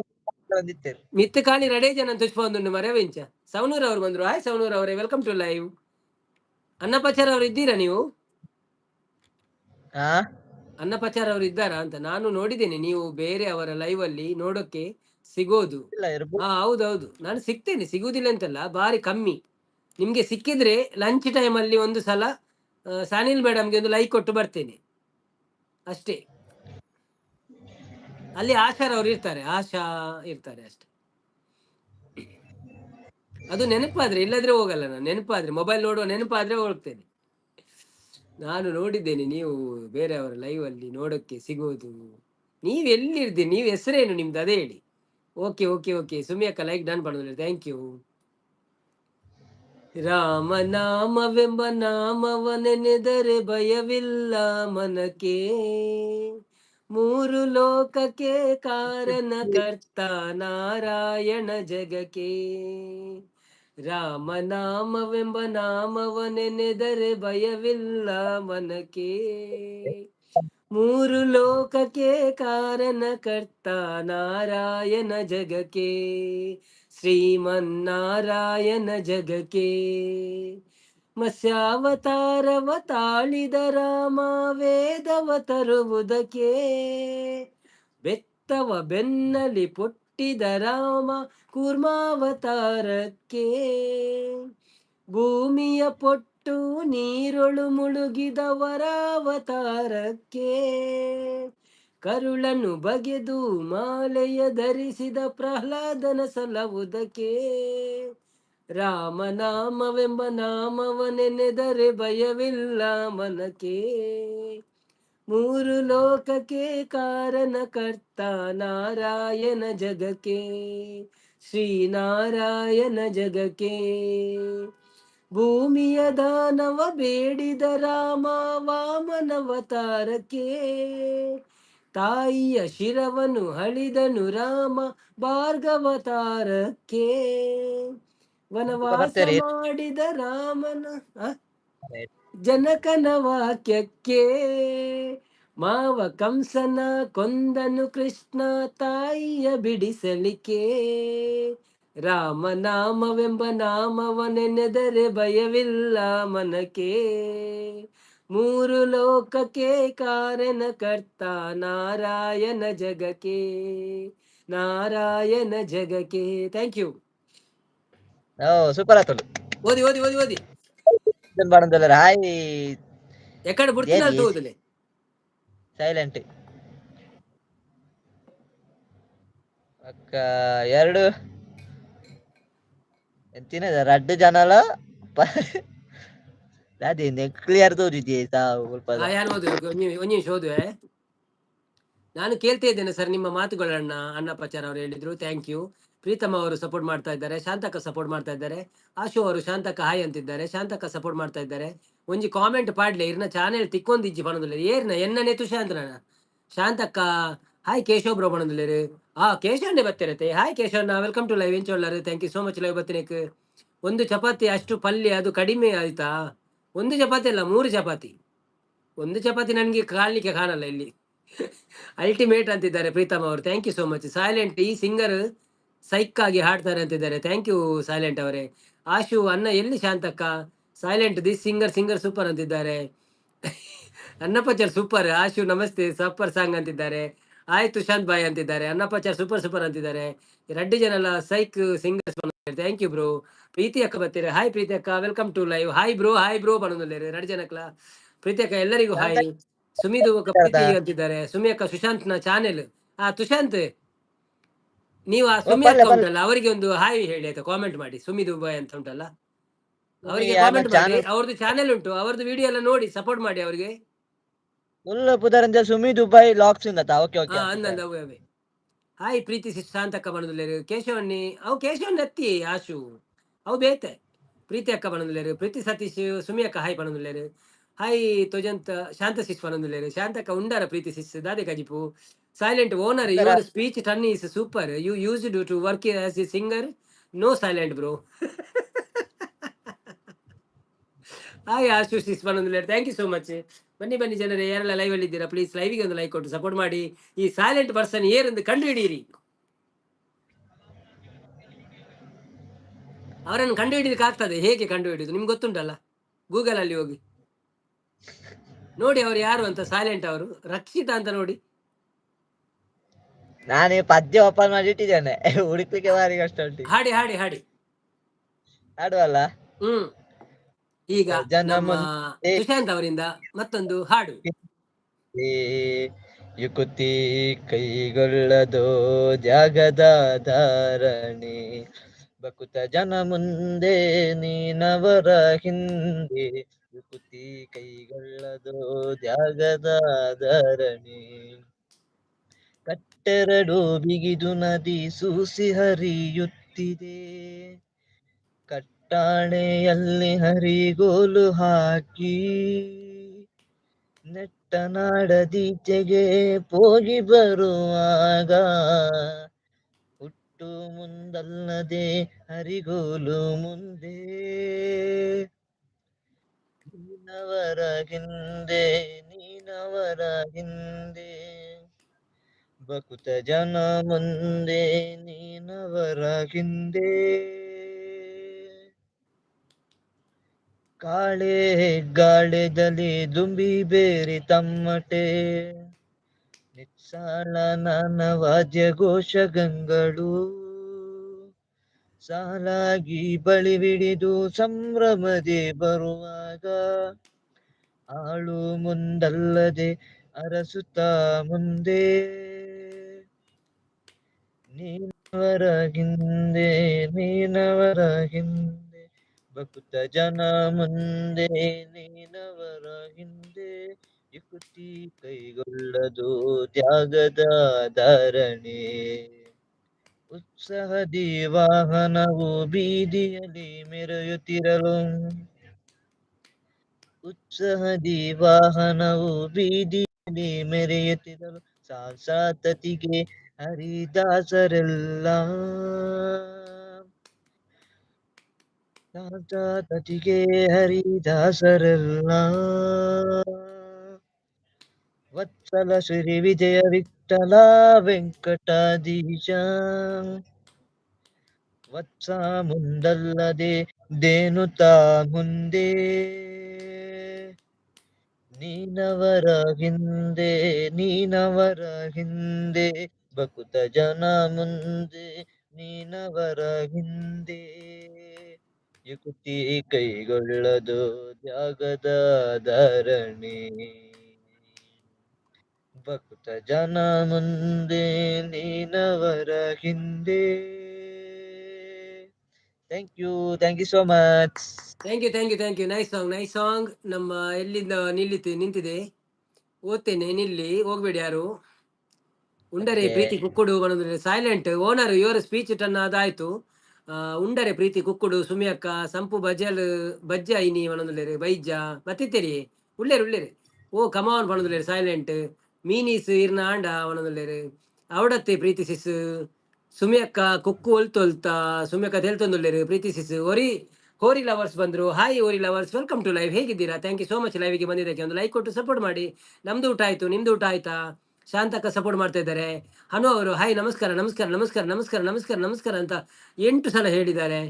ಬಂದಿತ್ತೇರು ಮಿತ್ತು ಕಾಣಿ ರಡೇ ಜನ ತುಷ್ಪೊಂದುಂಡು ಮರೆ ವೆಂಚ ಸವನೂರ್ ಅವರು ಬಂದ್ರು ಹಾಯ್ ಸವನೂರ್ ಅವರೇ ವೆಲ್ಕಮ್ ಟು ಲೈವ್ ಅನ್ನಪಚಾರ ಅವರು ಇದ್ದೀರಾ ನೀವು ಅನ್ನಪಚಾರ ಅವರು ಇದ್ದಾರಾ ಅಂತ ನಾನು ನೋಡಿದ್ದೇನೆ ನೀವು ಬೇರೆ ಅವರ ಲೈವ್ ಅಲ್ಲಿ ನೋಡೋಕೆ ಸಿಗೋದು ಹೌದೌದು ನಾನು ಸಿಗ್ತೇನೆ ಸಿಗುದಿಲ್ಲ ಅಂತಲ್ಲ ಬಾರಿ ಕಮ್ಮಿ ನಿಮ್ಗೆ ಸಿಕ್ಕಿದ್ರೆ ಲಂಚ್ ಟೈಮ್ ಅಲ್ಲಿ ಒಂದು ಸಲ ಸಾನಿಲ್ ಮೇಡಮ್ಗೆ ಒಂದು ಲೈಕ್ ಕೊಟ್ಟು ಬರ್ತೇನೆ ಅಷ್ಟೇ ಅಲ್ಲಿ ಆಶಾರ್ ಅವ್ರು ಇರ್ತಾರೆ ಅಷ್ಟೇ ಅದು ನೆನಪಾದ್ರೆ ಇಲ್ಲದ್ರೆ ಹೋಗಲ್ಲ ನಾನು ನೆನಪಾದ್ರೆ ಮೊಬೈಲ್ ನೋಡುವ ನೆನಪಾದ್ರೆ ಹೋಗ್ತೇನೆ ನಾನು ನೋಡಿದ್ದೇನೆ ನೀವು ಬೇರೆಯವರ ಲೈವ್ ಅಲ್ಲಿ ನೋಡೋಕ್ಕೆ ಸಿಗೋದು ನೀವ್ ಎಲ್ಲಿರ್ತೀರಿ ನೀವು ಹೆಸರೇನು ನಿಮ್ದು ಅದೇ ಹೇಳಿ ಓಕೆ ಓಕೆ ಓಕೆ ಸುಮಿಯಕ್ಕ ಲೈಕ್ ಡನ್ ಮಾಡೋದಿಲ್ಲ ಥ್ಯಾಂಕ್ ಯು ರಾಮನಾಮವೆಂಬ ನಾಮವನೆನೆದರೆ ಭಯವಿಲ್ಲ ಮನಕ್ಕೆ 3 ಲೋಕಕ್ಕೆ ಕಾರಣ ಕರ್ತ ನಾರಾಯಣ ಜಗಕ್ಕೆ ರಾಮನಾಮವೆಂಬ ನಾಮವನೆನೆದರೆ ಭಯವಿಲ್ಲ ಮನಕ್ಕೆ 3 ಲೋಕಕ್ಕೆ ಕಾರಣ ಕರ್ತ ನಾರಾಯಣ ಜಗಕ್ಕೆ ಶ್ರೀಮನ್ನಾರಾಯಣ ಜಗಕ್ಕೆ ಮತ್ಸ್ಯಾವತಾರವ ತಾಳಿದ ರಾಮ ವೇದವ ತರುವುದಕ್ಕೆ ಬೆತ್ತವ ಬೆನ್ನಲಿ ಪೊಟ್ಟಿದ ರಾಮ ಕೂರ್ಮಾವತಾರಕ್ಕೆ ಭೂಮಿಯ ಬಿಟ್ಟು ನೀರೊಳು ಮುಳುಗಿದವರ ಅವತಾರಕ್ಕೆ ಕರುಳನ್ನು ಬಗೆದು ಮಾಲೆಯ ಧರಿಸಿದ ಪ್ರಹ್ಲಾದನ ಸಲವುದಕ್ಕೆ ರಾಮನಾಮವೆಂಬ ನಾಮವನೆನೆದರೆ ಭಯವಿಲ್ಲ ಮನಕ್ಕೆ ಮೂರು ಲೋಕಕ್ಕೆ ಕಾರಣಕರ್ತ ನಾರಾಯಣ ಜಗಕ್ಕೆ ಶ್ರೀನಾರಾಯಣ ಜಗಕ್ಕೆ ಭೂಮಿಯ ದಾನವ ಬೇಡಿದ ರಾಮ ವಾಮನವತಾರಕ್ಕೆ ತಾಯಿಯ ಶಿರವನ್ನು ಹಳಿದನು ರಾಮ ಭಾರ್ಗವತಾರಕ್ಕೆ ವನವಾಸ ಬರ್ತೀರಿ? ಮಾಡಿದ ರಾಮನ ಜನಕನ ವಾಕ್ಯಕ್ಕೆ ಮಾವ ಕಂಸನ ಕೊಂದನು ಕೃಷ್ಣ ತಾಯಿಯ ಬಿಡಿಸಲಿಕ್ಕೆ ರಾಮನಾಮವೆಂಬ ನಾಮವನೆನೆದರೆ ಭಯವಿಲ್ಲ ಮನಕ್ಕೆ ಮೂರು ಲೋಕಕ್ಕೆ ಕಾರಣಕರ್ತ ನಾರಾಯಣ ಜಗಕ್ಕೆ ನಾರಾಯಣ ಜಗಕ್ಕೆ. Thank you. ಸೂಪರ್ ಆತಲು ಓದಿ ಓದಿ ಓದಿ ಓದಿ ಬಾಣಂದಲ್ಲ ಹಾಯ್ ಎಕಡೆ ಬಿಡ್ತೀನಿ ಅಂತ ಓದಲೆ ಸೈಲೆಂಟ್ ಅಕ್ಕ ಎರಡು ಎಂತಿನ ರಡ್ಡು ಜನಲ ಅದೇ ಕ್ಲಿಯರ್ ತೋರಿದ್ಯೆ ಯಾರು ಓದು ಒಂದು ನಿಮಿಷ ಓದುವೆ. ನಾನು ಕೇಳ್ತಾ ಇದ್ದೇನೆ ಸರ್ ನಿಮ್ಮ ಮಾತುಗಳನ್ನ. ಅನ್ನಪ್ಪಾಚಾರ್ ಅವರು ಹೇಳಿದ್ರು, ಥ್ಯಾಂಕ್ ಯು. ಪ್ರೀತಮ್ ಅವರು ಸಪೋರ್ಟ್ ಮಾಡ್ತಾ ಇದ್ದಾರೆ, ಶಾಂತಕ್ಕ ಸಪೋರ್ಟ್ ಮಾಡ್ತಾ ಇದ್ದಾರೆ, ಆಶು ಅವರು ಶಾಂತಕ್ಕ ಹಾಯ್ ಅಂತಿದ್ದಾರೆ, ಶಾಂತಕ್ಕ ಸಪೋರ್ಟ್ ಮಾಡ್ತಾ ಇದ್ದಾರೆ. ಒಂಜಿ ಕಾಮೆಂಟ್ ಪಾಡ್ಲೆ ಇರ್ನ ಚಾನೆಲ್ ತಿಕ್ಕೊಂದಿಜ್ಜಿ ಪಣದುಲ್ಲ ಏರ್ನ ಎನ್ನನೆ ತುಷಾಂತ್ರನ ಶಾಂತಕ್ಕ ಹಾಯ್ ಕೇಶವ್ ಬ್ರೋ ಪಣದುಲ್ಲೇರು ಕೇಶವನ್ನೇ ಬತ್ತಿರತ್ತೆ. ಹಾಯ್ ಕೇಶವನ್ನ ವೆಲ್ಕಮ್ ಟು ಲೈವ್ ಎಂಚೊಳ್ಳರು. Thank you so much live ಬತ್ತಿನಕ್ಕೆ. ಒಂದು ಚಪಾತಿ ಅಷ್ಟು ಪಲ್ಯ ಅದು ಕಡಿಮೆ ಆಯ್ತಾ? ಒಂದು ಚಪಾತಿ ಅಲ್ಲ 3 ಚಪಾತಿ. ಒಂದು ಚಪಾತಿ ನನಗೆ ಕಾಣಲಿಕ್ಕೆ ಕಾಣಲ್ಲ ಇಲ್ಲಿ. ಅಲ್ಟಿಮೇಟ್ ಅಂತಿದ್ದಾರೆ ಪ್ರೀತಮ್ ಅವರು. Thank you so much. Silent ಈ ಸಿಂಗರ್ ಸೈಕ್ ಆಗಿ ಹಾಡ್ತಾರೆ ಅಂತಿದ್ದಾರೆ. ಥ್ಯಾಂಕ್ ಯು ಸೈಲೆಂಟ್ ಅವರೇ. ಆಶು ಅನ್ನ ಎಲ್ಲಿ Shantakka? Silent this singer super ಅಂತಿದ್ದಾರೆ. ಅನ್ನಪ್ಪಚಾರ್ ಸೂಪರ್. ಆಶು ನಮಸ್ತೆ ಸೂಪರ್ ಸಾಂಗ್ ಅಂತಿದ್ದಾರೆ. ಆಯ್ತು ಶಾಂತ್ ಬಾಯ್ ಅಂತಿದ್ದಾರೆ. ಅನ್ನಪ್ಪಚಾರ್ ಸೂಪರ್ ಅಂತಿದ್ದಾರೆ. 2 ಜನ ಸೈಕ್ singers. Thank you bro. Preethi ಅಕ್ಕ ಬರ್ತೀರಾ? ಹಾಯ್ ಪ್ರೀತಿ ಅಕ್ಕ welcome to live. Hi bro ಬರೋದಿಲ್ಲ 2 ಜನಕ್ಲ. ಪ್ರೀತಿ ಅಕ್ಕ ಎಲ್ಲರಿಗೂ ಹಾಯ್. ಸುಮಿದು ಪ್ರೀತಿ ಅಂತಿದ್ದಾರೆ. ಸುಮಿ ಅಕ್ಕ ಸುಶಾಂತ್ ನ ಚಾನೆಲ್. ತುಶಾಂತ್ ನೀವು ಆ ಸುಮಿ ಅಕ್ಕ ಉಂಟಲ್ಲ ಅವರಿಗೆ ಒಂದು ಹಾಯ್ ಹೇಳಿ ಆಯ್ತಾ, ಕಾಮೆಂಟ್ ಮಾಡಿ. ಸುಮಿದು ಬಾಯ್ ಅಂತ ಉಂಟಲ್ಲ ಅವರಿಗೆ ಕಾಮೆಂಟ್ ಮಾಡಿ. ಅವ್ರದ್ದು ಚಾನೆಲ್ ಉಂಟು, ಅವ್ರದ್ದು ವಿಡಿಯೋ ಎಲ್ಲ ನೋಡಿ ಸಪೋರ್ಟ್ ಮಾಡಿ ಅವರಿಗೆ. ಹಾಯ್ ಪ್ರೀತಿ ಶಾಂತಕ್ಕ ಬಣದುಲ್ಲೇರು. ಕೇಶವಣ್ಣಿ ಅವು ಕೇಶವಣ್ಣಿ ಅತ್ತಿ ಆಶು ಅವು ಬೇತೆ. ಪ್ರೀತಿ ಅಕ್ಕ ಬಣದುಲ್ಲೇರು. ಪ್ರೀತಿ ಸತೀಶ್ ಸುಮಿ ಅಕ್ಕ ಹಾಯ್ ಬಣದುಲ್ಲೇರು. ಹಾಯ್ ತೊಜಂತ ಶಾಂತ ಶಿಸ್ ಬಣದುಲ್ಲೇರು. ಶಾಂತಕ್ಕ ಉಂಡಾರ ಪ್ರೀತಿ ಶಿಸ್ ದಾದೆ ಕಜಿಪು. Silent owner your speech turn is super. You used to work as a singer. No silent bro. Hi Ashu sis ಬಣದುಲ್ಲೇರು. Thank you so much. ಬನ್ನಿ ಜನರೇ, ಯಾರೆಲ್ಲ ಲೈವ್ ಅಲ್ಲಿ ಇದ್ದೀರಾ ಪ್ಲೀಸ್ ಲೈವ್ಗೆ ಒಂದು ಲೈಕ್ ಕೊಟ್ಟು ಸಪೋರ್ಟ್ ಮಾಡಿ. ಈ ಸೈಲೆಂಟ್ ಪರ್ಸನ್ ಏರೆಂದು ಕಂಡು ಹಿಡಿಯಿರಿ. ಅವರನ್ನು ಕಂಡು ಹಿಡಿದಕ್ಕೆ ಆಗ್ತದೆ. ಹೇಗೆ ಕಂಡು ಹಿಡಿದು ನಿಮ್ಗೆ ಗೊತ್ತುಂಟಲ್ಲ, ಗೂಗಲ್ ಅಲ್ಲಿ ಹೋಗಿ ನೋಡಿ ಅವ್ರು ಯಾರು ಅಂತ. ಸೈಲೆಂಟ್ ಅವರು ರಕ್ಷಿತಾ ಅಂತ ನೋಡಿ. ನಾನು ಪದ್ಯ ಓಪನ್ ಮಾಡಿ ಇಟ್ಟಿದ್ದೇನೆ, ಹುಡುಕ್ಲಿಕ್ಕೆ ಬಾರಿ ಕಷ್ಟ ಉಂಟು. ಹಾಡಿ ಹಾಡಿ ಹಾಡಿ ಹಾಡುವಲ್ಲ. ಈಗ ನಮ್ಮ ಸುಶಾಂತ್ ಅವರಿಂದ ಮತ್ತೊಂದು ಹಾಡು. ಯುಕುತಿ ಕೈಗೊಳ್ಳದೋ ಜಾಗದ ಧಾರಣೆ, ಬಕುತ ಜನ ಮುಂದೆ ನೀನವರ ಹಿಂದೆ. ಯುಕುತಿ ಕೈಗೊಳ್ಳದೋ ಜಾಗದ ಧಾರಣೆ, ಕಟ್ಟೆರಡು ಬಿಗಿದು ನದಿ ಸೂಸಿ ಹರಿಯುತ್ತಿದೆ. ಕಟ್ಟಾಣೆಯಲ್ಲಿ ಹರಿಗೋಲು ಹಾಕಿ ನೆಟ್ಟನಾಡದೀಚೆಗೆ ಹೋಗಿ ಬರುವಾಗ, ಹುಟ್ಟು ಮುಂದಲ್ಲದೆ ಹರಿಗೋಲು ಮುಂದೆ. ನೀನವರ ಹಿಂದೆ ಬಕುತ ಜನ ಮುಂದೆ ನೀನವರ ಹಿಂದೆ. ಕಾಳೆ ಗಾಳೆದಲ್ಲಿ ದುಂಬಿ ಬೇರಿ ತಮ್ಮಟೆ, ನಿತ್ಸಾಳ ನಾನ ವಾದ್ಯ ಘೋಷ ಗಂಗಳು. ಸಾಲಾಗಿ ಬಳಿ ಬಿಡಿದು ಸಂಭ್ರಮದೆ ಬರುವಾಗ ಆಳು ಮುಂದಲ್ಲದೆ ಅರಸುತ್ತ ಮುಂದೆ ನೀನವರ ಹಿಂದೆ ಭಕ್ತ ಜನ ಮುಂದೆ ನೀನವರ ಹಿಂದೆ ಯುಕ್ತಿ ಕೈಗೊಳ್ಳದು ತ್ಯಾಗದ ಧಾರಣೆ ಉತ್ಸಾಹದಿ ವಾಹನವು ಬೀದಿಯಲ್ಲಿ ಮೆರೆಯುತ್ತಿರಲು ಉತ್ಸಾಹದಿ ವಾಹನವು ಬೀದಿಯಲ್ಲಿ ಮೆರೆಯುತ್ತಿರಲು ಸಾಕ್ಷಾತತಿಗೆ ಹರಿದಾಸರೆಲ್ಲ ಸಾಕ್ಷಾತತಿಗೆ ಹರಿದಾಸರೆಲ್ಲ ವತ್ಸಲ ಶ್ರೀ ವಿಜಯ ವಿಠಲ ವೆಂಕಟಾಧೀಶ ವತ್ಸ ಮುಂದಲ್ಲದೆ ದೇನುತ ಮುಂದೆ ನೀನವರ ಹಿಂದೆ ಭಕುತ ಜನ ಮುಂದೆ ನೀನವರ ಹಿಂದೆ ಯುಕ್ತಿ ಕೈಗೊಳ್ಳದು ತ್ಯಾಗದ ಧರಣಿ ಭಕ್ತ ಜನ ಮುಂದೆ ನೀನವರ ಹಿಂದೆ thank you so much. Thank you nice song. ನಮ್ಮ ಎಲ್ಲಿಂದ ನಿಂತಿದೆ ಓದ್ತೇನೆ, ನಿಲ್ಲಿ ಹೋಗ್ಬೇಡಿ ಯಾರು. ಉಂಡರೆ ಪ್ರೀತಿ ಕುಕ್ಕುಡು ಬನ್ನೊಂದುಲ್ಲೆರ್ ಸೈಲೆಂಟ್ ಓನರ್ ಇವರ ಸ್ಪೀಚ್ ಟನ್ ಅದಾಯ್ತು. ಉಂಡರೆ ಪ್ರೀತಿ ಕುಕ್ಕುಡು ಸುಮಿಯಕ್ಕ ಸಂಪು ಬಜ್ಜ ಐನಿ ಬನ್ನೊಂದುಲ್ಲೆರ್ ಬೈಜ್ಜ ಮತ್ತಿತ್ತೇರಿ ಉಳ್ಳೇರು ಓ ಕಮಾನ್ ಬನ್ನೊಂದುಲ್ಲೆರ್ ಸೈಲೆಂಟ್ ಮೀನೀಸ್ ಇರ್ನ ಆಂಡ ಬನ್ನೊಂದುಲ್ಲೆರ್ ಅವಡತ್ತೆ ಪ್ರೀತಿ ಸಿಸ್ ಸುಮಿಯಕ್ಕ ಕುಕ್ಕು ಒಲ್ತೊಲ್ತ ಸುಮಿಯಕ್ಕ ತೆಲ್ತೊಂದುಲ್ಲೆರ್ ಪ್ರೀತಿ ಸಿಸ್ ಹೋರಿ ಲವರ್ಸ್ ಬಂದ್ರು. ಹಾಯ್ ಹೋರಿ ಲವರ್ಸ್, ವೆಲ್ಕಮ್ ಟು ಲೈವ್. ಹೇಗಿದ್ದೀರಾ? ಥ್ಯಾಂಕ್ ಯು ಸೋ ಮಚ್ ಲೈವ್ಗೆ ಬಂದಿದ್ದಕ್ಕೆ. ಒಂದು ಲೈಕ್ ಕೊಟ್ಟು ಸಪೋರ್ಟ್ ಮಾಡಿ. ನಮ್ದು ಊಟ ಆಯ್ತು, ನಿಮ್ದು ಊಟ ಆಯ್ತಾ? ಶಾಂತಕ್ಕ ಸಪೋರ್ಟ್ ಮಾಡ್ತಾ ಇದ್ದಾರೆ. ಹನು ಅವರು ಹಾಯ್ ನಮಸ್ಕಾರ ಅಂತ 8 ಸಲ ಹೇಳಿದ್ದಾರೆ.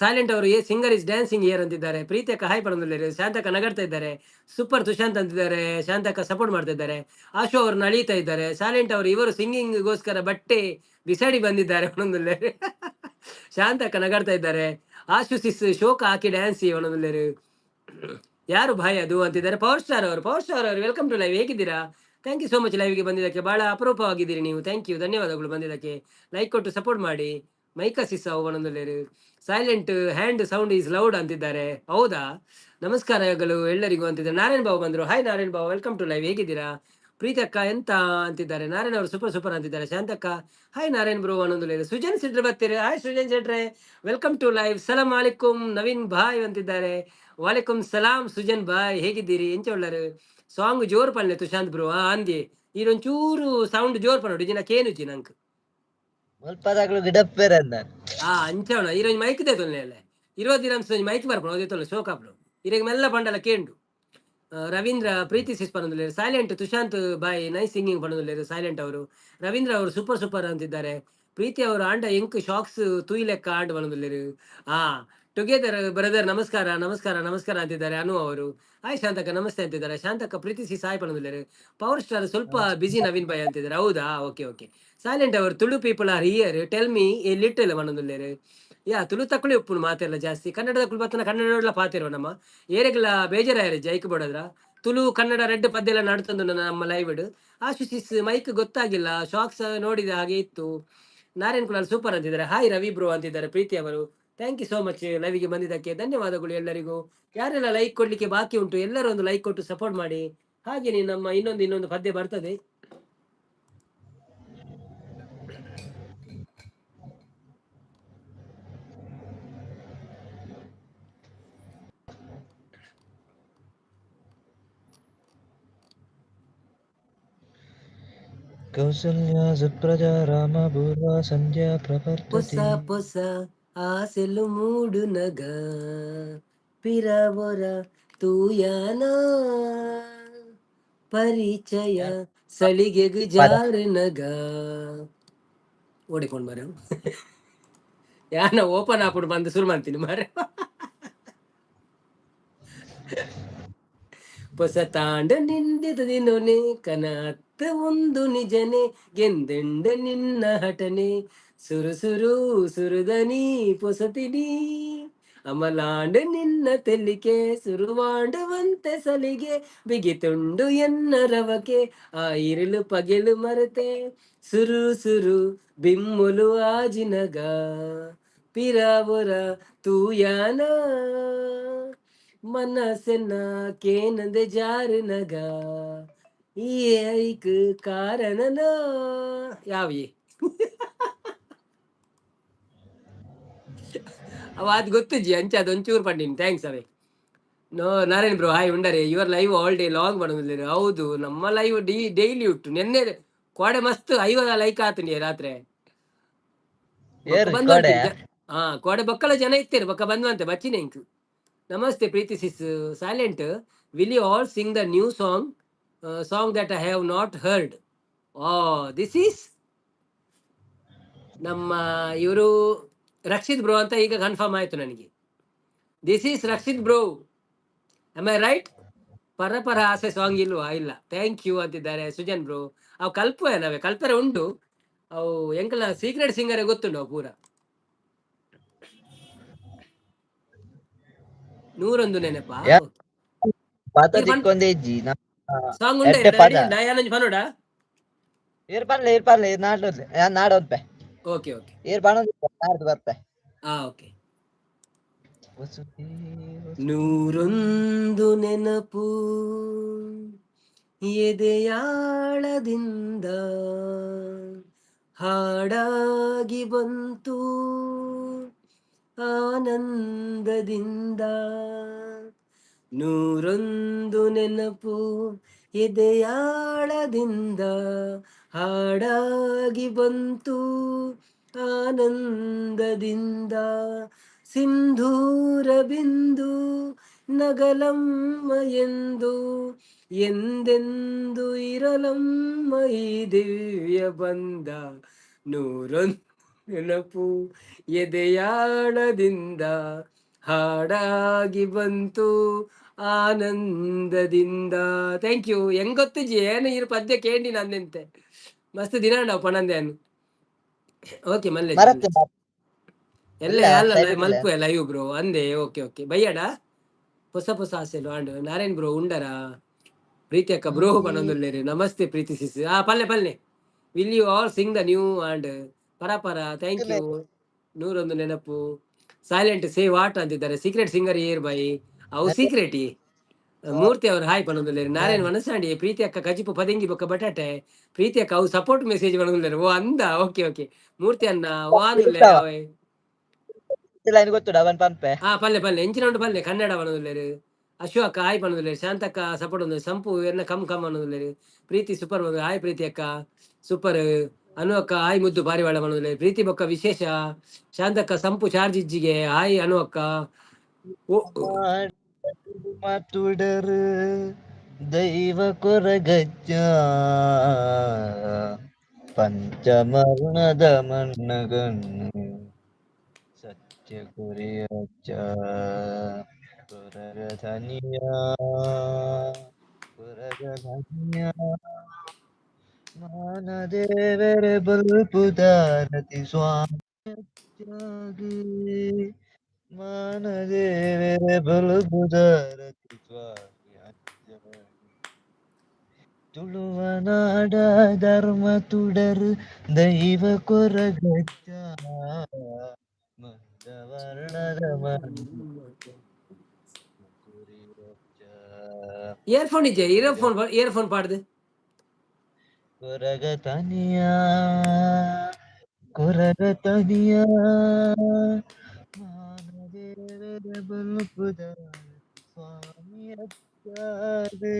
ಸೈಲೆಂಟ್ ಅವರು ಸಿಂಗರ್ ಇಸ್ ಡ್ಯಾನ್ಸಿಂಗ್ ಹಿಯರ್ ಅಂತಿದ್ದಾರೆ. ಪ್ರೀತಕ್ಕ ಹಾಯ್ ಪಡಂದಿದ್ದಾರೆ. ಶಾಂತಕ್ಕ ನಗಡ್ತಾ ಇದ್ದಾರೆ. ಸೂಪರ್ ತುಶಾಂತ್ ಅಂತಿದ್ದಾರೆ. ಶಾಂತಕ್ಕ ಸಪೋರ್ಟ್ ಮಾಡ್ತಾ ಇದ್ದಾರೆ. ಆಶು ಅವರು ನಳೀತಾ ಇದ್ದಾರೆ. ಸೈಲೆಂಟ್ ಅವರು ಇವರು ಸಿಂಗಿಂಗ್ಗೋಸ್ಕರ ಬಟ್ಟೆ ಬಿಸಾಡಿ ಬಂದಿದ್ದಾರೆ ಒಂದೊಂದಲ್ಲೇ. ಶಾಂತಕ್ಕ ನಗಾಡ್ತಾ ಇದ್ದಾರೆ. ಆಶು ಸಿಸ್ ಶೋಕ ಹಾಕಿ ಡ್ಯಾನ್ಸ್ ಒಂದೊಂದಲ್ಲೇರು. ಯಾರು ಭಾಯ್ ಅದು ಅಂತಿದ್ದಾರೆ. ಪವರ್ ಸ್ಟಾರ್ ಅವರು ವೆಲ್ಕಮ್ ಟು ಲೈವ್. ಹೇಗಿದ್ದೀರಾ? ಥ್ಯಾಂಕ್ ಯು ಸೋ ಮಚ್ ಲೈವ್ಗೆ ಬಂದಿದ್ದಕ್ಕೆ. ಬಹಳ ಅಪರೂಪವಾಗಿದ್ದೀರಿ ನೀವು. ಥ್ಯಾಂಕ್ ಯು, ಧನ್ಯವಾದಗಳು ಬಂದಿದ್ದಕ್ಕೆ. ಲೈಕ್ ಕೊಟ್ಟು ಸಪೋರ್ಟ್ ಮಾಡಿ. ಮೈಕಾ ಸಿಸ್ ಒಂದೊಂದಲ್ಲೇರು. Silent hand sound is loud ಅಂತಿದ್ದಾರೆ. ಹೌದಾ? ನಮಸ್ಕಾರಗಳು ಎಲ್ಲರಿಗೂ ಅಂತಿದ್ದಾರೆ. ನಾರಾಯಣ್ ಬಾಬು ಬಂದರು. Hi Narayan Babu, welcome to live. ಹೇಗಿದ್ದೀರಾ? ಪ್ರೀತಕ್ಕ ಎಂತ ಅಂತಿದ್ದಾರೆ. ನಾರಾಯಣ್ ಅವರು ಸೂಪರ್ ಅಂತಿದ್ದಾರೆ. ಶಾಂತಕ್ಕ ಹಾಯ್ ನಾರಾಯಣ್ ಬ್ರೋ ಅನ್ನೊಂದು. ಸುಜನ್ ಶೆಟ್ರೆ ಬರ್ತೀರಿ. ಹಾಯ್ ಸುಜನ್ ಶೆಟ್ರೆ, ವೆಲ್ಕಮ್ ಟು ಲೈವ್. ಸಲಾಂ ಅಲೈಕುಂ ನವೀನ್ ಭಾಯ್ ಅಂತಿದ್ದಾರೆ. ವಾಲೇಕುಂ ಸಲಾಂ ಸುಜನ್ ಭಾಯ್, ಹೇಗಿದ್ದೀರಿ? ಎಂಚ ಒಳ್ಳರು ಸಾಂಗ್ ಜೋರ್ ಪನ್ನೆ ತುಶಾಂತ್ ಬ್ರೋ ಅಂದಿ ಈರೊಂಚೂರು ಸೌಂಡ್ ಜೋರ್ ಪನ್ನೋಡು ಇಜಿನ ಕೇನುಜಿ ನಂಕ್ ಅಂಚವಣ ಈರೊಂಜಿ ಮೈಕ್ ದೇತೊಲ್ಲೆ 20 ದಿನಮ್ಸ್ ಮೈಕ್ ಬರ್ಪಣ ಓದಿತ್ತೊಲ್ಲೆ ಶೋಕಾಪ್ಲು ಇರೆಗ್ ಮೆಲ್ಲ ಪಂಡಲ ಕೇಂಡು. ರವೀಂದ್ರ ಪ್ರೀತಿ ಸಿಸ್ ಪನ್ನೊಂದುಲ್ಲೆರ್. ಸೈಲೆಂಟ್ ತುಶಾಂತ್ ಬಾಯ್ ನೈಸ್ ಸಿಂಗಿಂಗ್ ಪನ್ನೊಂದುಲ್ಲೆರ್. ಸೈಲೆಂಟ್ ಅವರು ರವೀಂದ್ರ ಅವರು ಸೂಪರ್ ಅಂತಿದ್ದಾರೆ. ಪ್ರೀತಿ ಅವರು ಆಂಡ ಎಂಕ್ ಶಾಕ್ಸ್ ತೂಯಿ ಲೆಕ್ಕ ಆಂಡ್ ಪನ್ನೊಂದುಲ್ಲೆರ್. ಟುಗೆದರ್ ಬ್ರದರ್ ನಮಸ್ಕಾರ ಅಂತಿದ್ದಾರೆ. ಅನು ಅವರು ಹಾಯ್ ಶಾಂತಕ್ಕ ನಮಸ್ತೆ ಅಂತಿದ್ದಾರೆ. ಶಾಂತಕ್ಕ ಪ್ರೀತಿ ಸಿಸ್ ಹಾಯ್ ಪನ್ನೊಂದುಲ್ಲೆರ್. ಪವರ್ ಸ್ಟಾರ್ ಸ್ವಲ್ಪ ಬಿಸಿ ನವೀನ್ ಬಾಯ್ ಅಂತಿದ್ದಾರೆ. ಹೌದಾ? ಓಕೆ. ಸೈಲೆಂಟ್ ಅವರು Tulu people are here tell me a little ಪನ್ನೊಂದುಲ್ಲೆರ್. ಯಾ ತುಳು ತಕ್ಕಳಿ ಉಪ್ಪುನು ಮಾತೆಲ್ಲ ಜಾಸ್ತಿ. ಕನ್ನಡದ ಬತ್ತನ ಕನ್ನಡ ಪಾತಿರುವ ನಮ್ಮ ಏರೆಗ್ಲ ಬೇಜಾರಾಯರು ಜೈಕ್ ಬೋಡದ್ರ ತುಳು ಕನ್ನಡ ರೆಡ್ ಪದ್ಯೆಲ್ಲ ನಡ್ತಂದು ನಮ್ಮ ಲೈವ್ ಆಶಿಸಿಸ್ ಮೈಕ್ ಗೊತ್ತಾಗಿಲ್ಲ, ಶಾಕ್ಸ್ ನೋಡಿದ ಹಾಗೆ ಇತ್ತು. ನಾರಾಯಣ್ ಕುಲಾಲ್ ಸೂಪರ್ ಅಂತಿದ್ದಾರೆ. ಹಾಯ್ ರವಿ ಬ್ರೋ ಅಂತಿದ್ದಾರೆ ಪ್ರೀತಿ ಅವರು. ಥ್ಯಾಂಕ್ ಯು ಸೋ ಮಚ್ ಲೈವ್ಗೆ ಬಂದಿದ್ದಕ್ಕೆ. ಧನ್ಯವಾದಗಳು ಎಲ್ಲರಿಗೂ. ಯಾರೆಲ್ಲ ಲೈಕ್ ಕೊಡ್ಲಿಕ್ಕೆ ಬಾಕಿ ಉಂಟು ಎಲ್ಲರೂ ಒಂದು ಲೈಕ್ ಕೊಟ್ಟು ಸಪೋರ್ಟ್ ಮಾಡಿ. ಹಾಗೆ ನಮ್ಮ ಇನ್ನೊಂದು ಪದ್ಯ ಬರ್ತದೆ. ಕೌಸಲ್ಯ ಸುಪ್ರಜಾ ರಾಮ ಪೂರ್ವ ಸಂಧ್ಯಾ ಪ್ರವರ್ತತೆ. పొస ఆశలు మూడు నగ పిరవొర ತೂಯಾನ ಪರಿಚಯ ಸಳಿಗೆಗು ಜಾರನಗ ಓಡಿಕೊಂಡು ಮಾರ ಯಾನ ಓಪನ್ ಹಾಕೊಂಡು ಬಂದು ಶುರು ಮಾಡ್ತೀನಿ ಮಾರ. ಹೊಸ ತಾಂಡ ನಿಂದಿದದಿನೊನೆ ಕನತ್ತ ಒಂದು ನಿಜನೆ ಗೆಂದೆಂಡ ನಿನ್ನ ಹಟನೆ ಸುರು ಸುರು ಸುರುದನಿ ಪೊಸತಿನಿ ಅಮಲಾಂಡು ನಿನ್ನ ತೆಲಿಕೆ ಸುರುವಾಂಡುವಂತೆ ಸಲಿಗೆ ಬಿಗಿತುಂಡು ಎನ್ನ ರವಕೆ ಆ ಇರುಳು ಪಗೆಲು ಮರೆತೆ ಸುರು ಸುರು ಬಿಮ್ಮುಲು ಆಜಿನಗ ಪಿರಾವುರ ತೂಯಾನ ಮನಸ್ಸೆನ್ನ ಕೇನಂದೆ ಜಾರುನಗ ಈ ಐಕ್ ಕಾರಣನ ಯಾವಿ ಅವ ಅದು ಗೊತ್ತು ಜಿ ಅಂಚೆ ಅದೊಂಚೂರು ಪಂಡಿನಿ ಥ್ಯಾಂಕ್ಸ್ ಅವೇ ನೋ ನಾರಾಯಣ್ ಬ್ರೋ ಹಾಯ್ ಉಂಡರೆ your live all day long ಮಾಡೋದಿಲ್ಲ ಹೌದು ನಮ್ಮ ಲೈವ್ ಡೈಲಿ ಉಂಟು ನೆನ್ನೆ ಕೋಡೆ ಮಸ್ತ್ 50 ಲೈಕ್ ಆತುಂಡಿ ರಾತ್ರಿ ಬೊಕ್ಕ ಏರು ಬಂದ್ವಂತೆ ಕೋಡೆ ಹಾ ಕೋಡೆ ಬೊಕ್ಕಲ ಜನ ಇತ್ತೇರು ಬೊಕ್ಕ ಬಂದ್ವಂತೆ ಬಚ್ಚಿನ ಇಂಕ್ ನಮಸ್ತೆ Preethi sis silent will you all sing the new song that I have not heard this is ನಮ್ಮ ಇವರು ರಕ್ಷಿತ್ ಬ್ರೋ ಅಂತ ಈಗ ಕನ್ಫರ್ಮ್ ಆಯ್ತು ನನಗೆ this is Rakshith bro am I right ಪರ ಆಸೆ ಸಾಂಗ್ ಇಲ್ವಾ ಇಲ್ಲ ಥ್ಯಾಂಕ್ ಯು ಅಂತಿದ್ದಾರೆ ಸುಜನ್ ಬ್ರೋ ಅವು ಕಲ್ಪೆ ಕಲ್ಪರೆ ಉಂಟು ಅವು ಎಂಕಲ ಸೀಕ್ರೆಟ್ ಸಿಂಗರ್ ಗೊತ್ತುಂಡು ಅವು ಪೂರ 101 ನೆನಪ ಪಾತ ತಿಕ್ಕೊಂದೇ ಇಜ್ಜಿ ಸಾಂಗ್ ಉಂಟೆ ಎಡ್ಡೆ ಪದ ಡಯಾನಂಜ್ ಪನೋಡ ಇರ್ಪರ್ಲೆ ನಾಡೋದ್ಪೆ ಓಕೆ ಓಕೆ ಏರ್ ಬಾಣೋದ್ ನಾಡ್ದು ಬರ್ಪೆ ಓಕೆ 101 ನೆನಪು ಎದೆಯಾಳದಿಂದ ಹಾಡಾಗಿ ಬಂತು ಆನಂದದಿಂದ 101 ನೆನಪು ಎದೆಯಾಳದಿಂದ ಹಾಡಾಗಿ ಬಂತು ಆನಂದದಿಂದ ಸಿಂಧೂರ ಬಿಂದು ನಗಲಮ್ಮ ಎಂದು ಎಂದೆಂದು ಇರಲಮ್ಮ ಈ ದಿವ್ಯ ಬಂದ 101 ನೆನಪು ಎದೆಯಾಳದಿಂದ ಹಾಡಾಗಿ ಬಂತು ಆನಂದದಿಂದ ಥ್ಯಾಂಕ್ ಯು ಹೆಂಗ್ ಗೊತ್ತಿಜಿ ಏನು ಇರು ಪದ್ಯ ಕೇಳಿ ನಂದೆಂತೆ ಮಸ್ತ್ ದಿನ ನಾವು ಪಣಂದೇನು ಓಕೆ ಮಲ್ಲೆ ಎಲ್ಲ ಅಲ್ಲ ಮಲ್ಪು ಲೈವ್ ಬ್ರೋ ಅಂದೆ ಓಕೆ ಓಕೆ ಬಯ್ಯಡ ಹೊಸ ಆಸೆಲು ಆಂಡು ನಾರಾಯಣ್ ಬ್ರೋ ಉಂಡರ ಪ್ರೀತಿ ಅಕ್ಕ ಬ್ರೋ ಪಣಂದುಲ್ಲೇರಿ ನಮಸ್ತೆ ಪ್ರೀತಿ ಸಿಸ್ ಪಲ್ಲೆ will you all sing the new and ಪರ ಥ್ಯಾಂಕ್ ಯು 101 ನೆನಪು ಸೈಲೆಂಟ್ ಸೇ ವಾಟ್ ಅಂತಿದ್ದಾರೆ ಸೀಕ್ರೆಟ್ ಸಿಂಗರ್ ಏರ್ ಬೈ ಅವು ಸೀಕ್ರೆಟ್ ಮೂರ್ತಿ ಅವರು ಹಾಯ್ ಪಣಂದುಲ್ಲೇರಿ ನಾರಾಯಣ್ ಮನಸ್ಸಾಂಡಿ ಪ್ರೀತಿ ಅಕ್ಕ ಕಜಿಪು ಪದಂಗಿ ಬೊಕ್ಕ ಬಟಾಟೆ ಪ್ರೀತಿ ಅಕ್ಕ ಅವು ಸಪೋರ್ಟ್ ಮೆಸೇಜ್ ಪಣಂದುಲ್ಲೇರಿ ಓ ಅಂದ ಓಕೆ ಓಕೆ ಮೂರ್ತಿ ಅನ್ನ ಓ ಆನುಲ್ಲೆ ಗೊತ್ತುಡ ಅವನ್ ಪಂಪೆ ಪಲ್ಲೆ ಎಂಚಿನ ಉಂಟು ಪಲ್ಲೆ ಕನ್ನಡ ಪಣದುಲ್ಲೇರು ಅಶೋಕ ಹಾಯ್ ಪಣದುಲ್ಲೇರು ಶಾಂತಕ್ಕ ಸಪೋರ್ಟ್ ಒಂದು ಸಂಪು ಎನ್ನ ಕಮ್ ಅನ್ನೋದಿಲ್ಲೇರು ಪ್ರೀತಿ ಸೂಪರ್ ಹಾಯ್ ಪ್ರೀತಿ ಅಕ್ಕ ಸೂಪರ್ ಅನು ಅಕ್ಕ ಹಾಯ್ ಮುದ್ದು ಪಾರಿವಾಳ ಪಣದುಲ್ಲೇರು ಪ್ರೀತಿ ಬೊಕ್ಕ ವಿಶೇಷ ಶಾಂತಕ್ಕ ಸಂಪು ಚಾರ್ಜ್ ಇಜ್ಜಿಗೆ ಹಾಯ್ ಅನು ಅಕ್ಕ ಮಾತುಡರು ದೈವ ಕೊರಗಜ್ಜ ಪಂಚಮರ್ಣದ ಮಣ್ಣಗನ್ನು ಸತ್ಯ ಕುರಿಯಜ್ಜ ಕೊರಗಧನಿಯ ಮಾನದೇವರ ಬಲ್ಪುದಾರತಿ ಸ್ವಾಮಿ ಮಾನದೇವರ ಬಲ್ಪುದಾರತಿ ಸ್ವಾಮಿ ತುಳುವನಾಡ ಧರ್ಮ ತುಡರು ದೈವ ಕೊರಗಜ್ಜ ಮಂದವರ್ಣದ ಇಯರ್ಫೋನ್ ಇಜ್ಜೆ ಇಯರ್ಫೋನ್ ಪಾಡ್ದು ಕೊರಗತನಿಯ ಮಾನದೇವರ ಬಲ್ಪುದಾರ ಸ್ವಾಮಿ ಅಚ್ಚಾದೆ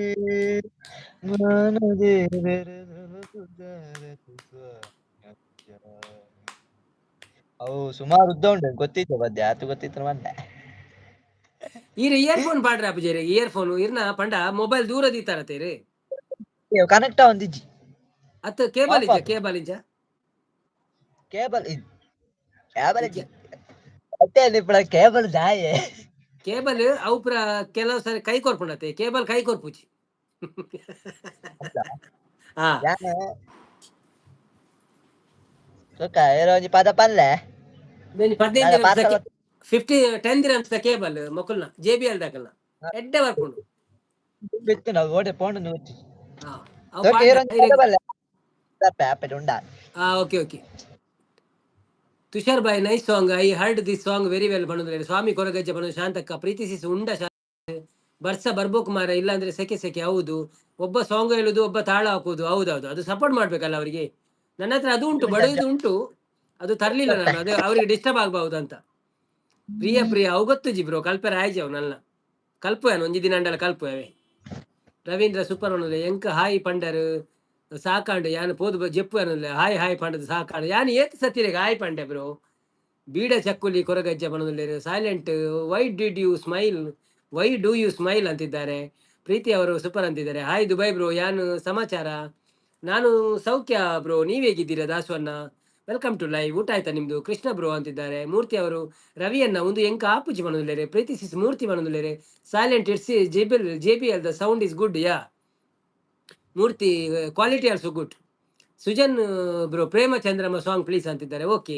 ಮಾನದೇವರ ಬಲ್ಪುದಾರ ಸ್ವಾಮಿ ಅಚ್ಚ ಅವು ಸುಮಾರು ಉದ್ದ ಉಂಟು ಗೊತ್ತಿತ್ತು ಪದ್ಯ ಆತು ಗೊತ್ತಿತ್ತು ಮಂಡೆ ಇಯರ್ಫೋನ್ ಪಾಡ್ರೆ ಅಪ್ಪಜೇರಿ ಇಯರ್ಫೋನ್ ಇರ್ನ ಪಂಡ ಮೊಬೈಲ್ ದೂರ ದೀತಾರತೇರಿ ಕನೆಕ್ಟ್ ಒಂದಿಜ್ಜಿ ಅತ್ತ ಕೇಬಲ್ ಇಜ್ಜ ಕೇಬಲ್ ಅತ್ತೆ ನಿಪ್ಪಳ ಕೇಬಲ್ ದಾಯೆ ಕೇಬಲ್ ಅವು ಪುರ ಕೆಲವು ಸರಿ ಕೈ ಕೊರ್ಪುಂಡತೆ ಕೇಬಲ್ ಕೈ ಕೊರ್ಪುಜಿ Suka, ero ni pada panle. నేను 15 Nada dirhams parcel. 10 dirhams cable మొక్కుల్న జేబిఎల్ దగ్గర ఎడ్డే వరకు Bitte na gode ponu nuti. అవు Suka, పాడిన ero ni pada panle. Pepe unda. Okay okay Tushar boy nice song I heard this song very well ಬಂದ್ರೆ ಸ್ವಾಮಿ ಕೊರಗಜ್ಜೆ ಬಂದು ಶಾಂತಕ್ಕ ಪ್ರೀತಿಸಿ ಉಂಡ ಬರ್ಸ ಬರ್ಬೇಕು ಮಾರ ಇಲ್ಲಾಂದ್ರೆ ಸೆಕೆ ಸೆಕೆ ಹೌದು ಒಬ್ಬ ಸಾಂಗ್ ಹೇಳುದು ಒಬ್ಬ ತಾಳ ಹಾಕುದು ಹೌದೌದು ಅದು ಸಪೋರ್ಟ್ ಮಾಡ್ಬೇಕಲ್ಲ ಅವರಿಗೆ ನನ್ನ ಹತ್ರ ಅದು ಉಂಟು ಬಡವುದು ಉಂಟು ಅದು ತರ್ಲಿಲ್ಲ ನಾನು ಅದು ಅವರಿಗೆ ಡಿಸ್ಟರ್ಬ್ ಆಗ್ಬಹುದು ಅಂತ ಪ್ರಿಯ ಪ್ರಿಯ ಅವು ಗೊತ್ತು ಜಿ ಬ್ರೋ ಕಲ್ಪೆ ರಾಯ್ಜಿ ಅವ್ ನನ್ನ ಕಲ್ಪುವೇನು ಒಂಜಿ ದಿನ ಅಂಡಲ ಕಲ್ಪುವೆ ರವೀಂದ್ರ ಸೂಪರ್ ಅನ್ನೋದು ಎಂಕ ಹಾಯ್ ಪಂಡರ್ ಸಾಕಾಂಡು ಯಾನು ಪೋದು ಜಪ್ಪು ಅನ್ನೋದು ಹಾಯ್ ಹಾಯ್ ಪಂಡದು ಸಾಕಾಂಡು ಯಾನು ಏತ್ ಸತ್ತಿರೇಗ ಹಾಯ್ ಪಂಡೆ ಬ್ರೋ ಬೀಡ ಚಕ್ಕುಲಿ ಕೊರಗಜ್ಜೆ ಬಣ್ಣದಲ್ಲಿ silent why do you smile ಅಂತಿದ್ದಾರೆ ಪ್ರೀತಿ ಅವರು ಸೂಪರ್ ಅಂತಿದ್ದಾರೆ ಹಾಯ್ ದುಬೈ ಬ್ರೋ ಯಾನು ಸಮಾಚಾರ ನಾನು ಸೌಖ್ಯ ಬ್ರೋ ನೀವ್ ಹೇಗಿದ್ದೀರಾ ದಾಸವನ್ನ ವೆಲ್ಕಮ್ ಟು ಲೈವ್ ಊಟ ಆಯ್ತಾ ನಿಮ್ದು ಕೃಷ್ಣ ಬ್ರೋ ಅಂತಿದ್ದಾರೆ ಮೂರ್ತಿ ಅವರು ರವಿಯನ್ನ ಒಂದು ಎಂಕ ಆಪುಜಿ ಬಣ್ಣದಲ್ಲೇರೆ ಪ್ರೀತಿಸಿ ಮೂರ್ತಿ ಬಣ್ಣದಲ್ಲೇರೆ silent it's J B L the sound is good ಯಾ Murthy quality also good Sujan bro ಪ್ರೇಮ ಚಂದ್ರಮ ಸಾಂಗ್ ಪ್ಲೀಸ್ ಅಂತಿದ್ದಾರೆ ಓಕೆ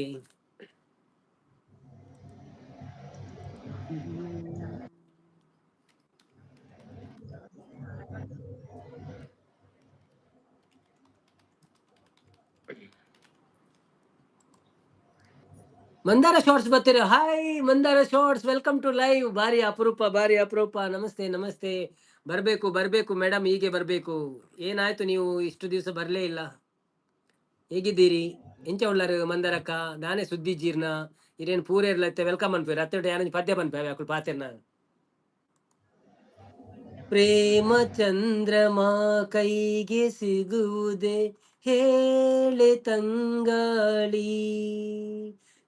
ಮಂದಾರ ಶಾರ್ಟ್ಸ್ ಬರ್ತೀರಾ hi Mandara shorts welcome to live ಬಾರಿ ಅಪರೂಪ ನಮಸ್ತೆ ನಮಸ್ತೆ ಬರ್ಬೇಕು ಮೇಡಮ್ ಹೀಗೆ ಬರ್ಬೇಕು ಏನಾಯ್ತು ನೀವು ಇಷ್ಟು ದಿವಸ ಬರ್ಲೇ ಇಲ್ಲ ಹೇಗಿದ್ದೀರಿ ಎಂಚ ಉಳ್ಳಾರು ಮಂದಾರಕ್ಕ ನಾನೇ ಸುದ್ದಿ ಜೀರ್ಣ ಇರೇನು ಪೂರ ಇರ್ಲತ್ತೆ ವೆಲ್ಕಮ್ ಅನ್ಪೇರು ಹತ್ತಿರ ಯಾರು ಪದ್ಯ ಬನ್ಪೇವೆ ಅಕ್ಕಳು ಪಾತೆರ್ನ ಪ್ರೇಮ ಚಂದ್ರಮ ಕೈಗೆ ಸಿಗುವುದೇ ಹೇಳೆ ತಂಗಾಳಿ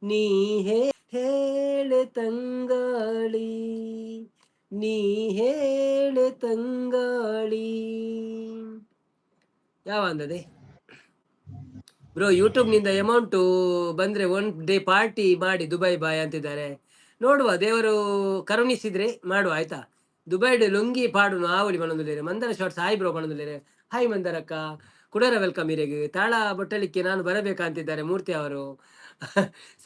ನೀ ಹೇಳೆ ತಂಗಾಳಿ ನೀ ಹೇಳೆ ತಂಗಾಳಿ ಯಾವ ಅಂದದೆ ಬ್ರೋ ಯೂಟ್ಯೂಬ್ ನಿಂದ ಅಮೌಂಟ್ ಬಂದ್ರೆ ಒನ್ ಡೇ ಪಾರ್ಟಿ ಮಾಡಿ ದುಬೈ ಬಾಯ್ ಅಂತಿದ್ದಾರೆ ನೋಡುವ ದೇವರು ಕರುಣಿಸಿದ್ರೆ ಮಾಡುವ ಆಯ್ತಾ ದುಬೈ ಲುಂಗಿ ಪಾಡು ಆವಳಿ ಬಣ್ಣದಿಲ್ಲ ಮಂದರ ಶಾರ್ಟ್ಸ್ ಹಾಯ್ ಬ್ರೋ ಬಣ್ಣದಿಲ್ಲ ಹಾಯ್ ಮಂದರಕ್ಕ ಕುಡರ ವೆಲ್ಕಮ್ ಇರೆಗೆ ತಾಳ ಬೊಟ್ಟಲಿಕ್ಕೆ ನಾನು ಬರಬೇಕಂತಿದ್ದಾರೆ ಮೂರ್ತಿ ಅವರು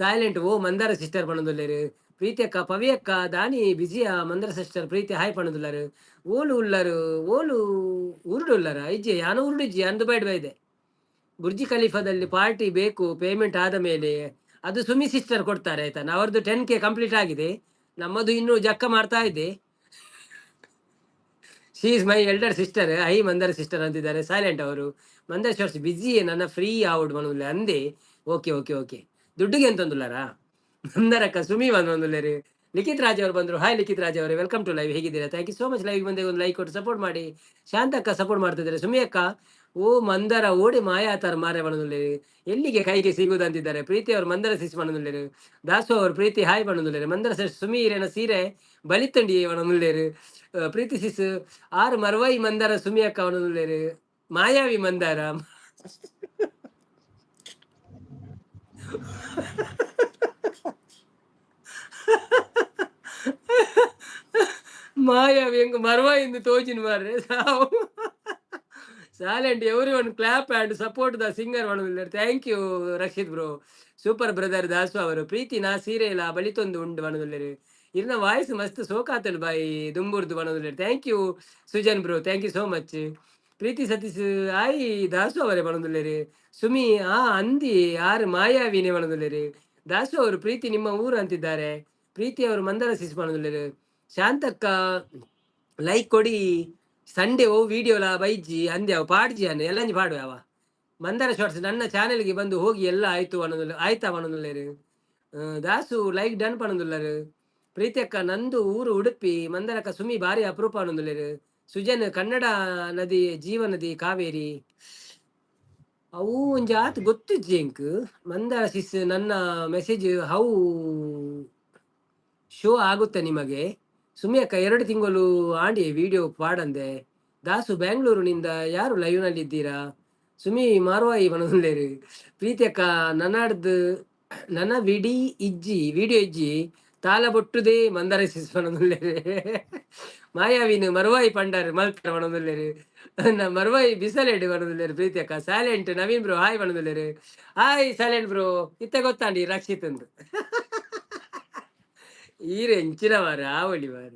ಸೈಲೆಂಟ್ ಓ ಮಂದಾರ ಸಿಸ್ಟರ್ ಬಣ್ಣದಿಲ್ಲರು ಪ್ರೀತಿ ಅಕ್ಕ ಪವಿ ಅಕ್ಕ ದಾನಿ ಬಿಜಿಯ ಮಂದರ ಸಿಸ್ಟರ್ ಪ್ರೀತಿ ಹಾಯ್ ಪಣ್ಣದುಲ್ಲರು ಓಲು ಉರುಡು ಉಳ್ಳರ ಇಜ್ಜೆ ಯಾನು ಉರುಡಿಜ್ಜಿ ಅಂದು ಬೈಡ್ ಬೈದೆ ಬುರ್ಜಿ ಖಲೀಫಾದಲ್ಲಿ ಪಾರ್ಟಿ ಬೇಕು ಪೇಮೆಂಟ್ ಆದ ಮೇಲೆ ಅದು ಸುಮಿ ಸಿಸ್ಟರ್ ಕೊಡ್ತಾರೆ ಆಯ್ತಾ ಅವ್ರದ್ದು 10K ಕಂಪ್ಲೀಟ್ ಆಗಿದೆ ನಮ್ಮದು ಇನ್ನೂ ಜಕ್ಕ ಮಾಡ್ತಾ ಇದೆ she is my elder sister I Mandara sister ಅಂತಿದ್ದಾರೆ ಸೈಲೆಂಟ್ ಅವರು ಮಂದರ ಶಾರ್ಟ್ಸ್ ಬಿಜಿ ನನ್ನ ಫ್ರೀ ಆವುಡ್ ಮನಲ್ಲ ಅಂದೆ ಓಕೆ ದುಡ್ಡಿಗೆ ಅಂತಂದುಲ್ಲಾರಾ ಮಂದರಕ್ಕ ಸುಮಿ ಬಂದ್ಲೇರಿ ಲಿಖಿತ್ ರಾಜ್ ಅವರು ಬಂದ್ರು ಹಾಯ್ ಲಿಖಿತ್ ರಾಜ್ ಅವರೇ ವೆಲ್ಕಮ್ ಟು ಲೈವ್ ಹೇಗಿದ್ದೀರಾ thank you so much live ಬಂದೆ ಒಂದು ಲೈಕ್ ಕೊಟ್ಟು ಸಪೋರ್ಟ್ ಮಾಡಿ ಶಾಂತಕ್ಕ ಸಪೋರ್ಟ್ ಮಾಡ್ತಿದ್ದಾರೆ ಸುಮಿ ಅಕ್ಕ ಓ ಮಂದರ ಓಡಿ ಮಾಯಾತಾರ ಮಾರೆ ಬಣ್ಣದಲ್ಲಿ ಎಲ್ಲಿಗೆ ಕೈಗೆ ಸಿಗುವುದಂತಿದ್ದಾರೆ ಪ್ರೀತಿ ಅವರು ಮಂದರ ಸಿಸ್ ಬಣ್ಣದಲ್ಲಿ ದಾಸು ಅವರು ಪ್ರೀತಿ ಹಾಯ್ ಬಣ್ಣದಲ್ಲಿ ಮಂದರ ಸುಮಿ ಹಿರೇನ ಸೀರೆ ಬಲಿತಂಡಿ ಬಣ್ಣದಲ್ಲಿ ಪ್ರೀತಿ ಸಿಸ್ ಆರು ಮರ್ವೈ ಮಂದರ ಸುಮಿ ಅಕ್ಕ ಬಣ್ಣದಲ್ಲಿ ಮಾಯಾವಿ ಮಂದಾರ ಮಾಯಾವಿ ಹೆಂಗ ಮರ್ವಾಯಿಂದ ತೋಚಿನ ಮಾರ್ರೆ ಸಾವು silent everyone clap and support the singer ಮಾಡೋದಿಲ್ಲ thank you Rakshith bro super brother Dasu ಅವರು ಪ್ರೀತಿ ನಾ ಸೀರೆ ಇಲ್ಲ ಬಳಿತೊಂದು ಉಂಡು ಬಣದಲ್ಲಿ ಇನ್ನ ವಾಯ್ಸ್ ಮಸ್ತ್ ಸೋಕಾತಲ್ ಬಾಯಿ ದುಂಬುರ್ದು ಬಣದಲ್ಲಿ thank you Sujan bro thank you so much Preethi Satish ಆಯಿ ದಾಸು ಅವರೇ ಬಣದಲ್ಲಿ ಸುಮಿ ಅಂದಿ ಯಾರು ಮಾಯಾವಿನೇ ಬಣದಲ್ಲಿ ದಾಸು ಅವರು ಪ್ರೀತಿ ನಿಮ್ಮ ಊರು ಅಂತಿದ್ದಾರೆ ಪ್ರೀತಿ ಅವರು ಮಂದರ ಸಿಸ್ ಬಣದಲ್ಲಿ ಶಾಂತಕ್ಕ ಲೈಕ್ ಕೊಡಿ ಸಂಡೇ ಓ ವಿಡಿಯೋಲ ಬೈಜಿ ಅಂದ್ಯಾವ ಪಾಡ್ಜಿ ಅನ್ನ ಎಲ್ಲಂಜಿ ಪಾಡು ಯಾವ ಮಂದರ ಶಾರ್ಟ್ಸ್ ನನ್ನ ಚಾನೆಲ್ಗೆ ಬಂದು ಹೋಗಿ ಎಲ್ಲ ಆಯ್ತು ಅನ್ನೋದಿಲ್ಲ ಆಯ್ತಾ ಅನ್ನೋದಿಲ್ಲ ದಾಸು ಲೈಕ್ ಡನ್ ಪಣದುಲ್ಲರು ಪ್ರೀತಿ ಅಕ್ಕ ನಂದು ಊರು ಉಡುಪಿ ಮಂದರಕ್ಕ ಸುಮಿ ಭಾರಿ ಅಪರೂಪ ಅನ್ನೋದಿಲ್ಲ ಸುಜನ್ ಕನ್ನಡ ನದಿ ಜೀವ ನದಿ ಕಾವೇರಿ ಅವು ಒಂಜಿ ಆತು ಗೊತ್ತು ಜೇಂಕ್ ಮಂದರ ಸಿಸ್ ನನ್ನ ಮೆಸೇಜ್ ಹೌ ಶೋ ಆಗುತ್ತೆ ನಿಮಗೆ ಸುಮಿ ಅಕ್ಕ 2 ತಿಂಗಳು ಆಡಿ ವಿಡಿಯೋ ಪಾಡಂದೆ ದಾಸು ಬ್ಯಾಂಗ್ಳೂರಿನಿಂದ ಯಾರು ಲೈವ್ ನಲ್ಲಿ ಇದ್ದೀರಾ ಸುಮಿ ಮಾರ್ವಾಯಿ ಬಣಲೇರಿ ಪ್ರೀತಿ ಅಕ್ಕ ನನ್ನಡ್ದು ನನ್ನ ವಿಡಿಯೋ ಇಜ್ಜಿ ತಾಲ ಬೊಟ್ಟುದೇ ಮಂದರ ಸಿಸ್ಪನೊಂದುಲ್ಲೆರ್ ಮಾಯಾವಿನ ಮರುವಾಯಿ ಪಂಡಾರ್ ಮಲ್ತರ ಬಣೊಂದುಲ್ಲೆರ್ ಮರುವಾಯಿ ಬಿಸಲೆಡ್ ಬಣೊಂದುಲ್ಲೆರ್ ಪ್ರೀತಿ ಅಕ್ಕ ಸೈಲೆಂಟ್ ನವೀನ್ ಬ್ರೋ ಹಾಯ್ ಬಣೊಂದುಲ್ಲೆರ್ ಹಾಯ್ ಸೈಲೆಂಟ್ ಬ್ರೋ ಇತ್ತೆ ಗೊತ್ತಾಂಡಿ ರಕ್ಷಿತ್ ಅಂದ್ ಈರೆ ಎಂಚಿನ ಮಾರ ಆವಳಿ ಮಾರ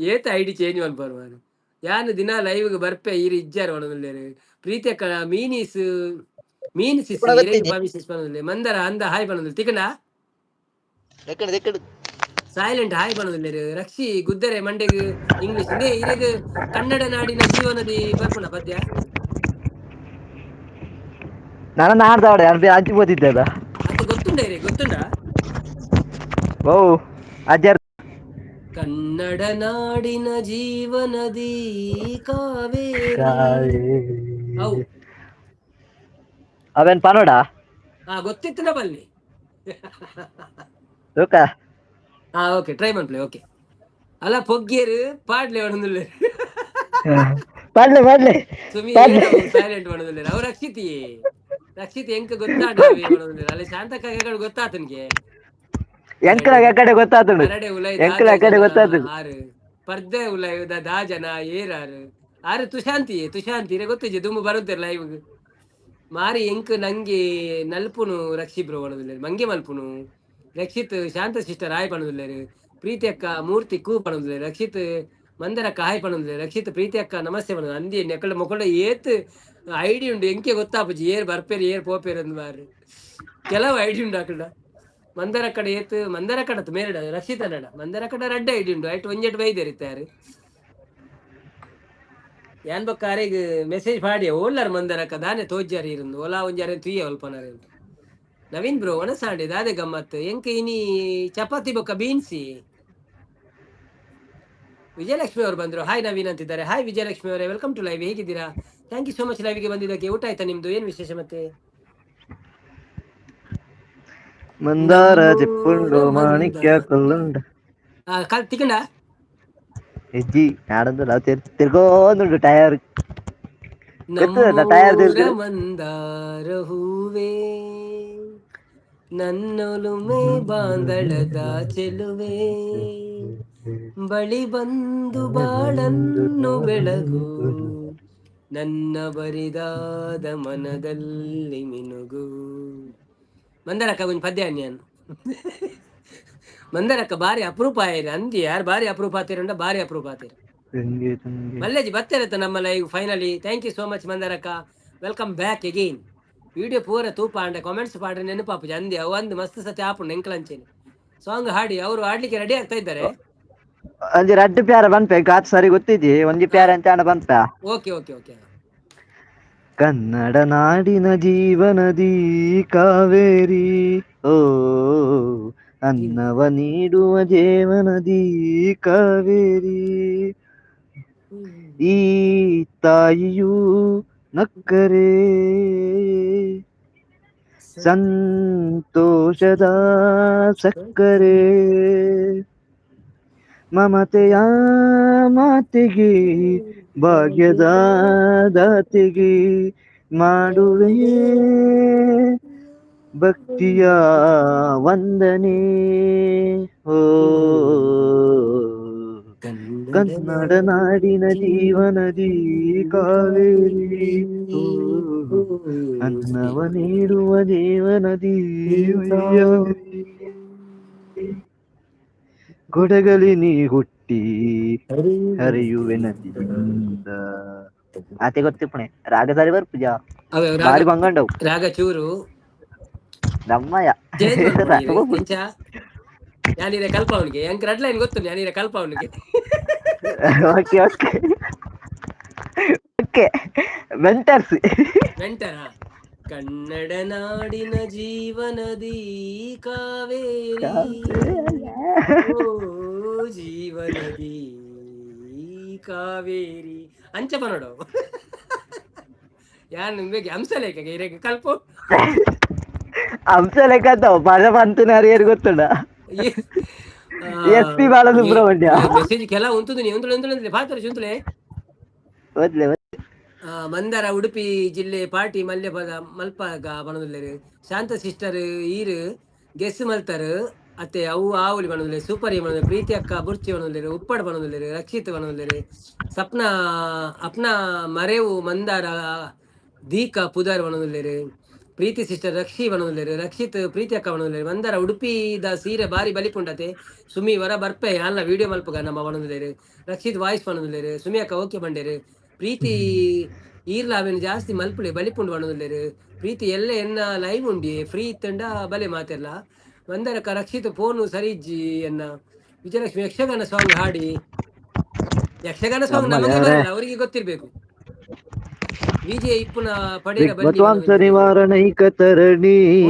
ಏತ ಐಡಿ ಚೇಂಜ್ ಮಲ್ಪಾರ ಮಾರ ಯಾನು ದಿನ ಲೈವ್ಗೆ ಬರ್ಪೆ ಈರು ಇಜ್ಜಾರ ಬಣೊಂದುಲ್ಲೆರ್ ಪ್ರೀತಿ ಅಕ್ಕ ಮೀನಿಸ್ ಕೂಡ ಇರೆಗ್ ಗೊತ್ತಿದೆ ಪಮಿಸಿಸ್ ಬಣೊಂದುಲ್ಲೆ ಮಂದರ ಅಂದ ಹಾಯ್ ಬಣೊಂದುಲ್ಲೆ ತಿಕನ ಎಕ್ಕಡು ಎಕ್ಕಡು ಸೈಲೆಂಟ್ ಹಾಯ್ ಬಣೊಂದುಲ್ಲೆರ್ ರಕ್ಷಿ ಗುದ್ದರೆ ಮಂಡೆಗ್ ಇಂಗ್ಲಿಷ್ ಇಂದೇ ಇರೆಗ್ ಕನ್ನಡ ನಾಡಿನ ಜೀವನದಿ ಬರ್ಪುನ ಪದ್ಯ ನಾನು ನಾಡ್ದಾವಡೆ ಅರ್ಬಿ ಅಜ್ಜಿ ಓದಿದ್ದೆ ಅದ ಅತ್ತೆ ಗೊತ್ತುಂಡ ಇರೆ ಗೊತ್ತುಂಡ ಓ ಅಜ್ಜರ್ ಕನ್ನಡ ನಾಡಿನ ಜೀವನದಿ ಕಾವೇರಿ ಹೌ ಅವೇನ್ ಪನೋಡ ಗೊತ್ತಿತ್ತು ನಾ ಬಲ್ಲಿ ತೂಕ ಓಕೆ ಟ್ರೈ ಮಾಡ್ಲಿ ಓಕೆ ಅಲ್ಲ ಪೊಗ್ಗೇರು ಪಾಡ್ಲೆ ಒಣದುಲ್ಲೆ ಮಾಡ್ಲೆ ಮಾಡ್ಲೆ ಸುಮಿ ಮಾಡ್ಲೆ ಏನ ಸೈಲೆಂಟ್ ಮಾಡೋದಿಲ್ಲ ಅವ್ರು ರಕ್ಷಿತ್ ಎಂಕ ಗೊತ್ತಾಡ ಮಾಡೋದಿಲ್ಲ ಅಲ್ಲಿ ಶಾಂತಕ್ಕ ಗೊತ್ತಾತನ್ಗೆ ಎಂಕಲ ಕಡೆ ಗೊತ್ತಾತುಂಡು ಪರಡೆ ಉಲೈ ಎಂಕಲ ದಾದ ಕಡೆ ಜನ ಗೊತ್ತಾತುಂಡು ಆರು ಪರ್ದೆ ಉಲೈ ದಾ ಜನ ಏರಾರು ಆರು ತುಶಾಂತಿ ರೇ ಗೊತ್ತಿಜಿ ದುಮ್ಮು ಬರುತ್ತಿರ ಲೈವ್ ಮಾರಿ ಎಂಕ್ ನಂಗೆ ನಲ್ಪುನು ರಕ್ಷಿ ಬ್ರೋ ಮಾಡೋದಿಲ್ಲ ಮಂಗೆ ಮಲ್ಪುನು ರಕ್ಷಿತ್ ಶಾಂತ ಸಿಸ್ಟರ್ ಹಾಯ್ ಪಣೋದಿಲ್ಲ ಪ್ರೀತಿ ಅಕ್ಕ ಮೂರ್ತಿ ಕೂ ಪಣೋದಿಲ್ಲ ರಕ್ಷಿತ್ ಮಂದರಕ್ಕ ಹಾಯ್ ಪಣೋದಿಲ್ಲ ರಕ್ಷಿತ್ ಪ್ರೀತಿ ಅಕ್ಕ ನಮಸ್ತೆ ಪಣ ಅಂದಿ ನೆಕ್ಕಳ ಮೊಕ್ಕಳ ಏತ್ ಐಡಿ ಉಂಡು ಎಂಕೆ ಗೊತ್ತಾಪಜಿ ಏರ್ ಬರ್ಪೇರಿ ಏರ್ ಪೋಪೇರ್ ಅಂದ್ ಮಾರು ಕೆಲವು ಐಡಿ ಉಂಡು ಆಕಡ ಮಂದರ ಕಡೆ ಏತ್ ಮಂದರ ಕಡತ್ ಮೇಲ್ಡ ರಕ್ಷಿತ ನಡ ಮಂದರ ಕಡೆ ರೆಡ್ ಐಡಿ ಉಂಡು ಐಟ್ ಒಂಜೆಟ್ ಬೈದೇರಿತ್ತಾರೆ ಯಾನ್ ಬಕ್ಕ ಅರೆಗ್ ಮೆಸೇಜ್ ಪಾಡಿ ಓಲ್ಲಾರ ಮಂದರಕ್ಕ ದಾನೆ ತೋಜ್ಜಾರಿ ಇருந்து ಓಲಾ ಒಂಜಾರೆ ತುಯ್ಯ ಅಲ್ಪನಾರೆ ನವೀನ್ ಬ್ರೋ ಒಣಸಾಂಡೆ ದಾದೆ ಗಮ್ಮತ್ ಎಂಕ ಇನಿ ಚಪಾತಿ ಬೊಕ್ಕ ಬೀನ್ಸಿ ವಿಜಯಲಕ್ಷ್ಮಿ ಅವರು ಬಂದ್ರು ಹಾಯ್ ನವೀನ್ ಅಂತಿದ್ದಾರೆ ಹಾಯ್ ವಿಜಯಲಕ್ಷ್ಮಿ ಅವರೇ ವೆಲ್ಕಮ್ ಟು ಲೈವ್ ಹೇಗಿದ್ದೀರಾ ಥ್ಯಾಂಕ್ ಯು ಸೋ ಮಚ್ ಲೈವ್ಗೆ ಬಂದಿದ್ದಕ್ಕೆ ಊಟ ಆಯ್ತಾ ನಿಮ್ದು ಏನ್ ವಿಶೇಷ ಮತ್ತೆ ಮಂದಾರ ಚಿಪ್ಪುಂಡು ಮಾಣಿಕ್ಯ ಕಲ್ಲುಂಡ ತಿಕ್ಕಂಡ ಹೆಜ್ಜಿ ನಾಡೊಂದು ನಾವು ತಿರ್ಗೋಂದುಂಡು ಟಯರ್ ಟಯರ್ ನಮ್ಮೂರ ತಿರ್ಗ ಮಂದಾರ ಹೂವೇ ನನ್ನೊಲುಮೆ ಬಾಂದಳದ ಚೆಲುವೆ ಬಳಿ ಬಂದು ಬಾಳನ್ನು ಬೆಳಗು ನನ್ನ ಬರಿದಾದ ಮನದಲ್ಲಿ ಮಿನುಗು ಮಂದರಕ್ಕ ಒಂದು ಪದ್ಯ ಅನ್ಯಾನು ಮಂದರಕ್ಕ ಬಾರಿ ಅಪರೂಪ ಆಯ್ರ ಅಂದಿ ಯಾರು ಬಾರಿ ಅಪರೂಪ ಆತೀರಂಡ ಬಾರಿ ಅಪರೂಪ ಆತೀರ ಮಲ್ಲೇಜಿ ಬರ್ತಿರತ್ತ ನಮ್ಮ live finally thank you so much ಮಂದರಕ್ಕ ವೆಲ್ಕಮ್ ಬ್ಯಾಕ್ ಅಗೈನ್ ವಿಡಿಯೋ ಪೂರ ತೂಪ ಅಂಡ ಕಾಮೆಂಟ್ಸ್ ಪಾಡ್ರೆ ನೆನಪಾಪುಜಿ ಅಂದಿ ಒಂದು ಮಸ್ತ್ ಸತಿ ಆಪುಂಡು ಎಂಕ್ಲಂಚೇನಿ ಸಾಂಗ್ ಹಾಡಿ ಅವರು ಆಡ್ಲಿಕ್ಕೆ ರೆಡಿ ಆಗ್ತಾ ಇದ್ದಾರೆ ಒಂಜಿ ರಡ್ಡು ಪ್ಯಾರ ಬಂಪೆ ಗಾತ್ ಸರಿ ಗೊತ್ತಿದ್ದಿ ಒಂಜಿ ಪ್ಯಾರ ಅಂತ ಬಂಪ ಓಕೆ ಓಕೆ ಓಕೆ ಕನ್ನಡ ನಾಡಿನ ಜೀವನದಿ ಕಾವೇರಿ ಓ ಅನ್ನವ ನೀಡುವ ಜೇವನದಿ ಕಾವೇರಿ ಈ ತಾಯಿಯು ನಕ್ಕರೆ ಸಂತೋಷದ ಸಕ್ಕರೆ ಮಮತೆಯ ಮಾತೆಗೆ ಭಾಗ್ಯದ ದಾತೆಗೆ ಮಾಡುವೆ ಭಕ್ತಿಯ ವಂದನೆ ಓ ಕನ್ನಡ ನಾಡಿನ ಜೀವನದಿ ಕಾವೇರಿ ಅನ್ನವ ನೀಡುವ ದೇವನದಿ ಕೊಡಗಲಿ ನೀ ಹುಟ್ಟಿ ಹರಿಯುವೆ ನದಿಯಿಂದ ಆತೆ ಗೊತ್ತಿಪ್ಪಣೆ ರಾಗ ಸರಿ ಬರ್ಪುಜ ಬಾರಿ ಬಂಗಂಡವು ರಾಗ ಚೂರು ನಮ್ಮಯ್ಯ ಯಾನಿರ ಕಲ್ಪ ಅವನಿಗೆ ಎಂಕ್ ರೆಡ್ ಲೈನ್ ಗೊತ್ತು ಯಾನಿರ ಕಲ್ಪ ಅವನಿಗೆ ಓಕೆ ಓಕೆ ಓಕೆ ಮೆಂಟರ ಕನ್ನಡ ನಾಡಿನ ಜೀವನದಿ ಕಾವೇರಿ ಓ ಜೀವನದಿ ಕಾವೇರಿ ಅಂಚ ನೋಡು ಯಾರು ನಿಮ್ಗೆ ಅಂಶ ಲೇಖ ಇರಕ್ಕೆ ಕಲ್ಪ ಅಂಶ ಲೆಕ್ಕ ಪದ ಬಂತು ಯಾರು ಗೊತ್ತುಂಡ ಎಸ್ ಪಿ ಬಾಲಸುಬ್ರಹ್ಮಣ್ಯ ಮೆಸೇಜ್ ಕೆಲ ಉಂಟು ನೀ ಒಂದು ಪಾತ್ರ ಚುಂತಲೆ ಮಂದರ ಉಡುಪಿ ಜಿಲ್ಲೆ ಪಾರ್ಟಿ ಮಲ್ಯಪದ ಮಲ್ಪಗ ಬಣದುಲ್ಲೆರ್ ಶಾಂತ ಸಿಸ್ಟರ್ ಈರು ಗೆಸ್ ಮಲ್ತರ್ ಅತ್ತೆ ಅವು ಆವುಲಿ ಬಣ್ಣದಲ್ಲಿ ಸೂಪರ್ ಬಣ್ಣದಲ್ಲಿ ಪ್ರೀತಿ ಅಕ್ಕ ಬುರ್ಚಿ ಬಣ್ಣದಲ್ಲಿ ಉಪ್ಪಡ್ ಬಣ್ಣದಲ್ಲಿ ರಕ್ಷಿತ್ ಬಣ್ಣದಲ್ಲಿ ಸಪ್ನ ಅಪ್ನ ಮರೆವು ಮಂದಾರ ದೀಕ ಪುದಾರ್ ಬಣ್ಣದಲ್ಲಿ ಪ್ರೀತಿ ಸಿಸ್ಟರ್ ರಕ್ಷಿ ಬಣ್ಣದಲ್ಲಿ ರಕ್ಷಿತ್ ಪ್ರೀತಿ ಅಕ್ಕ ಬಣ್ಣದಲ್ಲಿ ಮಂದಾರ ಉಡುಪಿದ ಸೀರೆ ಬಾರಿ ಬಲಿಪುಂಡತೆ ಸುಮಿ ವರ ಬರ್ಪೆ ಅಲ್ಲ ವಿಡಿಯೋ ಮಲ್ಪಗ ನಮ್ಮ ಬಣ್ಣದಲ್ಲಿ ರಕ್ಷಿತ್ ವಾಯ್ಸ್ ಬಣ್ಣದಲ್ಲಿ ಸುಮಿ ಅಕ್ಕ ಓಕೆ ಬಂಡೇರು ಪ್ರೀತಿ ಈರ್ಲ ಅವೇನು ಜಾಸ್ತಿ ಮಲ್ಪುಳಿ ಬಲಿಪುಂಡು ಬಣ್ಣದಲ್ಲಿ ಪ್ರೀತಿ ಎಲ್ಲ ಎನ್ನ ಲೈವ್ ಉಂಡಿ ಫ್ರೀ ಇತ್ತಂಡ ಬಲೆ ಮಾತೆಲ್ಲ ಮಂದರಕ ರಕ್ಷಿತ ಫೋನು ಸರಿಜ್ಜಿ ಎನ್ನ ವಿಜಯಲಕ್ಷ್ಮಿ ಯಕ್ಷಗಾನ ಸಾಂಗ್ ಹಾಡಿ ಯಕ್ಷಗಾನ ಸಾಂಗ್ ನಮಗೆ ಬರಲ್ಲ ಅವರಿಗೆ ಗೊತ್ತಿರ್ಬೇಕು ವಿಜಯ ಇಪ್ಪುನ ಪಡೇರ ಬನ್ನಿ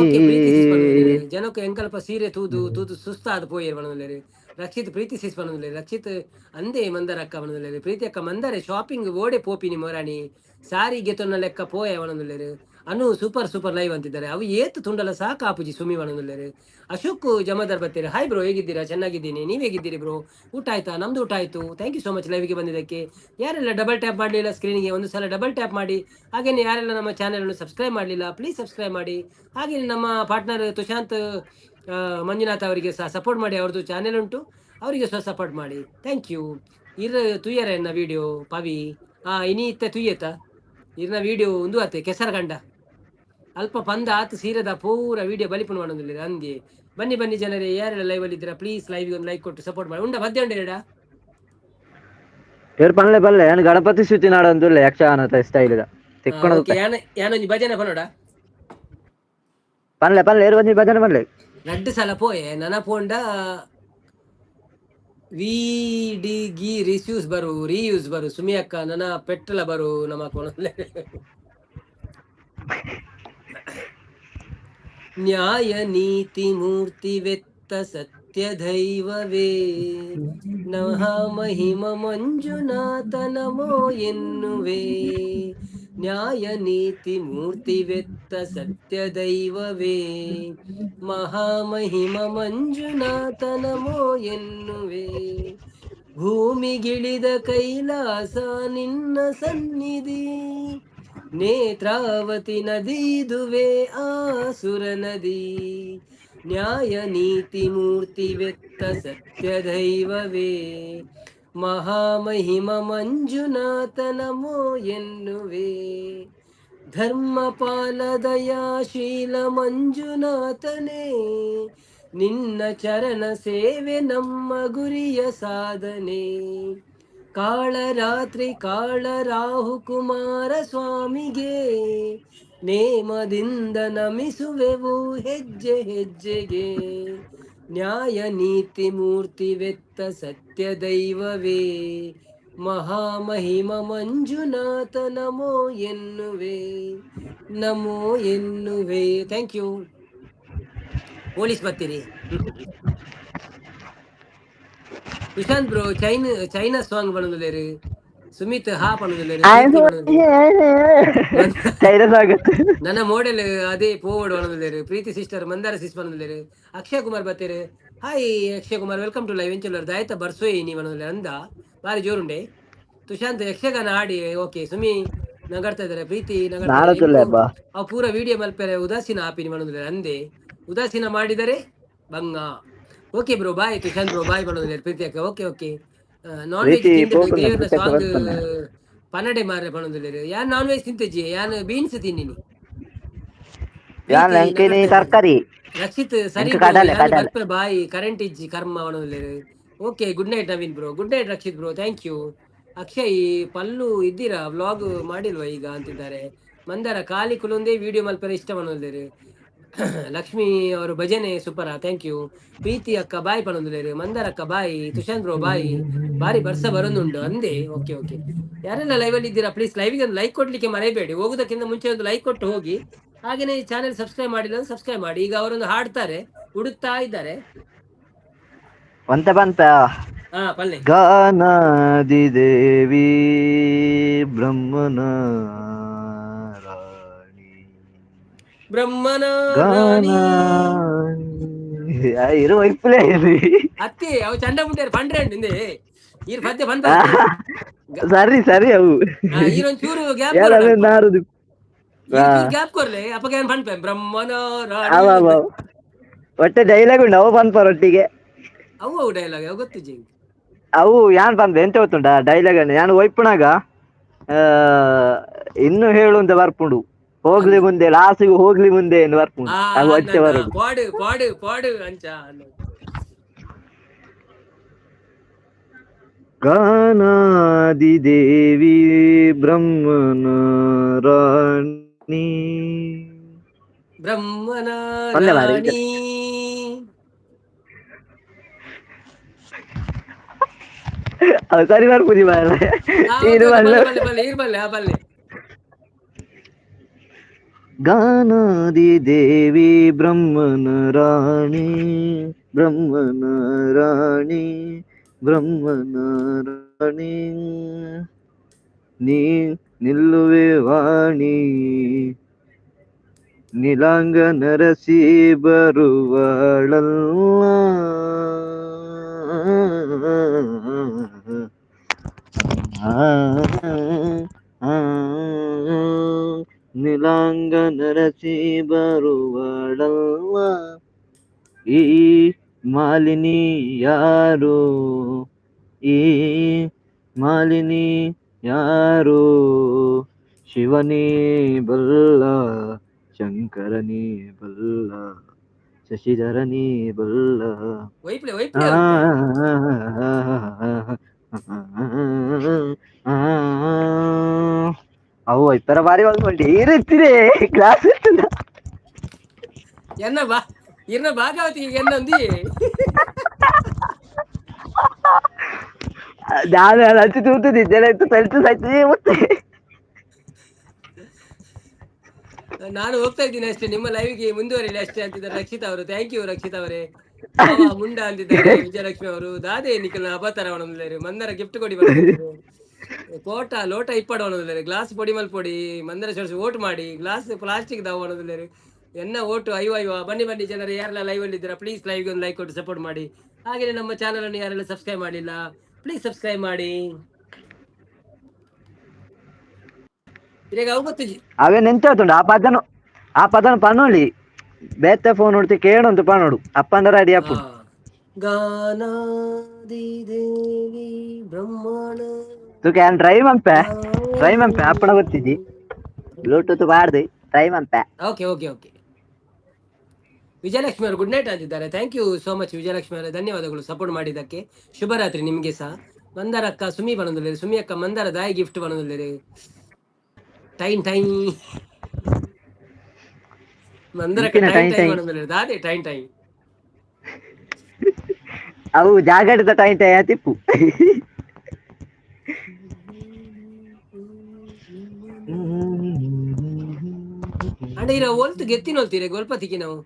ಓಕೆ ಪ್ರೀತಿ ಸಿಸ್ ಬಣ್ಣದಲ್ಲಿ ಜನಕ್ಕೆ ಎಂಕಲ್ಪ ಸೀರೆ ತೂದು ತೂದು ಸುಸ್ತಾದ ಪೋಯರ್ ಬಣ್ಣದಲ್ಲಿ ರಕ್ಷಿತ್ ಪ್ರೀತಿ ಸಿಸ್ ಬಣ್ಣದಲ್ಲಿ ರಕ್ಷಿತ್ ಅಂದೇ ಮಂದರ ಅಕ್ಕ ಬಣ್ಣದಲ್ಲಿ ಪ್ರೀತಿ ಅಕ್ಕ ಮಂದರೆ ಶಾಪಿಂಗ್ ಓಡೆ ಪೋಪಿನಿ ಮೊರಾಣಿ ಸಾರಿ ಗೆತೊನ್ನ ಲೆಕ್ಕ ಪೋಯ ಬಣ್ಣದಲ್ಲಿ ಅನು ಸೂಪರ್ ಸೂಪರ್ ಲೈವ್ ಅಂತಿದ್ದಾರೆ ಅವು ಏತು ತುಂಡಲ ಸಾಕು ಆಪುಜಿ ಸುಮಿ ಬಣ್ಣದಲ್ಲಿ ಅಶೋಕ್ ಜಮಾದಾರ್ ಬರ್ತೀರಿ ಹಾಯ್ ಬ್ರೋ ಹೇಗಿದ್ದೀರಾ ಚೆನ್ನಾಗಿದ್ದೀನಿ ನೀವ್ ಹೇಗಿದ್ದೀರಿ ಬ್ರೋ ಊಟ ಆಯ್ತಾ ನಮ್ದು ಊಟ ಆಯ್ತು ಥ್ಯಾಂಕ್ ಯು ಸೋ ಮಚ್ ಲೈವ್ಗೆ ಬಂದಿದ್ದಕ್ಕೆ ಯಾರೆಲ್ಲ ಡಬಲ್ ಟ್ಯಾಪ್ ಮಾಡಲಿಲ್ಲ ಸ್ಕ್ರೀನ್ಗೆ ಒಂದು ಸಲ ಡಬಲ್ ಟ್ಯಾಪ್ ಮಾಡಿ ಹಾಗೇನೆ ಯಾರೆಲ್ಲ ನಮ್ಮ ಚಾನೆಲ್ ಅನ್ನು ಸಬ್ಸ್ಕ್ರೈಬ್ ಮಾಡಲಿಲ್ಲ ಪ್ಲೀಸ್ ಸಬ್ಸ್ಕ್ರೈಬ್ ಮಾಡಿ ಹಾಗೆ ನಮ್ಮ ಪಾರ್ಟ್ನರ್ ತುಶಾಂತ್ ಮಂಜುನಾಥ್ ಅವರಿಗೆ ಸಹ ಸಪೋರ್ಟ್ ಮಾಡಿ ಅವ್ರದ್ದು ಚಾನೆಲ್ ಉಂಟು ಅವರಿಗೆ ಸಹ ಸಪೋರ್ಟ್ ಮಾಡಿ ಥ್ಯಾಂಕ್ ಯು ತುಯ್ಯರ ಎನ್ನ ವಿಡಿಯೋ ಪವಿ ಇನಿ ಇತ್ತೆ ತುಯ್ಯತ ಇರ್ನ ವಿಡಿಯೋ ಒಂದು ಅತ್ತೆ ಕೆಸರಗಂಡ ಅಲ್ಪ ಪಂದ ಆತು ಸೀರದ ಪೂರ ವಿಡಿಯೋ ಬಲಿಪುಣ ಮಾಡೋದಿಲ್ಲ ಅಂದಿ ಬನ್ನಿ ಬನ್ನಿ ಜನರೇ ಯಾರೆಲ್ಲ ಲೈವ್ ಅಲ್ಲಿ ಇದ್ದೀರಾ ಪ್ಲೀಸ್ ಲೈವ್ ಒಂದು ಲೈಕ್ ಕೊಟ್ಟು ಸಪೋರ್ಟ್ ಮಾಡಿ ಉಂಡ ಮಧ್ಯ ಉಂಡ ಪನ್ಲೆ ಪಲ್ಲೆ ಏನು ಗಣಪತಿ ಸ್ತುತಿ ನಾಡೊಂದುಲ್ಲ ಯಕ್ಷಗಾನ ಸ್ಟೈಲ್ ಯಾನೊಂದು ಭಜನೆ ಪನೋಡ ಪನ್ಲೆ ಪನ್ಲೆ ಏರು ಒಂಜಿ ಭಜನೆ ಪನ್ಲೆ ರಡ್ಡು ಸಲ ಪೋಯೆ ನನ ಪೋಂಡ ವಿಡಿಗಿ ರಿಸ್ಯೂಸ್ ಬರು ರೀಯೂಸ್ ಬರು ಸುಮಿ ಅಕ್ಕ ನನ್ನ ಪೆಟ್ರೋಲ ಬರು ನಮ್ಮ ಕೊನಲೆ ನ್ಯಾಯ ನೀತಿ ಮೂರ್ತಿ ವೆತ್ತ ಸತ್ಯ ದೈವವೇ ನಮಃ ಮಹಿಮ ಮಂಜುನಾಥ ನಮೋ ಎನ್ನುವೆ ನ್ಯಾಯ ನೀತಿ ಮೂರ್ತಿ ವೆತ್ತ ಸತ್ಯ ದೈವವೇ ಮಹಾಮಹಿಮ ಮಂಜುನಾಥ ನಮೋ ಎನ್ನುವೆ ಭೂಮಿಗಿಳಿದ ಕೈಲಾಸ ನಿನ್ನ ಸನ್ನಿಧಿ ನೇತ್ರಾವತಿ ನದಿದುವೆ ಆಸುರ ನದಿ ನ್ಯಾಯ ನೀತಿ ಮೂರ್ತಿ ವೆತ್ತ ಸತ್ಯ ದೈವವೇ ಮಹಾಮಹಿಮ ಮಂಜುನಾಥ ನಮೋ ಎನ್ನುವೆ ಧರ್ಮಪಾಲ ದಯಾಶೀಲ ಮಂಜುನಾಥನೇ ನಿನ್ನ ಚರಣ ಸೇವೆ ನಮ್ಮ ಗುರಿಯ ಸಾಧನೆ ಕಾಳರಾತ್ರಿ ಕಾಳ ರಾಹು ಕುಮಾರ ಸ್ವಾಮಿಗೆ ನೇಮದಿಂದ ನಮಿಸುವೆವು ಹೆಜ್ಜೆ ಹೆಜ್ಜೆಗೆ ನ್ಯಾಯ ನೀತಿ ಮೂರ್ತಿ ವೆತ್ತ ಸತ್ಯ ದೈವವೇ ಮಹಾಮಹಿಮ ಮಂಜುನಾಥ ನಮೋ ಎನ್ನುವೆ ನಮೋ ಎನ್ನುವೆ ಥ್ಯಾಂಕ್ ಯು ಪೊಲೀಸ್ ಬರ್ತೀರಿ ಸುಶಾಂತ್ ಬ್ರೋ ಚೈನಾ ಸಾಂಗ್ ಬಣ್ಣದಿಲ್ಲ ಸುಮಿತ್ ಹಾ ಬಣ್ಣದಿಲ್ಲ ನನ್ನ ಮೋಡೆಲ್ ಅದೇ ಪೋವಡ್ ಬಣ್ಣದಿಲ್ಲ ಪ್ರೀತಿ ಸಿಸ್ಟರ್ ಮಂದಾರ ಸಿಸ್ ಬಣ್ಣದಿಲ್ಲ ಅಕ್ಷಯ್ ಕುಮಾರ್ ಬರ್ತೀರಿ hi Akshay Kumar welcome to live ಎಂಚುಲರ್ ದಾಯ್ತ ಬರ್ಸೋಯ್ ನೀ ಬಣ್ಣದಿಲ್ಲ ಅಂದ ಬಾರಿ ಜೋರುಂಡೆ ತುಶಾಂತ್ ಯಕ್ಷಗಾನ ಹಾಡಿ ಓಕೆ ಸುಮಿ ನಗಾಡ್ತಾ ಇದಾರೆ ಪ್ರೀತಿ ಅವ್ ಪೂರ ವಿಡಿಯೋ ಮಲ್ಪೆರೆ ಉದಾಸೀನ ಆಪಿನಿ ಬಣ್ಣದಿಲ್ಲ ಅಂದೆ ಉದಾಸೀನ ಮಾಡಿದರೆ ಬಂಗ okay bro bye Tushant bro bye ಬಣ್ಣದಿಲ್ಲ ಪ್ರೀತಿ ಅಕ್ಕ ಓಕೆ ಓಕೆ ನಾನ್ ವೆಜ್ ದೇವರ ಸಾಂಗ್ ಪನ್ನಡೆ ಮಾರ ಬಣ್ಣದಿಲ್ಲ ಯಾನ್ ನಾನ್ ವೆಜ್ ತಿಂತಜ್ಜಿ ಯಾನ್ ಬೀನ್ಸ್ ತಿನ್ನಿನಿ ತರಕಾರಿ ರಕ್ಷಿತ್ ಸರಿ ಬಾಯ್ ಕರೆಂಟ್ ಇಜ್ಜಿ ಕರ್ಮ ಬಣ್ಣದಿಲ್ಲ okay good night Naveen bro good night Rakshith bro thank you Akshay ಪಲ್ಲು ಇದ್ದೀರಾ ವ್ಲಾಗ್ ಮಾಡಿಲ್ವಾ ಈಗ ಅಂತಿದ್ದಾರೆ ಮಂದಾರ ಖಾಲಿ ಕುಲೊಂದೇ ವಿಡಿಯೋ ಮಲ್ಪರ ಇಷ್ಟ ಬಣ್ಣದಿಲ್ಲ ಲಕ್ಷ್ಮಿ ಅವರು ಭಜನೆ ಸೂಪರ ಥ್ಯಾಂಕ್ ಯು ಪ್ರೀತಿ ಅಕ್ಕ ಬಾಯ್ ಪಣೊಂದಿಲ್ಲ ಮಂದಾರ ಅಕ್ಕ ಬಾಯ್ ತುಶಾಂತ್ ಬ್ರೋ ಬಾಯ್ ಬಾರಿ ಬರ್ಸ ಬರೋದುಂಟು ಅಂದೆ ಓಕೆ ಓಕೆ ಯಾರೆಲ್ಲ ಲೈವ್ ಅಲ್ಲಿ ಇದ್ದೀರಾ ಪ್ಲೀಸ್ ಲೈವ್ಗೆ ಒಂದು ಲೈಕ್ ಕೊಡ್ಲಿಕ್ಕೆ ಮರೆಯಬೇಡಿ ಹೋಗೋದಕ್ಕಿಂತ ಮುಂಚೆ ಒಂದು ಲೈಕ್ ಕೊಟ್ಟು ಹೋಗಿ ಹಾಗೇನೆ ಚಾನೆಲ್ ಸಬ್ಸ್ಕ್ರೈಬ್ ಮಾಡಿಲ್ಲ ಸಬ್ಸ್ಕ್ರೈಬ್ ಮಾಡಿ ಈಗ ಅವರೊಂದು ಹಾಡ್ತಾರೆ ಹುಡುಕ್ತಾ ಇದ್ದಾರೆ ಪಲ್ಲೆ ಗಾನಾದಿ ದೇವಿ ಬ್ರಹ್ಮನ ಬ್ರಹ್ಮನ ರಾಣಿ ಅತ್ತಿ ಅವು ಚಂಡ ಮುಟ್ಟಾರ ಪಂಡ್ರೆ ಹಿಂದೆ ಈರ್ ಪದ್ಯ ಬಂದ ಸರಿ ಸರಿ ಅವು ಈರೊಂಚೂರು ಗ್ಯಾಪ್ ಕೊರ್ಲೆ ಅಪ್ಪಗೆ ಪಂಡ್ಪೆ ಬ್ರಹ್ಮನ ರಾಣಿ ಒಟ್ಟೆ ಡೈಲಾಗ್ ಉಂಡು ಅವು ಪನ್ಪರ್ ಒಟ್ಟಿಗೆ. ಅವು ಡೈಲಾಗ್ ಯಾವ ಗೊತ್ತು ಜಿಂಕ್. ಅವು ಯಾನ್ ಬಂದ ಎಂತ ಗೊತ್ತುಂಟ ಡೈಲಾಗ್ ಅನ್ನು ನಾನು ಒಯ್ಪುಣಾಗ ಆ ಇನ್ನು ಹೇಳು ಅಂತ ಬರ್ಪುಂಡು. ಹೋಗ್ಲಿ ಅಂದ್ ಮುಂದೆ ಲಾಸಿಗೆ ಹೋಗ್ಲಿ ಮುಂದೆ ಎಂದು ಬರ್ಪುಂಡು ಆ ಅವು ಒಟ್ಟೆ ಅಂದಂಡ ಬರುಡು. ಪಾಡು ಪಾಡು ಪಾಡು ಅಂಚ ಅನ್ನೋದು. ಗಾನಾದಿ ದೇವಿ ಬ್ರಹ್ಮನ ರಾಣಿ. ಬ್ರಹ್ಮನ ಒಂದೇ ಮಾರ ರಾಣಿ. ಅದು ಸರಿ ಬರ್ಪುಜಿ ಮಾರ ಓಕೆ ಇದು ಓಕೆ ಬಲ್ಲ. ಬಲ್ಲೆ ಬಲ್ಲೆ ಬಲ್ಲೆ ಇರ್ ಬಲ್ಲೆ ಆ ಬಲ್ಲೆ. ಗಾನಾದಿ ದೇವಿ ಬ್ರಹ್ಮನ ರಾಣಿ ಬ್ರಹ್ಮನ ರಾಣಿ ಬ್ರಹ್ಮನ ರಾಣಿ ನೀ ನಿಲ್ಲುವೆ ವಾಣಿ ನೀಲಾಂಗ ನರಸಿ ಬರುವಳಲ್ಲ. ನೀಲಾಂಗ ನರಸಿ ಬರುವಳಲ್ಲ. ಈ ಮಾಲಿನಿ ಯಾರು ಈ ಮಾಲಿನಿ ಯಾರು ಶಿವನೇ ಬಲ್ಲ ಶಂಕರನೇ ಬಲ್ಲ ಶಶಿಧರನೇ ಬಲ್ಲ. ವೈಪ್ಲೆ ಆ ವೈಪ್ಲೆ ಅಂತೆ. ಅವು ಇತರ ಬಾರಿ ಒಳ್ಕೊಂಡಿ ಇರುತ್ತೀರಿ ಕ್ಲಾಸ್ ಇರ್ತದ. ಎನ್ನ ಬಾ ಇರ್ನ ಭಾಗವತಿಗೆ ಎನ್ನೊಂದಿ. ನಾನು ಹಚ್ಚಿ ತೂತಿದ್ದೆ ಇತ್ತು ತಲ್ತು ಸಚ್ಚಿ ಮತ್ತೆ. ನಾನು ಹೋಗ್ತಾ ಇದ್ದೀನಿ ಅಷ್ಟೇ, ನಿಮ್ಮ ಲೈವ್ಗೆ ಮುಂದುವರಿಲಿ ಅಷ್ಟೇ ಅಂತಿದ್ದಾರೆ ರಕ್ಷಿತಾ ಅವರು. ಥ್ಯಾಂಕ್ ಯು ರಕ್ಷಿತಾ ಅವರೇ. ಬಾವಾ ಮುಂಡ ಅಂತಿದ್ದಾರೆ ವಿಜಯಲಕ್ಷ್ಮಿ ಅವರು. ದಾದೆ ನಿಖಿಲ್ ಅಪತರ ಅವನೊಂದಿದ್ದಾರೆ. ಮಂದರ ಗಿಫ್ಟ್ ಕೊಡಿ ಬಂದಿದ್ದಾರೆ. ಕೋಟ ಲೋಟ ಇಪ್ಪಡು ಅವನೊಂದಿದ್ದಾರೆ. ಗ್ಲಾಸ್ ಪೊಡಿ ಮಲ್ಪೊಡಿ ಮಂದರ ಶರ್ಸಿ ಓಟ್ ಮಾಡಿ ಗ್ಲಾಸ್ ಪ್ಲಾಸ್ಟಿಕ್ ದಾವ ಅವನೊಂದಿದ್ದಾರೆ. ಎನ್ನ ಓಟು ಐವ ಬನ್ನಿ ಬನ್ನಿ ಜನರು ಯಾರೆಲ್ಲ ಲೈವ್ ಅಲ್ಲಿ ಇದ್ದೀರಾ ಪ್ಲೀಸ್ ಲೈವ್ಗೆ ಒಂದು ಲೈಕ್ ಕೊಟ್ಟು ಸಪೋರ್ಟ್ ಮಾಡಿ. ಹಾಗೆ ನಮ್ಮ ಚಾನಲ್ ಅನ್ನು ಯಾರೆಲ್ಲ ಸಬ್ಸ್ಕ್ರೈಬ್ ಮಾಡಿಲ್ಲ ಪ್ಲೀಸ್ ಸಬ್ಸ್ಕ್ರೈಬ್ ಮಾಡಿ. ಈಗ ಅವೇನ್ ಎಂತ ಹೇಳ್ತುಂಡು ಆ ಪದನು ಪನೋಳಿ ಬೇತೆ ಫೋನ್ ಹೊಡ್ತಿ ಕೇಳಂತ ಪನೋಡು ಅಪ್ಪಂದ ರೆಡಿ ಅಪ್ಪು. ಗಾನಾದಿ ದೇವಿ ಬ್ರಹ್ಮಣ ತುಕೆ ನಾನು ಟ್ರೈ ಮಂಪೆ ಅಪ್ಪಣ ಗೊತ್ತಿದ್ದಿ ಬ್ಲೂಟೂತ್ ಬಾರ್ದು ಟ್ರೈ ಮಂಪೆ. Okay okay okay. ವಿಜಯಲಕ್ಷ್ಮಿ ಅವರು ಗುಡ್ ನೈಟ್ ಅಂತಿದ್ದಾರೆ. Thank you so much Vijayalakshmi ಅವರೇ, ಧನ್ಯವಾದಗಳು ಸಪೋರ್ಟ್ ಮಾಡಿದ್ದಕ್ಕೆ. ಶುಭರಾತ್ರಿ ನಿಮ್ಗೆ ಸಹ. ಮಂದಾರ ಅಕ್ಕ ಸುಮಿ ಬಣದಲ್ಲಿ ಸುಮಿ ಅಕ್ಕ ಮಂದಾರ ದಾಯಿ ಗಿಫ್ಟ್ ಬಣದಲ್ಲಿ ಟೈನ್ ಟೈನ್ ಮಂದಾರ ಟೈನ್ ಟೈನ್ ಬಣದಲ್ಲಿ ದಾದೆ ಟೈನ್ ಟೈನ್ ಅವು ಜಾಗಟದ ಟೈನ್ ಟೈನ್ ತಿಪ್ಪು. ಅಂಡ ಇರ ಒಲ್ತು ಗೆತ್ತಿನೋಲ್ತೀರಿ ಗೊಲ್ಪತಿಗೆ ನಾವು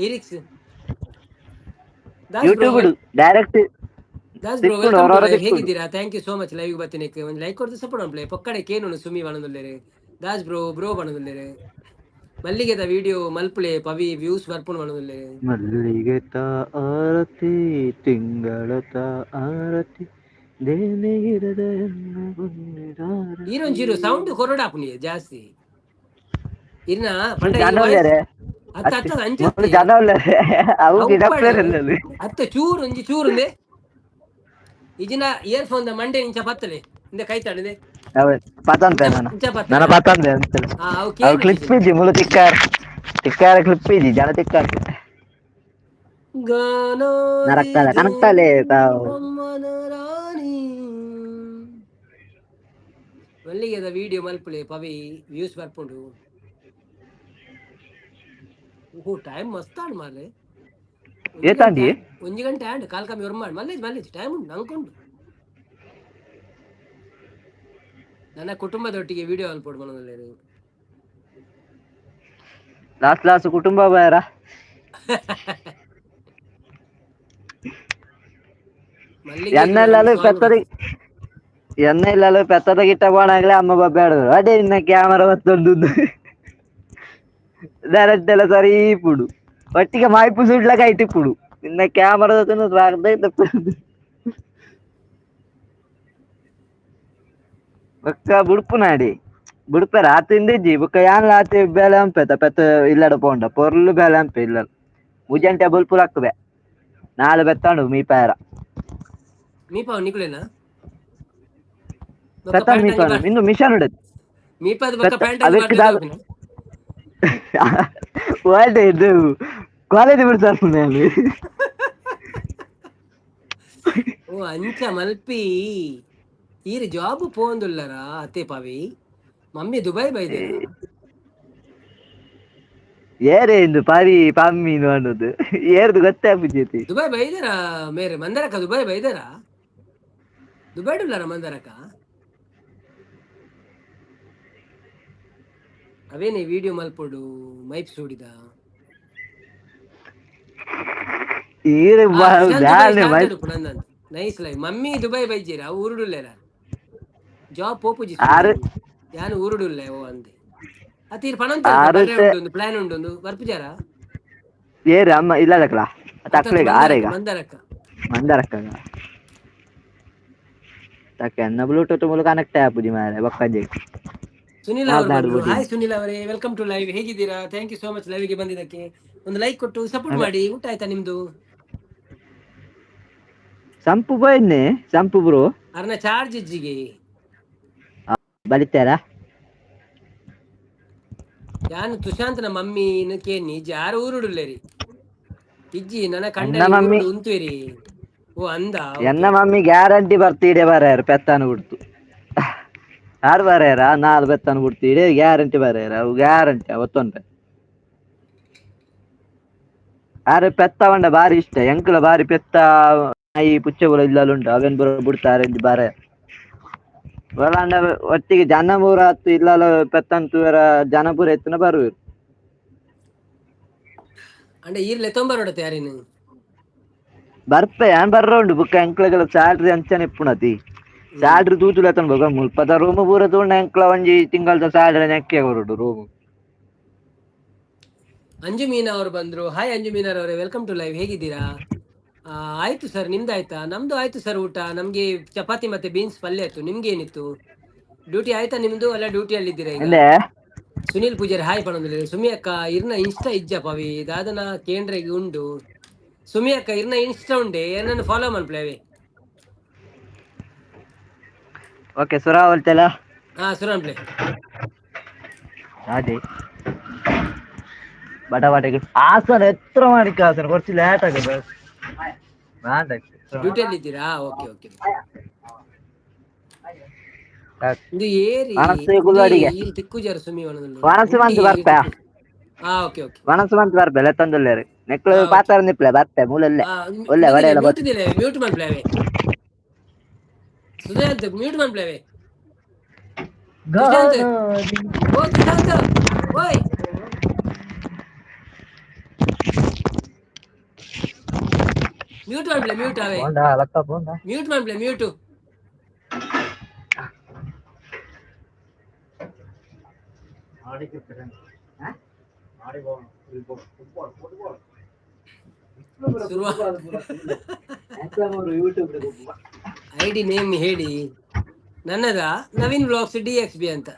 lyrics YouTube direct Das bro welcome to live. ಹೇಗಿದ್ದೀರಾ? Thank you so much live ಬರ್ತೀನಿ. ಒಂದು ಲೈಕ್ ಕೊಡ್ತು ಸಪೋರ್ಟ್ ಮಾಡ್ಲಿ. ಪಕ್ಕಡೆ ಕೇನು ಸುಮಿ ಬಣದಲ್ಲೇರೆ ದಾಸ್ ಬ್ರೋ ಬಣದಲ್ಲೇರೆ ಮಲ್ಲಿಗೆದ ವಿಡಿಯೋ ಮಲ್ಪುಳೆ ಪವಿ ವ್ಯೂಸ್ ಬರ್ಪುಣ್ ಬಣದಲ್ಲೇರೆ. ಮಲ್ಲಿಗೆ ಆರತಿ ತಿಂಗಳತ ಆರತಿ ದೇವಗಿರದ ಈರೊಂಚೂರು ಸೌಂಡ್ ಕೊರಡಾಪುನಿ ಜಾಸ್ತಿ ಇರ್ನ ಪಂಡ ಅತ್ತ ಚೂರು ಒಂಜಿ ಚೂರುಂದೆ ಇಜಿನ ಇಯರ್ ಫೋನ್ ಮಂಡೆ ಇಂಚ ಪತ್ತಲೆ ಇಂದ ಕೈ ತಡದೆ ಕ್ಲಿಪ್ ಇದ್ದಿ ಮುಳು ತಿಕ್ಕಾರ ಕ್ಲಿಪ್ ಇದ್ದಿ ಜನ ತಿಕ್ಕಾರ ಕನಕ್ತಲೆ ಮಲ್ಲಿಗೆದ ವಿಡಿಯೋ ಮಲ್ಪುಳೆ ಪವಿ ವ್ಯೂಸ್ ಬರ್ಪುಂಡು. ಓಹೋ ಟೈಮ್ ಮಸ್ತ್ ಆಡ್ ಮಾರ್ರೆ. ಏತಾಂಡಿ 1 ಗಂಟೆ ಆಂಡ್ ಕಾಲ್ ಕಮ್ಮಿ ಹೊರ ಮಾಡಿ ಮಲ್ಲೇಜ್ ಟೈಮ್ ಉಂಟು ನಂಕೊಂಡು. ನನ್ನ ಕುಟುಂಬದೊಟ್ಟಿಗೆ ವಿಡಿಯೋ ಅನ್ಪೋಡ್ ಮನದಲ್ಲಿ ಲಾಸ್ಟ್ ಕುಟುಂಬ ಬೇರ ಎಣ್ಣೆಲ್ಲೂ ಪೆತ್ತದ ಗಿಟ್ಟ போனாங்களே ಅಮ್ಮ ಬಬ್ಬೆ ಆಡಿದ್ರು ಅದೇ ಇನ್ನ ಕ್ಯಾಮರಾ ಮತ್ತೊಂದು ಡೈರೆಕ್ಟ್ ಎಲ್ಲ ಸರಿ ಪುಡು ಒಟ್ಟಿಗೆ ಮಾಯ್ಪು ಸುಡ್ಲಕ ಐಟಿ ಪುಡು ಇನ್ನ ಕ್ಯಾಮರಾದ ಒಕ್ಕ ಬುಡುಪು ನಾಡಿ బుడిపెర ఆతిండిజ్జి బుక్క యాన్ల ఆతి బేలంపెత పెత్త ఇల్లడ పోండ పొర్లు బేలంపె ఇల్లలు ముజంటే బుల్పులక్కుబే 4 పెత్తాండు మీ పేర మీ పావు నీకులేనా ఒక పెత్తాండు ప్యాంట్ మీ అంಗಿ పేరు ఇంದು ಮಿಷನ್ మీ పది ఒక పెత్త ప్యాంట్ అంగి ಅದಕ್ಕೆ పట్టుకు ವಾಲ್ಟೆ ಇದು ಕಾಲೇಜ್ ಬಿಡ್ತಾರೆ ನಾನು ಓ ಅಂಚ ಮಲ್ಪಿ ಈರು ಜಾಬ್ ಪೋಂದುಲ್ಲರ ಅತ್ತೆ ಪವಿ ಮಮ್ಮಿ ದುಬೈ ಬೈದೇರಾ ಏರೇ ಇಂದು ಪಾರಿ ಪಾಮ್ಮೀನು ಅನ್ನೋದು ಏರ್ದು ಗೊತ್ತೇ ಆಗ್ಬಿಟ್ಟೈತಿ ದುಬೈ ಬೈದೇರಾ ಮೇರೆ ಮಂದರಕ ದುಬೈ ಬೈದೇರಾ ದುಬೈ ಡುಲ್ಲರ ಮಂದರಕ ಅವೇನೇ ವಿಡಿಯೋ ಮಲ್ಪೊಡು ಮೈಪ್ ಸೂಡಿದ ಈರು ನೈಸ್ ಲೈ ಮಮ್ಮಿ ದುಬೈ ಬೈಜೀರ ಊರುಡುಲ್ಲೇರ ಜಾಬ್ ಪೋಪುಜಿ ಆರು ಯಾನು ಊರುಡುಲ್ಲೆ ಓ ಅಂದೆ ಅತೀರ್ ಪಣ ಆರು ಉಂಟು ಪ್ಲಾನ್ ಉಂಟು ಬರ್ಪುಜಾರ ಏರು ಅಮ್ಮ ಇಲ್ಲದಕ್ಕಲ ತಕ್ಲೆಗ ಆರೇಗ ಮಂದರಕ ಮಂದರಕ್ಕ ತಕ್ಕೆ ಅನ್ನ ಬ್ಲೂಟೂತ್ ಮೂಲಕ ಕನೆಕ್ಟ್ ಆಗ್ಬಿಡಿ ಮಾರೆ ಬಕ್ಕಂಜೆ ಸುನಿಲ್ ಅವರು ಬಂದ್ರು ಹಾಯ್ ಸುನಿಲ್ ಅವರೇ ವೆಲ್ಕಮ್ ಟು ಲೈವ್ ಹೇಗಿದ್ದೀರಾ ಥ್ಯಾಂಕ್ ಯು ಸೋ ಮಚ್ ಲೈವ್ಗೆ ಬಂದಿದ್ದಕ್ಕೆ ಒಂದು ಲೈಕ್ ಕೊಟ್ಟು ಸಪೋರ್ಟ್ ಮಾಡಿ ಊಟ ಆಯ್ತಾ ನಿಮ್ದು ಸಂಪು ಬೈನೆ ಸಂಪು ಬ್ರೋ ಅರ್ನ ಚಾರ್ಜ್ ಇಜ್ಜಿಗೆ ಬಲಿತಾರ ಯಾನು ತುಶಾಂತನ ಮಮ್ಮಿ ಕೇನಿ ಯಾರು ಊರುಡುಲ್ಲೇರಿ ಇಜ್ಜಿ ನನ್ನ ಕಂಡ ಮಮ್ಮಿ ಉಂತುವೇರಿ ಓ ಅಂದ ಎನ್ನ ಮಮ್ಮಿ ಗ್ಯಾರಂಟಿ ಬರ್ತೀಡೆ ಬರಾರು ಪೆತ್ತಾನು ಬಿಡ್ತು ಯಾರು ಬರಾರ 4 ಪೆತ್ತಾನು ಬಿಡ್ತೀಡೆ ಗ್ಯಾರಂಟಿ ಬರಾರ ಅವು ಗ್ಯಾರಂಟಿ ಅವತ್ತೊಂದು ಯಾರು ಪೆತ್ತ ಬಂಡ ಬಾರಿ ಇಷ್ಟ ಎಂಕಲ ಬಾರಿ ಪೆತ್ತ ಈ ಪುಚ್ಚಗಳು ಇಲ್ಲುಂಟು ಅವೇನ್ ಬಿಡ್ತಾರೆ ಬಾರ ಬರಂಡ ಒಟ್ಟಿಗೆ ಜನಪುರ ಹತ್ತು ಇಲ್ಲ ಪೆತ್ತಂತುವರ ಜನಪುರ ಎತ್ತಿನ ಬರುವರು ಅಂಡ ಈರ್ಲೆ ತೊಂಬರೋಡತ್ತೆ ಯಾರಿನು ಬರ್ಪೆ ಯಾನ್ ಬರ್ರೋಂಡು ಬುಕ್ಕ ಎಂಕ್ಲಗಳ ಸ್ಯಾಲ್ರಿ ಅಂಚನೆ ಇಪ್ಪುಣತಿ ಸ್ಯಾಲ್ರಿ ತೂತುಲೆ ತನ್ ಬಗ ಮುಲ್ಪದ ರೂಮ್ ಪೂರ ತೂಂಡ ಎಂಕ್ಲ ಒಂಜಿ ತಿಂಗಳದ ಸ್ಯಾಲ್ರಿ ನೆಕ್ಕೆ ಹೊರಡು ರೂಮ್ ಅಂಜು ಮೀನಾ ಅವರು ಬಂದ್ರು ಹಾಯ್ ಅಂಜು ಮೀನಾರ್ ಅವರೇ ವೆಲ್ಕಮ್ ಟು ಲೈವ್ ಹೇಗಿದ್ದೀರಾ ಆಯ್ತು ಸರ್ ನಿಮ್ದಾಯ್ತಾ ನಮ್ದು ಆಯ್ತು ಸರ್ ಊಟ ನಮ್ಗೆ ಚಪಾತಿ ಮತ್ತೆ ಬೀನ್ಸ್ ಪಲ್ಯ ಆಯ್ತು ನಿಮ್ಗೆ ಏನಿತ್ತು ಡ್ಯೂಟಿ ಆಯ್ತಾ ನಿಮ್ದು ಅಲ್ಲ ಡ್ಯೂಟಿಯಲ್ಲಿ ಇದ್ದೀರಾ ಈಗ ಸುನೀಲ್ ಪೂಜಾರಿ ಹಾಯ್ ಪಣಂದಿಲ್ಲ ಸುಮಿ ಅಕ್ಕ ಇರ್ನ ಇನ್ಸ್ಟಾ ಇಜ್ಜ ಪವಿ ದಾದನ ಕೇಂದ್ರಗೆ ಉಂಡು ಸುಮಿ ಅಕ್ಕ ಇರ್ನ ಇನ್ಸ್ಟಾ ಉಂಡೆ ಏನನ್ನು ಫಾಲೋ ಮನ್ಪ್ಲೇವೆ ಓಕೆ ಸುರಾವಲ್ತೆಲ್ಲ ಸುರಾನ್ಪ್ಲೆ ಅದೇ ಬಟವಾಟೆಗೆ ಆಸನ ಎತ್ರ ಮಾಡಿಕ ಆಸನ ಕೊರ್ಚಿ ಲೇಟ್ ಆಗಿದೆ ಡ್ಯೂಟಿಯಲ್ಲಿ ಇದ್ದೀರಾ ಓಕೆ ಓಕೆ ಇದು ಏರಿ ಇಲ್ಲಿ ತಿಕ್ಕುಜಾರು ಸುಮಿ ವನಸು ಮಂತ್ ಬರ್ಪ ಓಕೆ ಓಕೆ ವನಸು ಮಂತ್ ಬರ್ಪ ಲೆತ್ತೊಂದುಲ್ಲೇರಿ ನೆಕ್ಳು ಪಾತಾರ ನಿಪ್ಲೆ ಬರ್ತೆ ಮೂಲಲ್ಲೇ ಒಳ್ಳೆ ಒಡೆಯಲ್ಲ ಮ್ಯೂಟ್ ಮನ್ಪ್ಲೇವೆ ಸುಶಾಂತ್ ಮ್ಯೂಟ್ ಮನ್ಪ್ಲೇವೆ ಸುಶಾಂತ್ ಓ ಸುಶಾಂತ್ ಓಯ್ ಮ್ಯೂಟ್ ಮಾಡ್ಪ್ಲೆ ಮ್ಯೂಟ್ ಅವೇ ಮ್ಯೂಟ್ ಮಾಡ್ಪ್ಲೆ ಮ್ಯೂಟು ಐಡಿ ನೇಮ್ ಹೇಳಿ ನನ್ನದ ನವೀನ್ ಬ್ಲಾಗ್ಸ್ DXB ಅಂತ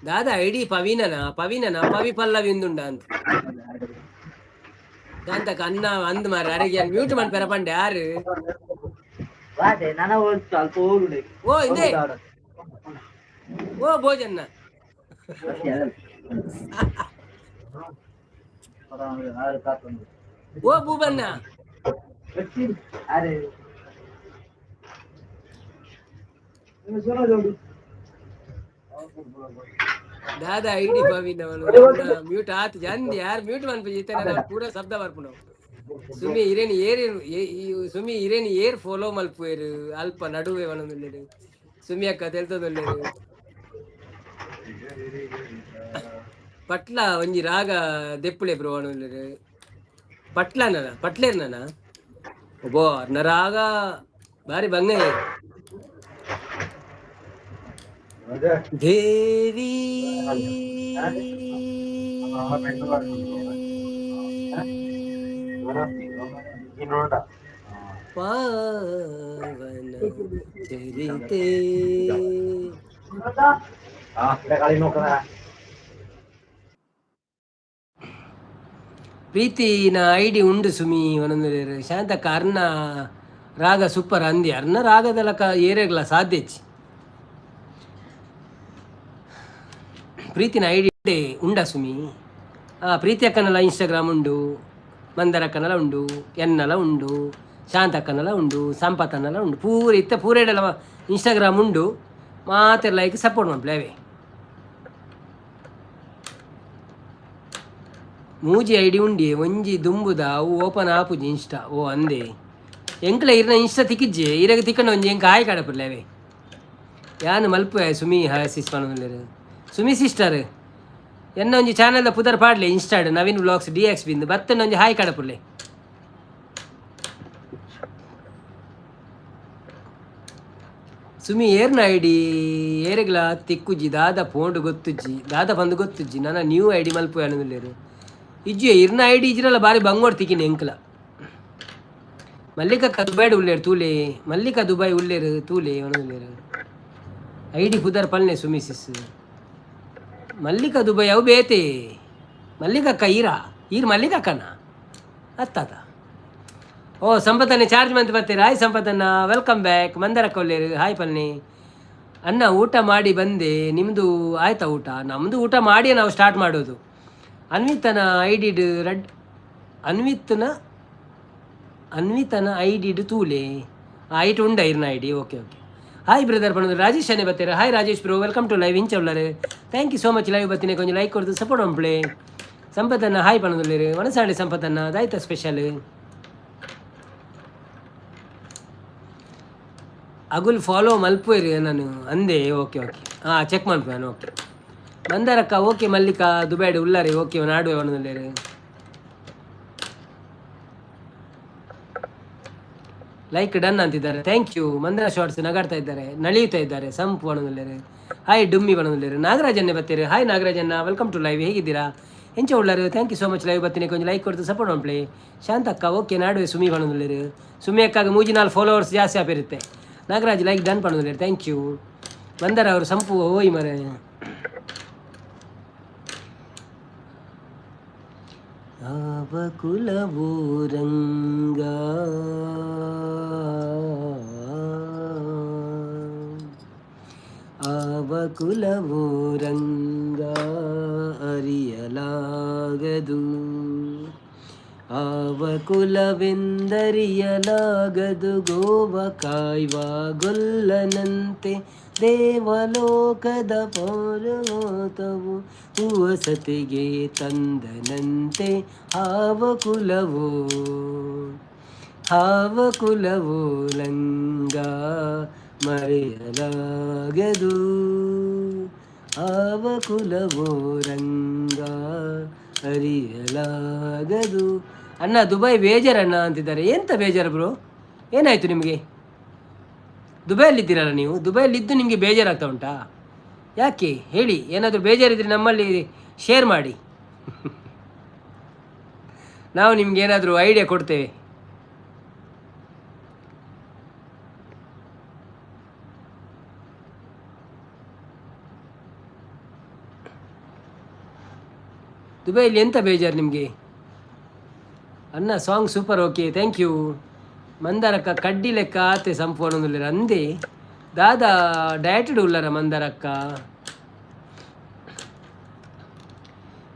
ದಾದಾ ಐಡಿ ಪವಿನನ ಪವಿ ಪಲ್ಲವಿಂದುಂಡ ಅಂತ ದಾಂತಕ ಅನ್ನ ಅಂದ್ ಮಾರ ಅರೆಗೆ ಮ್ಯೂಟ್ ಮಾಡ್ತಾರ ಪಂಡೆ ಯಾರು ಓ ಇದೆ ಓ ಭೋಜನ್ನ ಓ ಭೂಬನ್ನ दादा आईडी पवीन म्यूट आत जंद यार म्यूट मन पे जीते ना पूरा शब्द ಬರ್ಪುನು ಸುಮಿ ಇರೇನಿ ಏರ್ ಸುಮಿ ಇರೇನಿ ಏರ್ ಫಾಲೋ ಮಲ್ಪುವೆರು ಅಲ್ಪ ನಡುವೆ ವನದೊಲ್ಲೆರು ಸುಮಿ ಅಕ್ಕ ತೆಲ್ತದೊಲ್ಲೆರು ಪಟ್ಲ ಒಂಜಿ ರಾಗ ದೆಪ್ಪುಳೆ ಬ್ರೋ ವನದೊಲ್ಲೆರು ಪಟ್ಲೇರ್ನನ ಒಬ್ಬೋ ಅರ್ನ ರಾಗ ಬಾರಿ ಬಂಗೈ ದೇವಿ ಪಾವನ ಚರಿತೆ ಪ್ರೀತಿನ ಐಡಿ ಉಂಡು ಸುಮಿ ಒಂದೊಂದು ಶಾಂತಕ್ಕ ಅರ್ನ ರಾಗ ಸೂಪರ್ ಅಂದಿ ಅರ್ನ ರಾಗದಲಕ ಏರೆಗ್ಲ ಸಾಧ್ಯಚ್ಚಿ ಪ್ರೀತಿನ ಐಡಿ ಉಂಡ ಸುಮಿ ಪ್ರೀತಿ ಅಕ್ಕನೆಲ್ಲ ಇನ್ಸ್ಟಾಗ್ರಾಮ್ ಉಂಡು ಮಂದರ ಅಕ್ಕನೆಲ್ಲ ಉಂಡು ಎನ್ನಲ ಉಂಡು ಶಾಂತ ಅಕ್ಕನೆಲ್ಲ ಉಂಡು ಸಂಪತ್ತನ್ನೆಲ್ಲ ಉಂಡು ಪೂರ ಇತ್ತ ಪೂರೇಡೆಲ್ಲ ಇನ್ಸ್ಟಾಗ್ರಾಮ್ ಉಂಡು ಮಾತೆಲ್ಲ ಲೈಕ್ ಸಪೋರ್ಟ್ ಮಾಡ್ಲೇವೆ ಮೂಜಿ ಐಡಿ ಉಂಡಿ ಒಂಜಿ ದುಂಬುದ ಅವು ಓಪನ್ ಆಪುಜಿ ಇನ್ಸ್ಟಾ ಓ ಅಂದೆ ಎಂಕ್ಲ ಇರ್ನ ಇನ್ಸ್ಟಾ ತಿಕ್ಕಿಜ್ಜೆ ಇರಾಗ ತಿಕ್ಕೊಂಡು ಒಂಜಿ ಎಂಕ ಆಯ್ ಕಾಡಪರ್ಲೇವೆ ಯಾನು ಮಲ್ಪ ಸುಮಿ ಹಾಸಿಸ್ ಪನೊಂದುಲ್ಲೆರ್ ಸುಮಿ ಸಿಸ್ಟರ್ ಎನ್ನ ಒಂಜಿ ಚಾನಲ್ದ ಪುದರ್ ಪಾಡ್ಲೆ ಇನ್ಸ್ಟಾಡ್ ನವೀನ್ ವ್ಲಾಗ್ಸ್ DX ಬಿಂದು ಬತ್ತನ ಒಂಜಿ ಹಾಯ್ ಕಾಡಪುರ್ಲೆ ಸುಮಿ ಏರ್ನ ಐಡಿ ಏರೆಗ್ಲ ತಿಕ್ಕುಜ್ಜಿ ದಾದ ಪೋಂಡು ಗೊತ್ತುಜ್ಜಿ ದಾದ ಬಂದು ಗೊತ್ತುಜ್ಜಿ ನನ್ನ ನ್ಯೂ ಐಡಿ ಮಲ್ಪ ಅನ್ನೋದಿಲ್ಲೇರು ಇಜ್ಜಿ ಇರ್ನ ಐಡಿ ಇಜ್ರಲ್ಲ ಬಾರಿ ಬಂಗೋಡ್ ತಿಕ್ಕಿನ ಎಂಕ್ಲ ಮಲ್ಲಿಕಕ್ಕ ದುಬೈಡ್ ಉಳ್ಳೇರು ತೂಲೆ ಮಲ್ಲಿಕ ದುಬೈ ಉಳ್ಳೇರು ತೂಲೆ ಒಣಗುಳ್ಳೇರು ಐಡಿ ಪುದರ್ ಪಲ್ನೆ ಸುಮಿಸಿಸ್ ಮಲ್ಲಿಕ ದುಬೈ ಅವು ಬೇತೆ ಮಲ್ಲಿಕಕ್ಕ ಈರ್ ಮಲ್ಲಿಕಕ್ಕನ ಅತ್ತಾತ ಓ ಸಂಪತ್ತನ್ನೇ ಚಾರ್ಜ್ ಮಂತ್ ಬರ್ತೀರಾ ಹಾಯ್ ಸಂಪತ್ತನ್ನ ವೆಲ್ಕಮ್ ಬ್ಯಾಕ್ ಮಂದರಕ್ಕ ಒಳ್ಳೆಯರು ಹಾಯ್ ಪಲ್ನೆ ಅನ್ನ ಊಟ ಮಾಡಿ ಬಂದೆ ನಿಮ್ಮದು ಆಯ್ತಾ ಊಟ ನಮ್ಮದು ಊಟ ಮಾಡಿಯೇ ನಾವು ಸ್ಟಾರ್ಟ್ ಮಾಡೋದು ಅನ್ವಿತನ ಐಡಿಡ್ ರೆಡ್ ಅನ್ವಿತನ ಐಡಿಡ್ ತೂಲೆ ಐಟ್ ಉಂಡ ಇರ್ನ ID okay okay hi brother ಪಣದು ರಾಜೇಶ್ ಅನೇ ಬರ್ತೀರಾ hi Rajesh bro welcome to live ಇಂಚೊಲ್ಲರು thank you so much live ಬರ್ತೀನಿ ಕೊಂಚ ಲೈಕ್ ಕೊಡ್ದು ಸಪೋರ್ಟ್ ಒಂಪ್ಲೆ ಸಂಪತ್ತನ್ನ ಹಾಯ್ ಪಣದುಲ್ಲೇರು ಮನಸಾಡಿ ಸಂಪತ್ತನ್ನ ಅದಾಯ್ತಾ ಸ್ಪೆಷಲ್ ಅಗುಲ್ ಫಾಲೋ ಮಲ್ಪುರಿ ನಾನು ಅಂದೆ ಓಕೆ ಓಕೆ ಚೆಕ್ ಮಲ್ಪು ನಾನು ಓಕೆ ಮಂದರಕ್ಕ ಓಕೆ ಮಲ್ಲಿಕಾ ದುಬೈಡ್ ಉಳ್ಳಾರಿ ಓಕೆ ನಾಡುವೆ ಒಣದಲ್ಲೇರು ಲೈಕ್ ಡನ್ ಅಂತಿದ್ದಾರೆ ಥ್ಯಾಂಕ್ ಯು ಮಂದರ ಶಾರ್ಟ್ಸ್ ನಗಾಡ್ತಾ ಇದ್ದಾರೆ ನಳಿಯುತ್ತಾ ಇದ್ದಾರೆ ಸಂಪು ಒಣದಲ್ಲೇರು ಹಾಯ್ ಡುಮ್ಮಿ ಒಣದಲ್ಲೇರು ನಾಗರಾಜನ್ನೇ ಬರ್ತೀರಿ ಹಾಯ್ ನಾಗರಾಜನ್ನ ವೆಲ್ಕಮ್ ಟು ಲೈವ್ ಹೇಗಿದ್ದೀರಾ ಎಂಚ ಉಳ್ಳಾರು thank you so much live ಬರ್ತೀನಿ ಕೊಂಚ ಲೈಕ್ ಕೊಡ್ತು ಸಪೋರ್ಟ್ ಮಾಡ್ಪ್ಲೆ ಶಾಂತಕ್ಕ ಓಕೆ ನಾಡುವೆ ಸುಮಿ ಒಣದಲ್ಲೇರು ಸುಮಿ ಅಕ್ಕಾಗ 3-4 ಫಾಲೋವರ್ಸ್ ಜಾಸ್ತಿ ಆಪಿರುತ್ತೆ ನಾಗರಾಜ್ ಲೈಕ್ ಡನ್ ಪಣದಲ್ಲೇರು ಥ್ಯಾಂಕ್ ಯು ಮಂದರ ಅವರು ಸಂಪು ಓಯ್ ಮರೆ ಆವ ಕುಲವೋ ರಂಗ ಆವ ಕುಲವೋ ರಂಗ ಅರಿಯಲಾಗದು ಆವ ಕುಲವೆಂದರಿಯಲಾಗದು ಗೋವ ಕಾಯ್ವ ಗೊಲ್ಲನಂತೆ ದೇವಲೋಕದ ಪೌರಮೋತವು ವಸತಿಗೆ ತಂದನಂತೆ ಹಾವ ಕುಲವೋ ಲಂಗ ಮರೆಯಲಾಗದು ಹಾವ ಕುಲವೋ ರಂಗ ಅರಿಯಲಾಗದು ಅಣ್ಣ ದುಬೈ ಬೇಜಾರಣ್ಣ ಅಂತಿದ್ದಾರೆ ಎಂತ ಬೇಜಾರು ಬ್ರೋ ಏನಾಯಿತು ನಿಮಗೆ ದುಬೈಯಲ್ಲಿದ್ದೀರಲ್ಲ ನೀವು ದುಬೈಯಲ್ಲಿದ್ದು ನಿಮಗೆ ಬೇಜಾರಾಗ್ತಾ ಉಂಟಾ ಯಾಕೆ ಹೇಳಿ ಏನಾದರೂ ಬೇಜಾರಿದ್ರೆ ನಮ್ಮಲ್ಲಿ ಶೇರ್ ಮಾಡಿ ನಾವು ನಿಮ್ಗೆ ಏನಾದರೂ ಐಡಿಯಾ ಕೊಡ್ತೇವೆ ದುಬೈಯಲ್ಲಿ ಎಂತ ಬೇಜಾರು ನಿಮಗೆ ಅನ್ನ song super okay thank you ಮಂದಾರಕ್ಕ ಕಡ್ಡಿ ಲೆಕ್ಕ ಆತೆ ಸಂಪೂರ್ಣ ಅಂದೆ ದಾದ ಡಯಟೆಡ್ ಉಳ್ಳರ ಮಂದಾರಕ್ಕ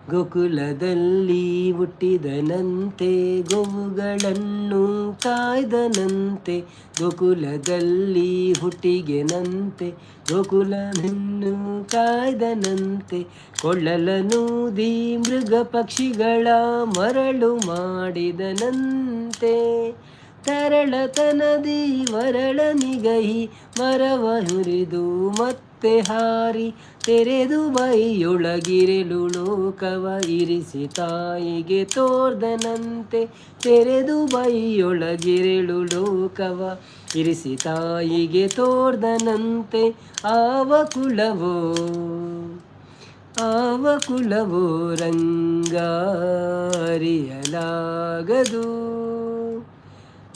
ಗೋಕುಲದಲ್ಲಿ ಹುಟ್ಟಿದನಂತೆ ಗೋವುಗಳನ್ನು ಕಾಯ್ದನಂತೆ ಗೋಕುಲದಲ್ಲಿ ಹುಟ್ಟಿಗೆನಂತೆ ಗೋಕುಲನನ್ನು ಕಾಯ್ದನಂತೆ ಕೊಳ್ಳಲನೂದಿ ಮೃಗ ಪಕ್ಷಿಗಳ ಮರಳು ಮಾಡಿದನಂತೆ ತರಳತನದಿ ವರಳ ನಿಗಹಿ ಮರವ ಹುರಿದು ಮತ್ತೆ ಹಾರಿ ತೆರೆದು ಬೈಯೊಳಗಿರೆಲು ಲೋಕವ ಇರಿಸಿ ತಾಯಿಗೆ ತೋರ್ದನಂತೆ ತೆರೆದು ಬೈಯೊಳಗಿರೆಳು ಲೋಕವ ಇರಿಸಿ ತಾಯಿಗೆ ತೋರ್ದನಂತೆ ಆವ ಕುಲವೋ ರಂಗ ಅರಿಯಲಾಗದು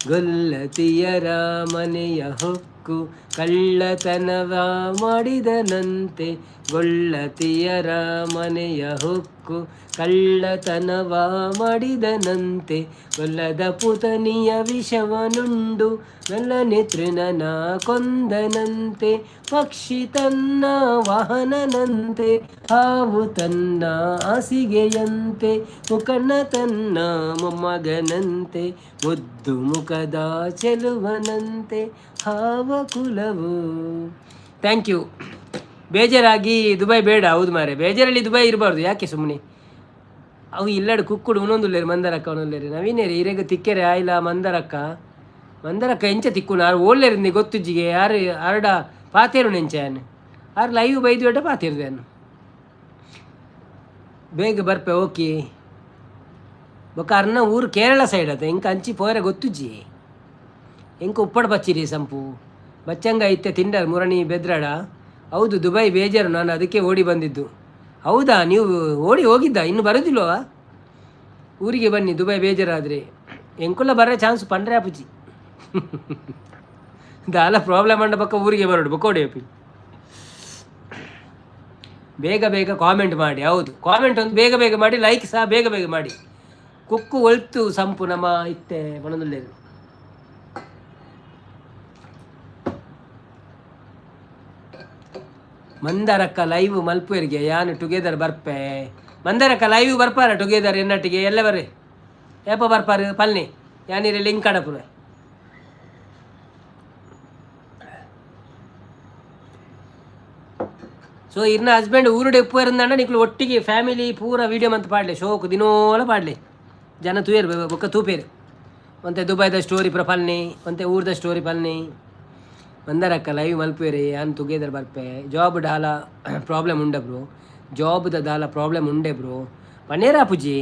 ಗೊಲ್ಲತಿಯರ ಮನೆಯ ಹೊಕ್ಕು ಹೊಕ್ಕು ಕಳ್ಳತನವ ಮಾಡಿದನಂತೆ ಗೊಳ್ಳತಿಯರ ಮನೆಯ ಹೊಕ್ಕು ಕಳ್ಳತನವ ಮಾಡಿದನಂತೆ ಗೊಲ್ಲದ ಪುತನಿಯ ವಿಷವನುಂಡು ಮೆಲ್ಲನೆ ತೃಣನ ಕೊಂದನಂತೆ ಪಕ್ಷಿ ತನ್ನ ವಾಹನನಂತೆ ಹಾವು ತನ್ನ ಹಾಸಿಗೆಯಂತೆ ಮುಖಣ್ಣ ತನ್ನ ಮೊಮ್ಮಗನಂತೆ ಮುದ್ದು ಮುಖದ ಚೆಲುವನಂತೆ ಹಾವ ಕುಲವು. Thank you. ಬೇಜಾರಾಗಿ ದುಬೈ ಬೇಡ. ಹೌದು ಮಾರೆ, ಬೇಜಾರಲ್ಲಿ ದುಬೈ ಇರಬಾರ್ದು. ಯಾಕೆ ಸುಮ್ಮನೆ ಅವು ಇಲ್ಲಡು ಕುಕ್ಕುಡು ಉನ್ನೊಂದುಲ್ಲೇರು ಮಂದರಕ್ಕ ಅವನಲ್ಲೇರಿ ನವೀನೇರಿ ಇರೆಗ ತಿಕ್ಕೆರೆ ಆಯ್ಲ ಮಂದರಕ್ಕ ಎಂಚ ತಿಕ್ಕುನ ಆರು ಓಳ್ಳೇರಿಂದಿ ಗೊತ್ತುಜ್ಜಿಗೆ ಯಾರು ಆರಡ ಪಾತೇರು ನೆಂಚಾನು ಆರು ಲೈವ್ ಬೈದು ಬೇಟ ಪಾತಿರ್ದೇನು ಬೇಗ ಬರ್ಪೆ ಓಕೆ ಬೊಕ್ಕ ಅರ್ನ ಊರು ಕೇರಳ ಸೈಡ್ ಅದ ಎಂಕ ಅಂಚಿ ಪೋರೆ ಗೊತ್ತುಜ್ಜಿ ಎಂಕ ಉಪ್ಪಡ ಬಚ್ಚಿರಿ ಸಂಪು ಬಚ್ಚಂಗ ಐತೆ ತಿಂಡರ್ ಮುರಣಿ ಬೆದ್ರಾಡ. ಹೌದು ದುಬೈ ಬೇಜಾರು, ನಾನು ಅದಕ್ಕೆ ಓಡಿ ಬಂದಿದ್ದು. ಹೌದಾ, ನೀವು ಓಡಿ ಹೋಗಿದ್ದ? ಇನ್ನು ಬರೋದಿಲ್ವಾ? ಊರಿಗೆ ಬನ್ನಿ ದುಬೈ ಬೇಜಾರಾದರೆ. ಎಂಕುಲ್ಲ ಬರೋ ಚಾನ್ಸ್ ಪಂಡ್ರೆ ಅಪ್ಪುಜಿ ದಾಲ ಪ್ರಾಬ್ಲಮ್ ಅಂಡ ಪಕ್ಕ ಊರಿಗೆ ಬರೋಡು ಬಕ್ಕೋಡಿ ಅಪ್ಪಿ. ಬೇಗ ಬೇಗ ಕಾಮೆಂಟ್ ಮಾಡಿ. ಹೌದು, ಕಾಮೆಂಟ್ ಒಂದು ಬೇಗ ಬೇಗ ಮಾಡಿ, ಲೈಕ್ ಸಹ ಬೇಗ ಬೇಗ ಮಾಡಿ. ಕುಕ್ಕು ಒಳ್ತು ಸಂಪು ನಮ್ಮ ಇತ್ತೆ ಮನದಲ್ಲೇರು. ಮಂದಾರಕ್ಕ ಲೈವ್ ಮಲ್ಪುವರಿಗೆ ಯಾನು ಟುಗೆದರ್ ಬರ್ಪೆ. ಮಂದಾರಕ್ಕ ಲೈವ್ ಬರ್ಪಾರ ಟುಗೆದರ್ ಎನ್ನಟ್ಟಿಗೆ ಎಲ್ಲ ಬರ್ರಿ ಏಪ ಬರ್ಪಾರು ಪಲ್ನಿ ಯಾನಿರಿ ಲಿಂಕ್ ಕಡಪುರ. ಸೊ ಇನ್ನ ಹಸ್ಬೆಂಡ್ ಊರುಡೆ ಉಪ್ಪು ಇರಂದಂಡ ನಿಕ್ಲು ಒಟ್ಟಿಗೆ ಫ್ಯಾಮಿಲಿ ಪೂರ ವೀಡಿಯೋ ಮಂತ್ ಪಾಡ್ಲೆ ಶೋಕು ದಿನೋಲ ಪಾಡ್ಲೆ ಜನ ತೂಯರು ಬೊಕ್ಕ ತೂಪೇರು ಒಂತೆ ದುಬೈದ ಸ್ಟೋರಿ ಪುರ ಪಲ್ನಿ ಒಂತೆ ಊರ್ದ ಸ್ಟೋರಿ ಪಲ್ನಿ. ಮಂದರಕ್ಕ ಲೈವ್ ಮಲ್ಪೇರಿ ಯಾನ್ ಟುಗೆದರ್ ಬರ್ಪೆ. ಜಾಬ್ ಡಾಲ ಪ್ರಾಬ್ಲಮ್ ಉಂಡೆ ಬ್ರೋ, ಜಾಬ್ದ ದಾಲ ಪ್ರಾಬ್ಲಮ್ ಉಂಡೆ ಬ್ರೋ. ಪನ್ನೇರಾ ಪುಜಿ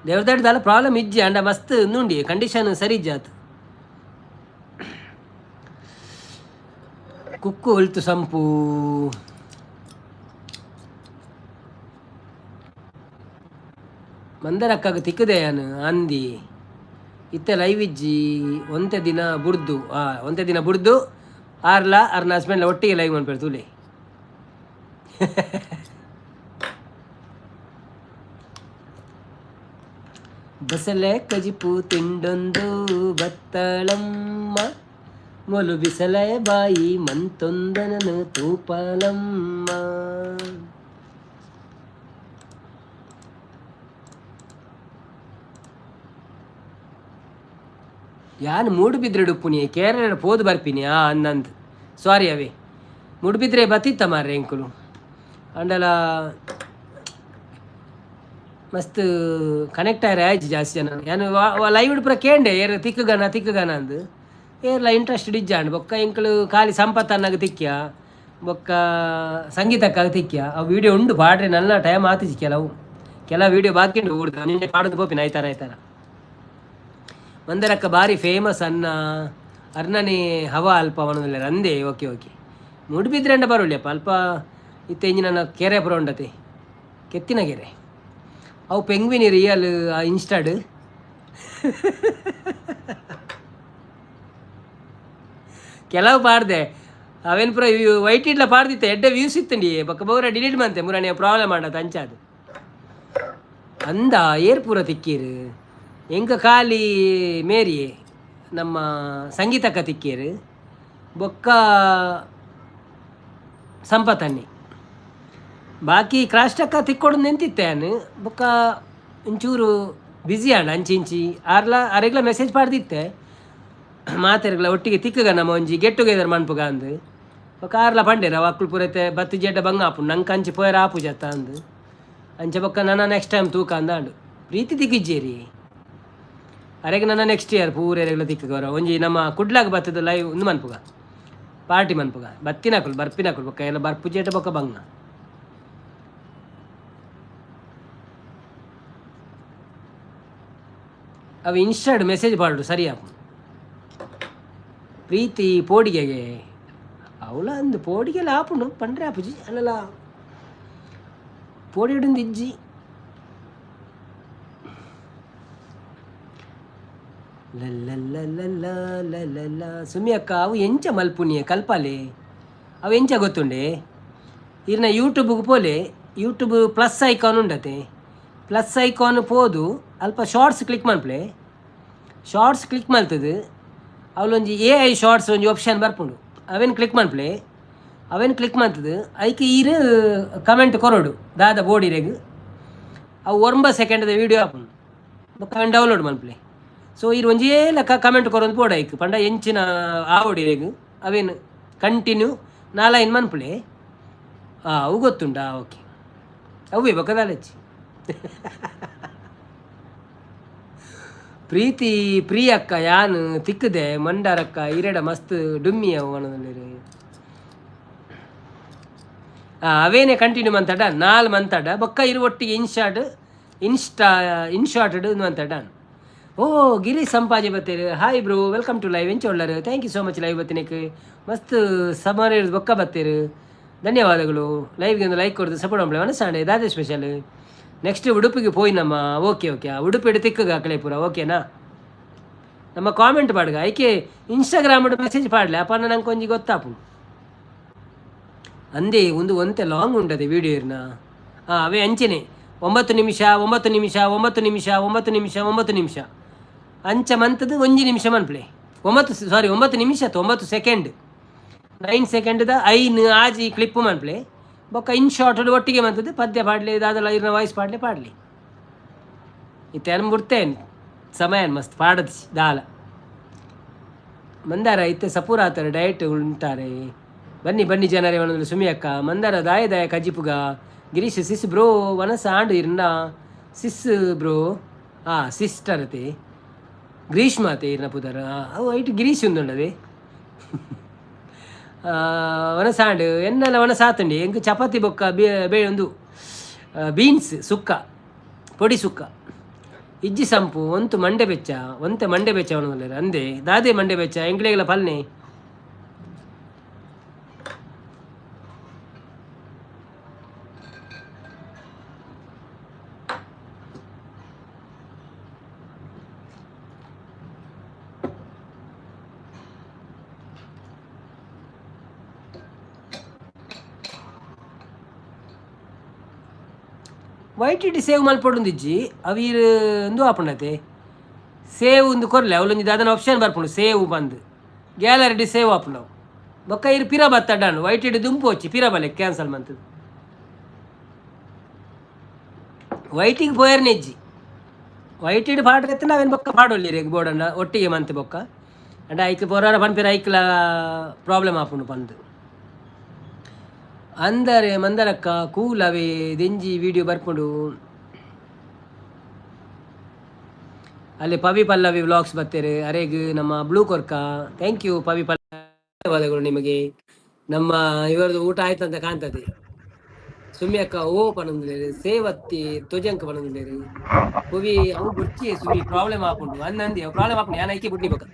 ದೇವ್ರದಾಡ್ ದಾಲ ಪ್ರಾಬ್ಲಮ್ ಇಜ್ಜಿ ಅಂಡ ಮಸ್ತ್ ನುಂಡಿ ಕಂಡೀಷನ್ ಸರಿ ಇಜ್ಜಾತ್. ಕುಕ್ಕು ಉಳ್ತು ಸಂಪು ಮಂದರಕ್ಕಾಗ ತಿಕ್ಕದೆ ಯಾನು ಅಂದಿ ಇತ್ತೆ ಲೈವ್ ಇಜ್ಜಿ ಒಂತೆ ದಿನ ಬುಡ್ದು ಆರ್ಲ ಅರ್ನ ಹಸ್ಬೆಂಡ್ಲ ಒಟ್ಟಿಗೆ ಲೈವ್ ಮಾಡ್ಬೇಡ ತೂಲೆ ಬಸಲೆ ಕಜಿಪು ತಿಂಡೊಂದು ಬತ್ತಳಮ್ಮ ಮೊಲು ಬಿಸಲೆ ಬಾಯಿ ಮಂತೊಂದನನು ತೂಪಲಮ್ಮ. ಯಾನು ಮೂಡುಬಿದ್ರೆ ಡುಪ್ಪುನಿ ಕೇರಳ ಪೋದು ಬರ್ಪಿನಿ ಅನ್ನಂದು ಸಾರಿ ಅವೇ ಮೂಡುಬಿದ್ರೆ ಬತ್ತಿತ್ತ ಮಾರ್ರೆ ಎಂಕುಲು ಅಂಡಲ ಮಸ್ತ್ ಕನೆಕ್ಟ್ ಆಯ್ರೆ ಆಯ್ತು ಜಾಸ್ತಿ ಜನ. ಯಾನು ಲೈವ್ ಪುರ ಕೇಂಡೆ ಏರ್ ತಿಕ್ಕಗನ ಅಂದು ಏರ್ಲ ಇಂಟ್ರೆಸ್ಟೆಡ್ ಇಜ್ಜಾಂಡು ಬೊಕ್ಕ ಎಂಕಲು ಖಾಲಿ ಸಂಪತ್ ಅನ್ನಗ ತಿಕ್ಕ್ಯ ಬೊಕ್ಕ ಸಂಗೀತಕ್ಕಾಗ ತಿಕ್ಕ್ಯ ಆ ವಿಡಿಯೋ ಉಂಡು ಪಾಡ್ರೆ ನನ್ನ ಟೈಮ್ ಆತಿಜಿ ಕೆಲವು ವಿಡಿಯೋ ಬಾಕಿಂಡು ಊಡ್ದ ನಿನ್ನೆ ಪಾಡೋದು ಪೋಪಿನ ಆಯ್ತಾರ. ಮಂದರಕ್ಕ ಭಾರಿ ಫೇಮಸ್ ಅನ್ನ ಅರ್ನನೇ ಹವಾ ಅಲ್ಪ ಅವನಲ್ಲ ಅಂದೆ. ಓಕೆ ಮೂಡುಬಿದ್ರೆ ಅಂಡ ಬರೋಳ್ಳಿಯಪ್ಪ ಅಲ್ಪ ಇತ್ತೆ ಇಂಜಿನ ಕೆರೆ ಪುರ ಉಂಡತೆ ಕೆತ್ತಿನ ಕೆರೆ ಅವು ಪೆಂಗ್ವಿನಿ ರಿಯಲ್ ಇನ್ಸ್ಟಾಡ್ ಕೆಲವು ಪಾಡ್ದೆ ಅವೇನು ಪುರ ವೈಟ್ ಇಡ್ಲ ಪಾಡ್ದಿತ್ತೆ ಎಡ್ಡೆ ವ್ಯೂಸ್ ಇತ್ತಂಡಿ ಬಕ್ಕ ಬೋರ ಡಿಲೀಟ್ ಮಂತೆ ಮುರ ನೀವು ಪ್ರಾಬ್ಲಮ್ ಮಾಡತ್ತೆ ಅಂಚಾದು ಅಂದ ಏರ್ ಪೂರ ತಿಕ್ಕೀರು ಎಂಕ ಖಾಲಿ ಮೇರಿ ನಮ್ಮ ಸಂಗೀತಕ್ಕ ತಿಕ್ಕೇರು ಬೊಕ್ಕ ಸಂಪತ್ತನ್ನಿ ಬಾಕಿ ಕ್ರಾಸ್ಟಕ್ಕ ತಿಕ್ಕೊಡು ನಿಂತಿತ್ತೇನು ಬೊಕ್ಕ ಒಂಚೂರು ಬ್ಯುಸಿ ಆಂಡ ಅಂಚಿ ಅರೆಗ್ಲ ಮೆಸೇಜ್ ಪಾಡ್ದಿತ್ತೆ ಮಾತೆರ್ಗ್ಲ ಒಟ್ಟಿಗೆ ತಿಕ್ಕಗ ನಮ್ಮ ಒಂಜಿ ಗೆಟ್ ಟುಗೆದರ್ ಮನ್ಪುಗ ಅಂದು ಬೊಕ್ಕ ಆರ್ಲ ಪಂಡೇರ ಅಕ್ಕಳು ಪೂರೈತೆ ಬತ್ತು ಜಡ್ಡ ಬಂಗ ಆಪು ನಂಗೆ ಅಂಚಿ ಪೋಯರ ಆಪು ಜತ್ತ ಅಂದು ಅಂಚೆ ಬೊಕ್ಕ ನನ್ನ ನೆಕ್ಸ್ಟ್ ಟೈಮ್ ತೂಕ ಅಂದಾಂಡು ಪ್ರೀತಿ ತಿಕ್ಕಿಜ್ಜೇರಿ ಅರೆಗೆ ನನ್ನ ನೆಕ್ಸ್ಟ್ ಇಯರ್ ಪೂರೆರೆಗ್ಲ ತಿಕ್ಕಗವರ ಒಂಜಿ ನಮ್ಮ ಕುಡ್ಲಾಗ ಬತ್ತದ ಲೈವ್ ಒಂದು ಮನ್ಪುಗ ಪಾರ್ಟಿ ಮನ್ಪುಗ ಬತ್ತಿನಾಕುಲ್ ಬರ್ಪಿನಾಕುಲ್ ಬೊಕ್ಕ ಎಲ್ಲ ಬರ್ಪುಜೇಟ ಬೊಕ್ಕ ಬಂಗ ಅವು ಇನ್ಸ್ಟಾಡ್ ಮೆಸೇಜ್ ಪಾಡು ಸರಿಯಾಪು ಪ್ರೀತಿ ಪೋಡಿಗೆಗೆ ಅವಳ ಅಂದು ಪೋಡಿಗೆಲ್ಲ ಆಪುಂಡು ಪಂಡ್ರೆ ಆಪುಜಿ ಅಲ್ಲಲ್ಲ ಪೋಡಿ ಹಿಡಿದು ಇಜ್ಜಿ ಲಲ್ಲಲ್ಲಲ್ಲಲ್ಲಲ್ಲಲ್ಲ. ಸುಮ್ಮಿ ಅಕ್ಕ ಅವು ಎಂಚ ಮಲ್ಪುನಿಯ ಕಲ್ಪಾಲೆ ಅವು ಎಂಚ ಗೊತ್ತುಂಡೆ ಇರ್ನ ಯೂಟ್ಯೂಬ್ಗೆ ಪೋಲೆ ಯೂಟ್ಯೂಬ್ ಪ್ಲಸ್ ಐಕಾನ್ ಉಂಡತೆ ಪ್ಲಸ್ ಐಕಾನ್ ಪೋದು ಅಲ್ಪ ಶಾರ್ಟ್ಸ್ ಕ್ಲಿಕ್ ಮನ್ಪ್ಲೆ ಶಾರ್ಟ್ಸ್ ಕ್ಲಿಕ್ ಮಾಡ್ತದೆ ಅವಳೊಂಜಿ AI ಶಾರ್ಟ್ಸ್ ಒಂಜಿ ಆಪ್ಷನ್ ಬರ್ಪುಂಡು ಅವೇನು ಕ್ಲಿಕ್ ಮನ್ಪ್ಲೆ ಅವೇನು ಕ್ಲಿಕ್ ಮಾಡ್ತದೆ ಐಕೆ ಈರು ಕಮೆಂಟ್ ಕೊರೋಡು ದಾದ ಬೋಡಿರೆಗ್ ಅವು 9 ಸೆಕೆಂಡ್ದ ವೀಡಿಯೋ ಹಾಪುಂಡು ಅವನ್ ಡೌನ್ಲೋಡ್ ಮನ್ಪ್ಲೆ ಸೊ ಇರು ಒಂಜೇ ಲೆಕ್ಕ ಕಮೆಂಟ್ ಕೊರೊಂದು ಪೋಡ ಐಕ್ ಪಂಡ ಎಂಚಿನ ಆವಡಿರೆಗ್ ಅವೇನು ಕಂಟಿನ್ಯೂ ನಾಲೈನ್ ಮನ್ಪ್ಲೆ ಅವು ಗೊತ್ತುಂಟಾ ಓಕೆ ಅವೇ ಬೊಕ್ಕದಾಲೆಚ್ಚಿ ಪ್ರೀತಿ ಪ್ರಿಯಕ್ಕ ಯಾನ್ ತಿಕ್ಕದೆ ಮಂಡಾರಕ್ಕ ಇರೆಡ ಮಸ್ತ್ ಡುಮ್ಮಿ ಅವು ಮನದಲ್ಲಿ ಅವೇನೇ ಕಂಟಿನ್ಯೂ ಮಂತಾಡ ನಾಲ್ ಮಂತಾಡ ಬೊಕ್ಕ ಇರು ಒಟ್ಟಿಗೆ ಇನ್ಶಾರ್ಟೆಡ್ ಮಂತಾಡ ಓ ಗಿರಿ ಸಂಪಾಜೆ ಬತ್ತೇರು hi bro welcome to live ಎಂಚೊಳ್ಳರು thank you so much live ಬತ್ತಿನಕ್ಕೆ ಮಸ್ತ್ ಸಮಾರ ಬೊಕ್ಕ ಬತ್ತೇರು ಧನ್ಯವಾದಗಳು ಲೈವ್ಗೆ ಒಂದು ಲೈಕ್ ಕೊಡ್ದು ಸಪೋರ್ಟ್ ಮಾಡ್ಲೆ ಮನಸ್ಸಾಂಡೆ ದಾದೆ ಸ್ಪೆಷಲ್ ನೆಕ್ಸ್ಟ್ ಉಡುಪಿಗೆ ಪೋಯಿ ನಮ್ಮ ಓಕೆ ಉಡುಪಿ ಇಡು ತಿಕ್ಕಗ ಕಳೆ ಪೂರ ಓಕೆನಾ ನಮ್ಮ ಕಾಮೆಂಟ್ ಪಾಡ್ಗ ಐಕೆ ಇನ್ಸ್ಟಾಗ್ರಾಮ್ ಮೆಸೇಜ್ ಪಾಡ್ಲೆ ಅಪ್ಪ ನಂಗೆ ಕೊಂಚ ಗೊತ್ತಾಪು ಅಂದೇ ಒಂದು ಒಂತೆ ಲಾಂಗ್ ಉಂಟದೆ ವೀಡಿಯೋ ಇರ್ನ ಅವೇ ಅಂಚೆನೆ 9 ನಿಮಿಷ 9 ನಿಮಿಷ 9 ನಿಮಿಷ 9 ನಿಮಿಷ 9 ನಿಮಿಷ ಅಂಚ ಮಂತದ್ದು 1 ನಿಮಿಷ ಮನ್ಪ್ಲೆ 9 ನಿಮಿಷ 9 ಸೆಕೆಂಡ್ 9 ಸೆಕೆಂಡ್ದ ಐನ್ ಆಜಿ ಕ್ಲಿಪ್ ಮನ್ಪ್ಲೆ ಬೊಕ್ಕ ಇನ್ ಶಾರ್ಟ್ ಒಟ್ಟಿಗೆ ಮಂತದ್ದು ಪದ್ಯ ಪಾಡ್ಲೆ ದಾದಲ ಇರ್ನ ವಾಯ್ಸ್ ಪಾಡ್ಲಿ ಇತ್ತೇನು ಬಿಡ್ತೇನೆ ಸಮಯ ಮಸ್ತ್ ಪಾಡದ್ ದಾಲ ಮಂದಾರ ಇತ್ತೆ ಸಪೂರ ಆತಾರೆ ಡಯಟ್ ಉಂಟಾರೆ ಬನ್ನಿ ಜನರೇ ಒಂದು ಸುಮಿ ಅಕ್ಕ ಮಂದಾರ ದಾಯ ಕಜಿಪುಗ ಗಿರೀಶ್ ಸಿಸ್ ಬ್ರೋ ವನಸ ಆಂಡು ಇರ್ನ ಸಿಸ್ ಬ್ರೋ ಸಿಸ್ಟರ್ ಅತೆ ಗ್ರೀಷ್ಮ ಅತೆ ಇರ್ನ ಪುದರ ಅವು ಐಟ್ ಗಿರೀಶ್ ಉಂದುಂಡದೆ ವನಸಾಂಡು ಎನ್ನೆಲ್ಲ ವನಸಾತಂಡಿ ಎಂಕ್ ಚಪಾತಿ ಬೊಕ್ಕ ಬೇ ಒಂದು ಬೀನ್ಸ್ ಸುಕ್ಕ ಪೊಡಿ ಸುಕ್ಕ ಇಜ್ಜಿ ಸಂಪು ಒಂತೆ ಮಂಡೆ ಬೆಚ್ಚ ಅವನಲ್ಲ ಅಂದೆ ದಾದೆ ಮಂಡೆ ಬೆಚ್ಚ ಎಂಕ್ಲೆಗಳ ಪಲ್ನೆ YTT ಸೇವ್ ಮಲ್ಪೊಡುಂದಿಜ್ಜಿ ಅವೀರು ಒಂದು ಆಪುಂಡತೆ ಸೇವ್ ಒಂದು ಕೊರ್ಲೆ ಅವಳೊಂದು ಅದನ್ನ ಆಪ್ಷನ್ ಬರ್ಪುಂಡು ಸೇವ್ ಬಂದು ಗ್ಯಾಲರಿ ಸೇವ್ ಆಪುಂಡವು ಬೊಕ್ಕ ಇರು ಪಿರ ಬತ್ತಡ್ಡಾನು YTT ದುಂಪು వచ్చి ಪಿರ ಬಲೆ ಕ್ಯಾನ್ಸಲ್ ಮಂತದು ವೈಟಿಗೆ ಪೋಯರ್ನೆಜ್ಜಿ YTT ಪಾಡ್ರೆತ್ತ ನಾವೇನು ಬೊಕ್ಕ ಪಾಡೊಳ್ಳಿ ರೇಗ್ ಬೋರ್ಡನ್ನ ಒಟ್ಟಿಗೆ ಮಂತೆ ಬೊಕ್ಕ ಅಂಡ ಐಕ್ ಪೋರಾರ ಪನ್ಪಿರ ಐಕ್ಲ ಪ್ರಾಬ್ಲಮ್ ಆಪುಂಡು ಪಂದು ಅಂದರೆ ಮಂದರಕ್ಕ ಕೂಲವೇ ದೆಂಜಿ ವಿಡಿಯೋ ಬರ್ಕೊಂಡು ಅಲ್ಲಿ ಪವಿ ಪಲ್ಲವಿ ವ್ಲಾಗ್ಸ್ ಬರ್ತಾರೆ ಅರೆಗ್ ನಮ್ಮ ಬ್ಲೂ ಕೊರ್ಕ ಥ್ಯಾಂಕ್ ಯು ಪವಿ ಧನ್ಯವಾದಗಳು ನಿಮಗೆ ನಮ್ಮ ಇವರದು ಊಟ ಆಯ್ತು ಅಂತ ಕಾಣ್ತದೆ ಸುಮ್ಮಿ ಅಕ್ಕ ಓ ಪನಂದಿಲೇರು ಸೇವತ್ತಿ ತೊಜಂಕ ಪನಂದಿಲೇರು ಪವಿ ಅವು ಗುರ್ಚಿ ಸುಮ್ಮಿ ಪ್ರಾಬ್ಲಮ್ ಆಪುಂಡು ಅಂದಂದಿ ಪ್ರಾಬ್ಲಮ್ ಆಪುಂಡು ಯಾನ ಐಕೆ ಬುಡ್ನಿ ಬಕ್ಕ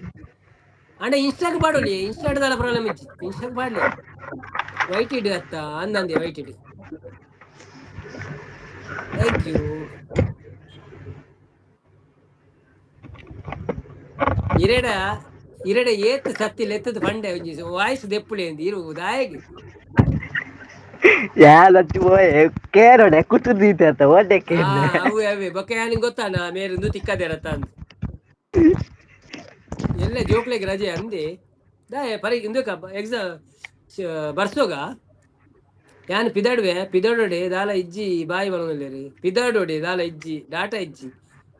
ಅಂಡ ಇನ್ಸ್ಟಾಗ್ ಪಾಡೋಲಿ ಇನ್ಸ್ಟಾಡ್ದಲ್ಲ ಪ್ರಾಬ್ಲಮ್ ಇಜ್ಜಿ ಇನ್ಸ್ಟಾಗ್ ಪಾಡ್ಲಿ YTT ಅತ್ತ ಅಂದಂದೆ YTT ಥ್ಯಾಂಕ್ ಯು ಇರೆಡ ಏತ್ ಸತ್ತಿಲ್ ಎತ್ತದ ಪಂಡೆ ಒಂಜಿ ವಾಯ್ಸ್ ದೆಪ್ಪುಳಿ ಅಂದ್ ಇರು ದಾಯಗೆ ಯಾಲಚ್ಚು ಪೋಯೆ ಕೇರೊಡೆ ಕುತುದೀತೆ ಅಂತ ಓಟಕ್ಕೆ ಅವೇ ಬೊಕ್ಕ ಯಾನಿಗೆ ಗೊತ್ತಾನ ಮೇರಿಂದು ತಿಕ್ಕದೇರತ್ತ ಅಂದ್ ಎಲ್ಲ ಜೋಕ್ಲೆಗೆ ರಜೆ ಅಂದೆ ದಾಯ ಪರಿ ಇಂದಕ ಎಕ್ಸಾಮ್ ಬರ್ಸೋಗ ಯಾನ್ ಪಿದಾಡೋಡೆ ದಾಲ ಇಜ್ಜಿ ಬಾಯಿ ಬರೋದಿಲ್ಲ ಪಿದಾಡೋಡೆ ದಾಲ ಇಜ್ಜಿ ಡಾಟಾ ಇಜ್ಜಿ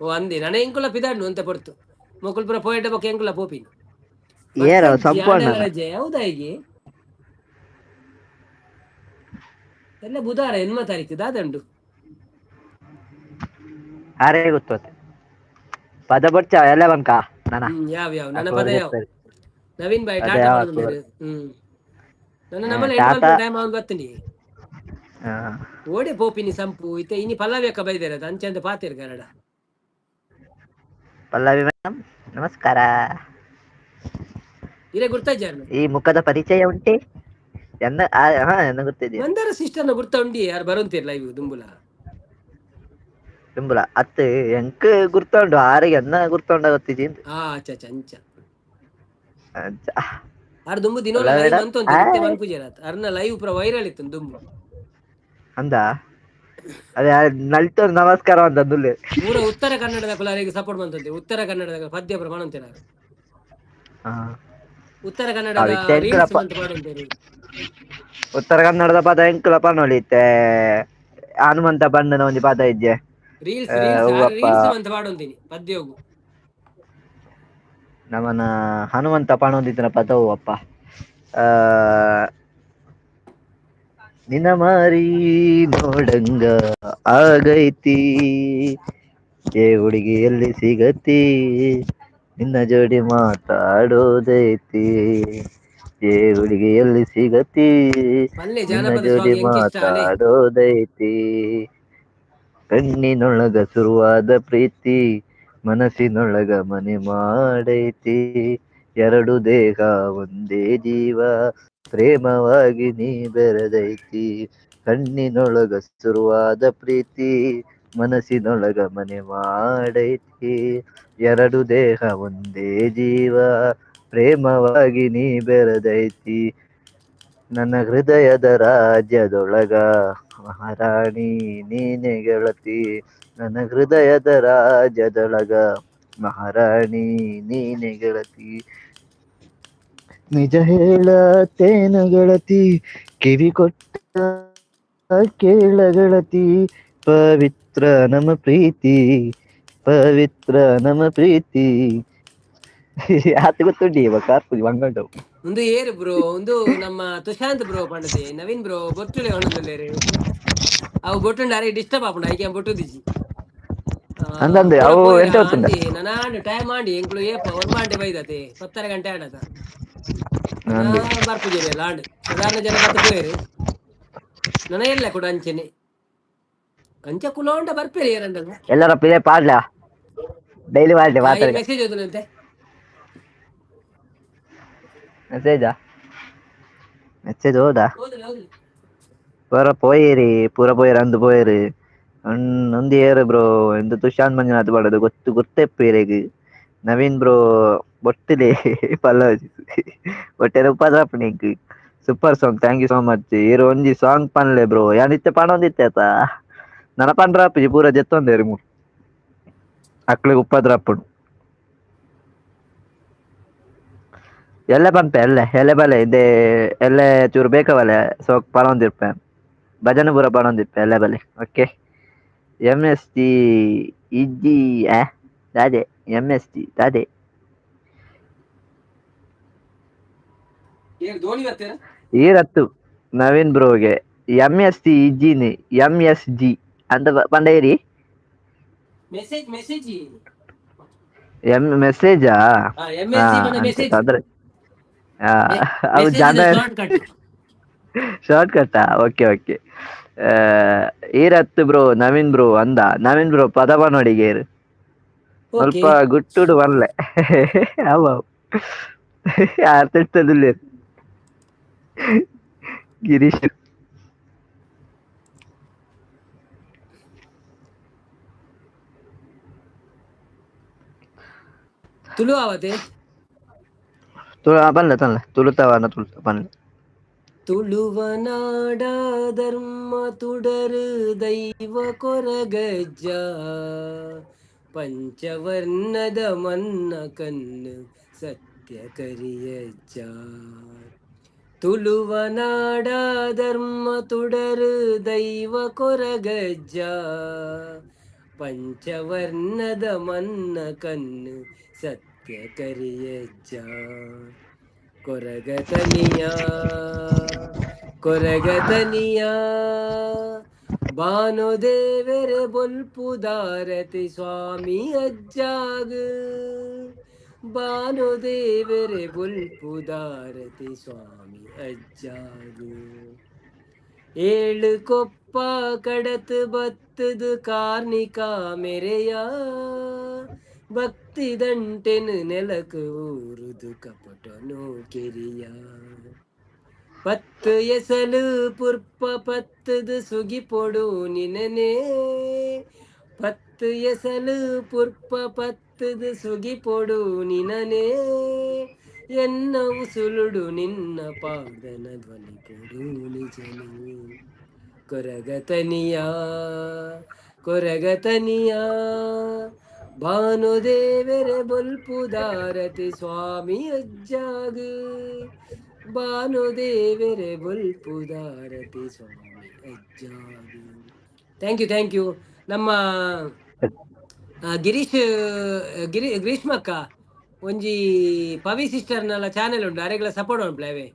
ಓ ಅಂದೆ ನನ ಎಂಕುಲ ಪಿದಾಡ್ನು ಅಂತ ಪಡ್ತು ಮೊಕುಲ್ ಪುರ ಪೋಯಟ ಬೊಕ್ಕ ಎಂಕುಲ ಪೋಪಿ ರಜೆ ಹೌದಾ ಹೀಗೆ ಎಲ್ಲ ಬುಧವಾರ 8 ತಾರೀಕು ದಾದಂಡು ಅರೆ ಗೊತ್ತೋತೆ ಪದ ಬರ್ಚ ಎಲ್ಲ ಬಂಕ ಯಾವ ನನ್ನ ಪದ ಯಾವ ನವೀನ್ ಬಾಯ್ ಟಾಟಾ ನನ್ನ ನಮ್ಮನೆ ಟೈಮ್ ಅವನು ಬರ್ತೀನಿ ಓಡೆ ಪೋಪಿನಿ ಸಂಪು ಇತ್ತೆ ಇನಿ ಪಲ್ಲವ್ಯಕ್ಕ ಬೈದಿರದು ಅಂಚಂದ ಪಾತಿರ್ ಕನ್ನಡ ಪಲ್ಲವಿ ಮೇಡಮ್ ನಮಸ್ಕಾರ ಇರೇ ಗುರ್ತಾಜಾರ್ನು ಈ ಮುಖದ ಪರಿಚಯ ಉಂಟೆ ಎಂದ ಗೊತ್ತಿದೆ ಮಂದಾರ ಸಿಸ್ಟರ್ನ ಗುರ್ತ ಉಂಡಿ ಯಾರು ಬರುಂತೀರ್ ಲೈವ್ ದುಂಬುಲ ಎಂಬುಲ ಅತ್ತೆ ಎಂಕ್ ಗುರ್ತುಂಡು ಆರಿಗೆ ಎನ್ನ ಗುರ್ತುಂಡ ಗೊತ್ತಿಜಿ ಅಚ್ಚ ಅಂಚ ಅಂಚ ಆರ್ ದುಂಬು ದಿನೋಲ ಒಳ್ಳೆ ಲೈವ್ ಬೇಡ ಮಂತೊಂತೆ ನಿತ್ಯ ಮನ್ಪುಜೆರಾತ್ ಅರ್ನ ಲೈವ್ ಪೂರ ವೈರಲ್ ಇತ್ತು ದುಂಬು ಅಂದ ಅದೇ ನಲ್ತೂರ್ ನಮಸ್ಕಾರ ಅಂತ ದುಲ್ಲೆ ಪೂರ ಉತ್ತರ ಕನ್ನಡದ ಕುಲಾರಿಗೆ ಸಪೋರ್ಟ್ ಮಂತಂತೆ ಉತ್ತರ ಕನ್ನಡದ ಪದ್ಯ ಪ್ರಮಾಣ ಹಾ ಉತ್ತರ ಕನ್ನಡದ ರೀಲ್ಸ್ ಮಂತ್ ಪಾಡೊಂದೇರು ಉತ್ತರ ಕನ್ನಡದ ಪದ ಎಂಕುಲ ಪನೊಲಿತ್ತೆ ಹನುಮಂತ ಬಣ್ಣನ ಒಂಜಿ ಪದ ಇಜ್ಜೆ ರೀಲ್ಸ್ ಹೂವಪ್ಪ ರೀಲ್ಸ್ ಮಂತ್ ಪಾಡೊಂದಿನಿ ಪದ್ಯೋಗು ನಮನ ಹನುಮಂತ ಪಣೊಂದಿತ್ತಿನ ಪದವು ಅಪ್ಪ ಆ ನಿನ ಮಾರಿ ನೋಡಂಗ ಆಗೈತಿ ಏ ಹುಡುಗಿ ಎಲ್ಲಿ ಸಿಗತಿ ನಿನ್ನ ಜೋಡಿ ಮಾತಾಡೋದೈತಿ ಏ ಹುಡುಗಿ ಎಲ್ಲಿ ಸಿಗತಿ ಮಲ್ಲೆ ನಿನ್ನ ಜಾನಪದ ಜೋಡಿ ಸಾಂಗ್ ಎಂಕ್ ಇಷ್ಟ ಅಲೆ ಮಾತಾಡೋದೈತಿ ಕಣ್ಣಿನೊಳಗ ಶುರುವಾದ ಪ್ರೀತಿ ಮನಸ್ಸಿನೊಳಗ ಮನೆ ಮಾಡೈತಿ ಎರಡು ದೇಹ ಒಂದೇ ಜೀವ ಪ್ರೇಮವಾಗಿ ನೀ ಬೆರೆದೈತಿ ಕಣ್ಣಿನೊಳಗ ಶುರುವಾದ ಪ್ರೀತಿ ಮನಸ್ಸಿನೊಳಗ ಮನೆ ಮಾಡೈತಿ ಎರಡು ದೇಹ ಒಂದೇ ಜೀವ ಪ್ರೇಮವಾಗಿ ನೀ ಬೆರೆದೈತಿ ನನ್ನ ಹೃದಯದ ರಾಜ್ಯದೊಳಗ ಮಹಾರಾಣಿ ನೀನೆ ಗೆಳತಿ ನನ್ನ ಹೃದಯದ ರಾಜ್ಯದೊಳಗ ಮಹಾರಾಣಿ ನೀನೆ ಗೆಳತಿ ನಿಜ ಹೇಳತೇನ ಗೆಳತಿ ಕಿವಿ ಕೊಟ್ಟ ಕೇಳಗೆಳತಿ ಪವಿತ್ರ ನಮ್ಮ ಪ್ರೀತಿ ಪವಿತ್ರ ನಮ್ಮ ಪ್ರೀತಿ ಗೊತ್ತುಂಡಿ ಇವ ಕಾರ್ಪುಜಿ ಬಂಗಂಟವು ಒಂದು ಏರು ಬ್ರೋ ಒಂದು ನಮ್ಮ ತುಷಾಂತ್ ಬ್ರೋ ಪಂಡತೆ ನವೀನ್ ಬ್ರೋ ಬೊಟ್ಟುಳೆ ಒಣೊಂದುಲ್ಲೇರು ಅವು ಬೊಟ್ಟುಂಡು ಅರೆ ಡಿಸ್ಟರ್ಬ್ ಆಪುಂಡು ಐಕೆ ಬೊಟ್ಟು ದಿಜಿ ಅಂದಂದೆ ಪೂರ ಅವು ಪೋಯಿರ ಎಂತ ಗೊತ್ತುಂಡ ಅಂದಿ ನನಾಂಡ್ ಟೈಮ್ ಆಂಡಿ ಎಂಕ್ಲು ಏಪ ಒರ್ಮಾಂಟೆ ಬೈದತೆ 12 ಗಂಟೆ ಆಂಡತ ನನ ಅಂದಿ ಬರ್ಪುಜೆರಿ ಲಾಂಡ್ ಸಾಧಾರಣ ಜನ ಬತ್ತ ಪೋಯರು ನನ ಎಲ್ಲ ಕೂಡ ಅಂಚೆನೆ ಅಂಚ ಕುಲೋಂಡ ಬರ್ಪೇರಿ ಏನಂಡಲ್ಲ ಎಲ್ಲರ ಪಿದೆ ಪಾಡ್ಲ ಡೈಲಿ ಮಾಡ್ಲಿ ಇಲ್ಲಿ ಮಾತಾಡಿಗ ಮೆಸೇಜ್ ಓದುನಂತೆ ಮೆಸೇಜಾ ಮೆಸೇಜ್ ಹೋದಾ ಹೌದು ಪೂರ ಪೋಯಿರಿ ಪೂರ ಪೋಯಿರಿ ಅಂದು ಪೋಯಿರಿ ನೊಂದಿ ಏರು ಬ್ರೋ ಎಂತ ತುಷಾರ್ ಮಂಜುನಾಥ್ ಪಡದು ಗೊತ್ತೆಪ್ಪೇರೆಗ್ ನವೀನ್ ಬ್ರೋ ಬೊಟ್ಟಿಲೆ ಪಲ್ಲ ಒಟ್ಟೆರೆ ಉಪದ್ರಪನಿಗ್ super song thank you so much ಇರು ಒಂಜಿ ಸಾಂಗ್ ಪನ್ಲೆ ಬ್ರೋ ಯಾನ್ ಪನೊಂದಿತ್ತೆ ಆತ ನನ ಪಂಡ್ರಾಪಿಜಿ ಪೂರ ಜೆತ್ತೊಂದೇರು ಅಕ್ಲೆಗ್ ಉಪ್ಪದ್ರಪ್ಪುಡು ಎಲ್ಲೆ ಪನ್ಪೆ ಎಲ್ಲೆ ಬಲೆ ಇದೇ ಎಲ್ಲೆ ಚೂರು ಬೇಕವಲೆ ಸೊ ಪನೊಂದಿರ್ಪೆ ಭಜನೆ ಪೂರ ಪನೊಂದಿಪ್ಪ ಎಲ್ಲೆ ಬಲೆ ಓಕೆ MST ಇಜ್ಜಿ ದಾದೆ MST ದಾದೆ ಧೋನಿ ಬರ್ತೀರಾ ಈರತ್ತು ನವೀನ್ ಬ್ರೋಗೆ MST ಇಜ್ಜಿನಿ MSG ಅಂತ ಪಂಡೇರಿ ಮೆಸೇಜ್ ಮೆಸೇಜಾ ಹಾ MSG ಪಂಡ ಅಂತ ಮೆಸೇಜ್ ತೊಂದ್ರೆ ಅವು ಮೆಸೇಜ್ ಜನ ಶಾರ್ಟ್ ಕಟ್ ಶಾರ್ಟ್ ಕಟ್ಟಾ ಓಕೆ ಓಕೆ ಈರತ್ತು ಬ್ರೋ ನವೀನ್ ಬ್ರೋ ಅಂದ ನವೀನ್ ಬ್ರೋ ಪದವ ನೋಡಿಗೇರು ಓಕೆ ಸ್ವಲ್ಪ ಗುಟ್ಟುಡು ಬರ್ಲೆ ಅವ ಆರ್ತಡ್ತದಿಲ್ಲ ಗಿರೀಶ್ ತುಳು ಆವತೆ ಬನ್ಲೆ ತನ್ಲೆ ತುಳುತವನ ತುಳುತ ಬನ್ಲೆ ತುಳುವನಾಡ ಧರ್ಮ ತುಡರು ದೈವ ಕೊರಗಜ್ಜ ಪಂಚವರ್ಣದ ಮನ್ನ ಕಣ್ಣು ಸತ್ಯ ಕರಿಯಜ್ಜ ತುಳುವನಾಡ ಧರ್ಮ ತುಡರು ದೈವ ಕೊರಗಜ್ಜ ಪಂಚವರ್ಣದ ಮನ್ನ ಕಣ್ಣು ಸತ್ಯ ಕರಿಯಜ್ಜ ಕೊರಗತನಿಯ ಭಾನುದೇವರೆ ಬೊಲ್ಪುದಾರತಿ ಸ್ವಾಮಿ ಅಜ್ಜಾಗ ಭಾನುದೇವರೆ ಬೊಲ್ಪುದಾರತಿ ಸ್ವಾಮಿ ಅಜ್ಜಾಗ ಏಳು ಕೊಪ್ಪ ಕಡತ್ ಬತ್ತದು ಕಾರ್ಣಿಕ ಮೆರೆಯ ಭಕ್ತಿ ದಂಟೆನು ನೆಲಕು ಊರುದು ಕಪಟನು ಕೆರಿಯ ಪತ್ತು ಎಸಲು ಪುರ್ಪ ಪತ್ತದು ಸುಗಿ ಪೊಡು ನಿನನೆ ಪತ್ತು ಎಸಲು ಪುರ್ಪ ಪತ್ತದು ಸುಗಿ ಪೊಡು ನಿನನೇ ಎನ್ನ ಉಸುಳುಡು ನಿನ್ನ ಪಾದನ ಧ್ವನಿ ಪೊಡು ನಿಜನೇ ಕೊರಗತನಿಯ ಕೊರಗತನಿಯ ಭಾನುದೇವರೆ ಬೊಲ್ಪುದಾರತಿ ಸ್ವಾಮಿ ಅಜ್ಜಾಗ ಭಾನುದೇವರೆ ಬೊಲ್ಪುದಾರತಿ ಸ್ವಾಮಿ ಅಜ್ಜಾಗ. ಥ್ಯಾಂಕ್ ಯು ನಮ್ಮ ಗಿರೀಶ್ ಗ್ರೀಷ್ಮಕ್ಕ ಒಂಜಿ ಪವಿ ಸಿಸ್ಟರ್ನಲ್ಲ ಚಾನೆಲ್ ಉಂಟು ಅರೆಗಳ ಸಪೋರ್ಟ್ ಉಂಟ್ಲೇ.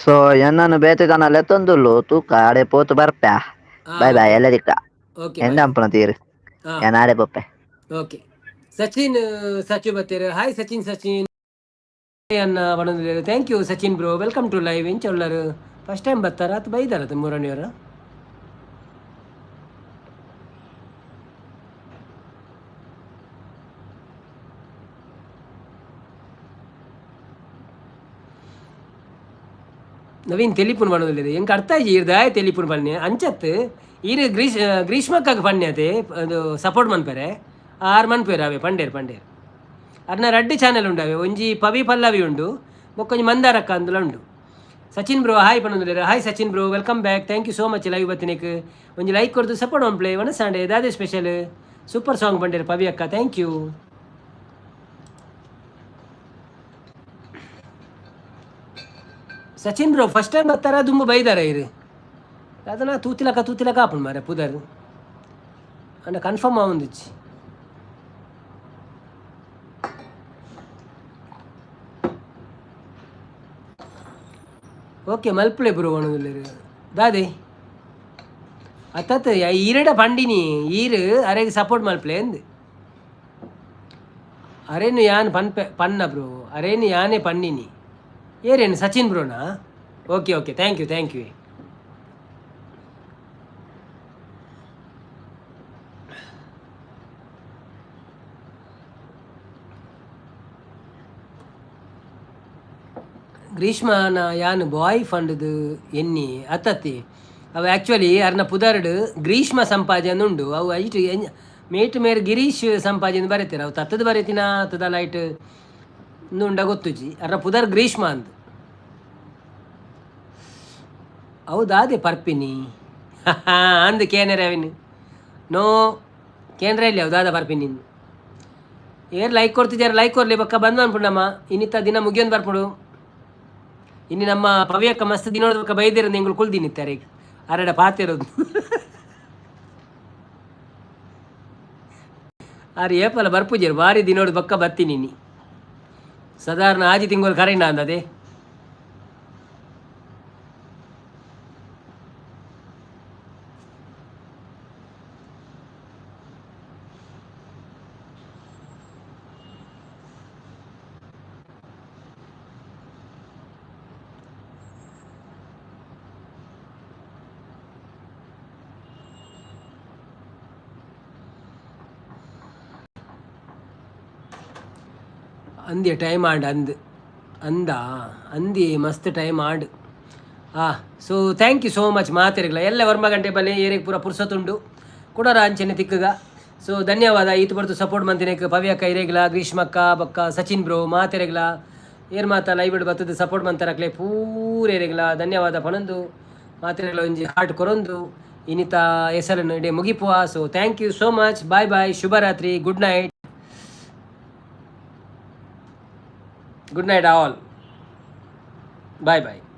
ಸೊ ಎನ್ನನ್ನು ಬೇತದನ ಲೆತ್ತೊಂದುಲ್ಲು ತೂಕ ಆಡೆ ಪೋತು ಬರ್ಪೆ. ಬಾಯ್ ಬಾಯ್ ಎಲ್ಲದಿಕ್ಕ ಎಂದಂಪನ ತೀರು ಆಡೆ ಬೊಪ್ಪೆ. ಓಕೆ ಸಚಿನ್ ಸಚು ಬತ್ತೇರು. ಹಾಯ್ ಸಚಿನ್ ಅನ್ನ ಬಣ್ಣದಲ್ಲಿ. Thank you Sachin bro, welcome to live. ಎಂಚೊಲ್ಲರು ಫಸ್ಟ್ ಟೈಮ್ ಬರ್ತಾರ ಅಥವಾ ಬೈದಾರ ಮೂರನೆಯವರು? ನವೀನ್ ತೆಲಿಪುನ್ ಬಣ್ಣದಲ್ಲಿ ಎಂಗೆ ಅರ್ಥ ಇರ್ದಾಯ ತೆಲಿಪುನ್ ಬನ್ನಿ ಅಂಚತ್ತು ಇರು ಗ್ರೀಷ್ಮಕ್ಕಾಗ ಪಣ್ಯತೆ ಅದು ಸಪೋರ್ಟ್ ಮನ್ಪೇರೆ 6 ಮನ್ಪೇರು ಅವೇ ಪಂಡೇರು ಅರ್ನ 2 ಚಾನೆಲ್ ಉಂಡು ಅವೇ. ಒಂಜಿ ಪವಿ ಪಲ್ಲವಿ ಉಂಡು, ಬೊಕ್ಕೊಂಜಿ ಮಂದಾರಕ್ಕ ಅಂದುಲ ಉಂಡು. ಸಚಿನ್ ಬ್ರೋ ಹಾಯ್ ಪನ್ನೊಂದುಲ್ಲೆರ್. Hi Sachin bro, welcome back. Thank you so much live ಬತ್ತಿನಿಕ್ ಒಂಜಿ ಲೈಕ್ ಕೊಡ್ದು ಸಪೋರ್ಟ್ ಮನ್ಪ್ಲೆ ಒಣಸಾಂಡೆ ದಾದೆ ಸ್ಪೆಷಲ್ ಸೂಪರ್ ಸಾಂಗ್ ಪಂಡೇರು ಪವಿ ಅಕ್ಕ. Thank you. Sachin bro first time ಬರ್ತಾರ ದುಂಬು ಬೈದಾರ ಇರು ಅದನ್ನ ತೂತಿಲಕ ಆಪುಂಡು ಮಾರೆ ಪುದರ್ ಅಂಡ ಕನ್ಫರ್ಮ್ ಆವೊಂದಿಚ್ಚಿ. ಓಕೆ ಮಲ್ಪಳೆ ಬ್ರೋ ಒಣದುಲ್ಲೆರ್ ದಾದೆ ಅತ್ತತ್ ಈರಡ ಪಂಡಿನಿ ಈರು ಅರೆಗೆ ಸಪೋರ್ಟ್ ಮಲ್ಪಲೆ ಅಂದು ಅರೇನು ಯಾನ್ ಪನ್ನ ಬ್ರೋ ಅರೇನು ಯಾನೇ ಪಂಡಿನಿ ಏರೇನು ಸಚಿನ್ ಬ್ರೋನಾ? Okay thank you. ಗ್ರೀಷ್ಮನ ಯಾನ್ ಬಾಯ್ ಫಂಡ್ದು ಎನ್ನಿ ಅತ್ತತ್ತಿ ಅವು ಆ್ಯಕ್ಚುಲಿ ಅರ್ನ ಪುದರ್ಡು ಗ್ರೀಷ್ಮ ಸಂಪಾಜೆ ಉಂಡು. ಅವು ಐಟು ಮೇಟ್ ಮೇರ್ ಗಿರೀಶ್ ಸಂಪಾಜೆ ಬರೀತೀರ ಅವು ತತ್ತದ ಬರೀತಿನ ತದ ಲೈಟ್ ಉಂಡ ಗೊತ್ತುಜಿ ಅರ್ನ ಪುದರ್ ಗ್ರೀಷ್ಮ ಅಂದ್ ಹೌದಾದೆ ಪರ್ಪಿನಿ ಅಂದು ಕೇನರೆ ಅವಿನ್ ನೋ ಕೇಂದ್ರ ಇಲ್ಲಿ ಹೌದಾದ ಪರ್ಪಿನಿ ಏರ್ ಲೈಕ್ ಕೊಡ್ತಿದ್ದಾರೆ ಲೈಕ್ ಕೊರ್ಲಿ ಬಕ್ಕ ಬಂದು ಅನ್ಪುಂಡಮ್ಮ ಇನ್ನಿತ್ತ ದಿನ ಮುಗಿಯೊಂದು ಬರ್ಪುಡು. ಇನ್ನು ನಮ್ಮ ಪವ್ಯಕ್ಕ ಮಸ್ತ್ ದಿನೋದ ಬಕ್ಕ ಬೈದಿರೋದು ನಿಂಗಳು ಕುಳ್ದಿನಿತ್ತಾರೆ ಈಗ ಅರಡ ಪಾತಿರೋದು ಆರು ಏಪಲ ಬರ್ಪುಜರು ಭಾರಿ ದಿನೋಡು ಬಕ್ಕ ಬತ್ತೀನಿ ನೀ ಸಾಧಾರಣ ಆಜಿ ತಿಂಗಳು ಕರೆಂಡ ಅಂದದೆ. ಅಂದಿ ಟೈಮ್ ಆಡ್ ಅಂದಿ ಮಸ್ತ್ ಟೈಮ್ ಆಡ್ so thank you so much ಮಾತಿರಲ್ಲ ಎಲ್ಲ ವರ್ಮ ಗಂಟೆ ಬಲ್ಲೆ ಏರಿಗೆ ಪೂರ ಪುರ್ಸತ್ತುಂಡು ಕೊಡೋರ ಅಂಚನೆ ತಿಕ್ಕಗ. ಸೊ ಧನ್ಯವಾದ ಈತು ಬರ್ತು ಸಪೋರ್ಟ್ ಮಂತಿನಕ್ಕೆ ಪವ್ಯಕ್ಕ ಇರೇಗ್ಲ ಗ್ರೀಷ್ಮಕ್ಕ ಬಕ್ಕ ಸಚಿನ್ ಬ್ರೋ ಮಾತಿರಗ್ಲ ಏರ್ ಮಾತ ಲೈವ್ ಬಿಡು ಬರ್ತದೆ ಸಪೋರ್ಟ್ ಮಂತಾರಕ್ಲೆ ಪೂರ ಇರೇಗ್ಲ ಧನ್ಯವಾದ ಪನೊಂದು ಮಾತಿರಗ್ಲ ಒಂಜಿ ಹಾರ್ಟ್ ಕೊರೊಂದು ಇನ್ನಿತ ಹೆಸರನ್ನು ಇಡೀ ಮುಗಿಪುವ. So thank you so much, bye ಶುಭರಾತ್ರಿ, good night all, bye bye.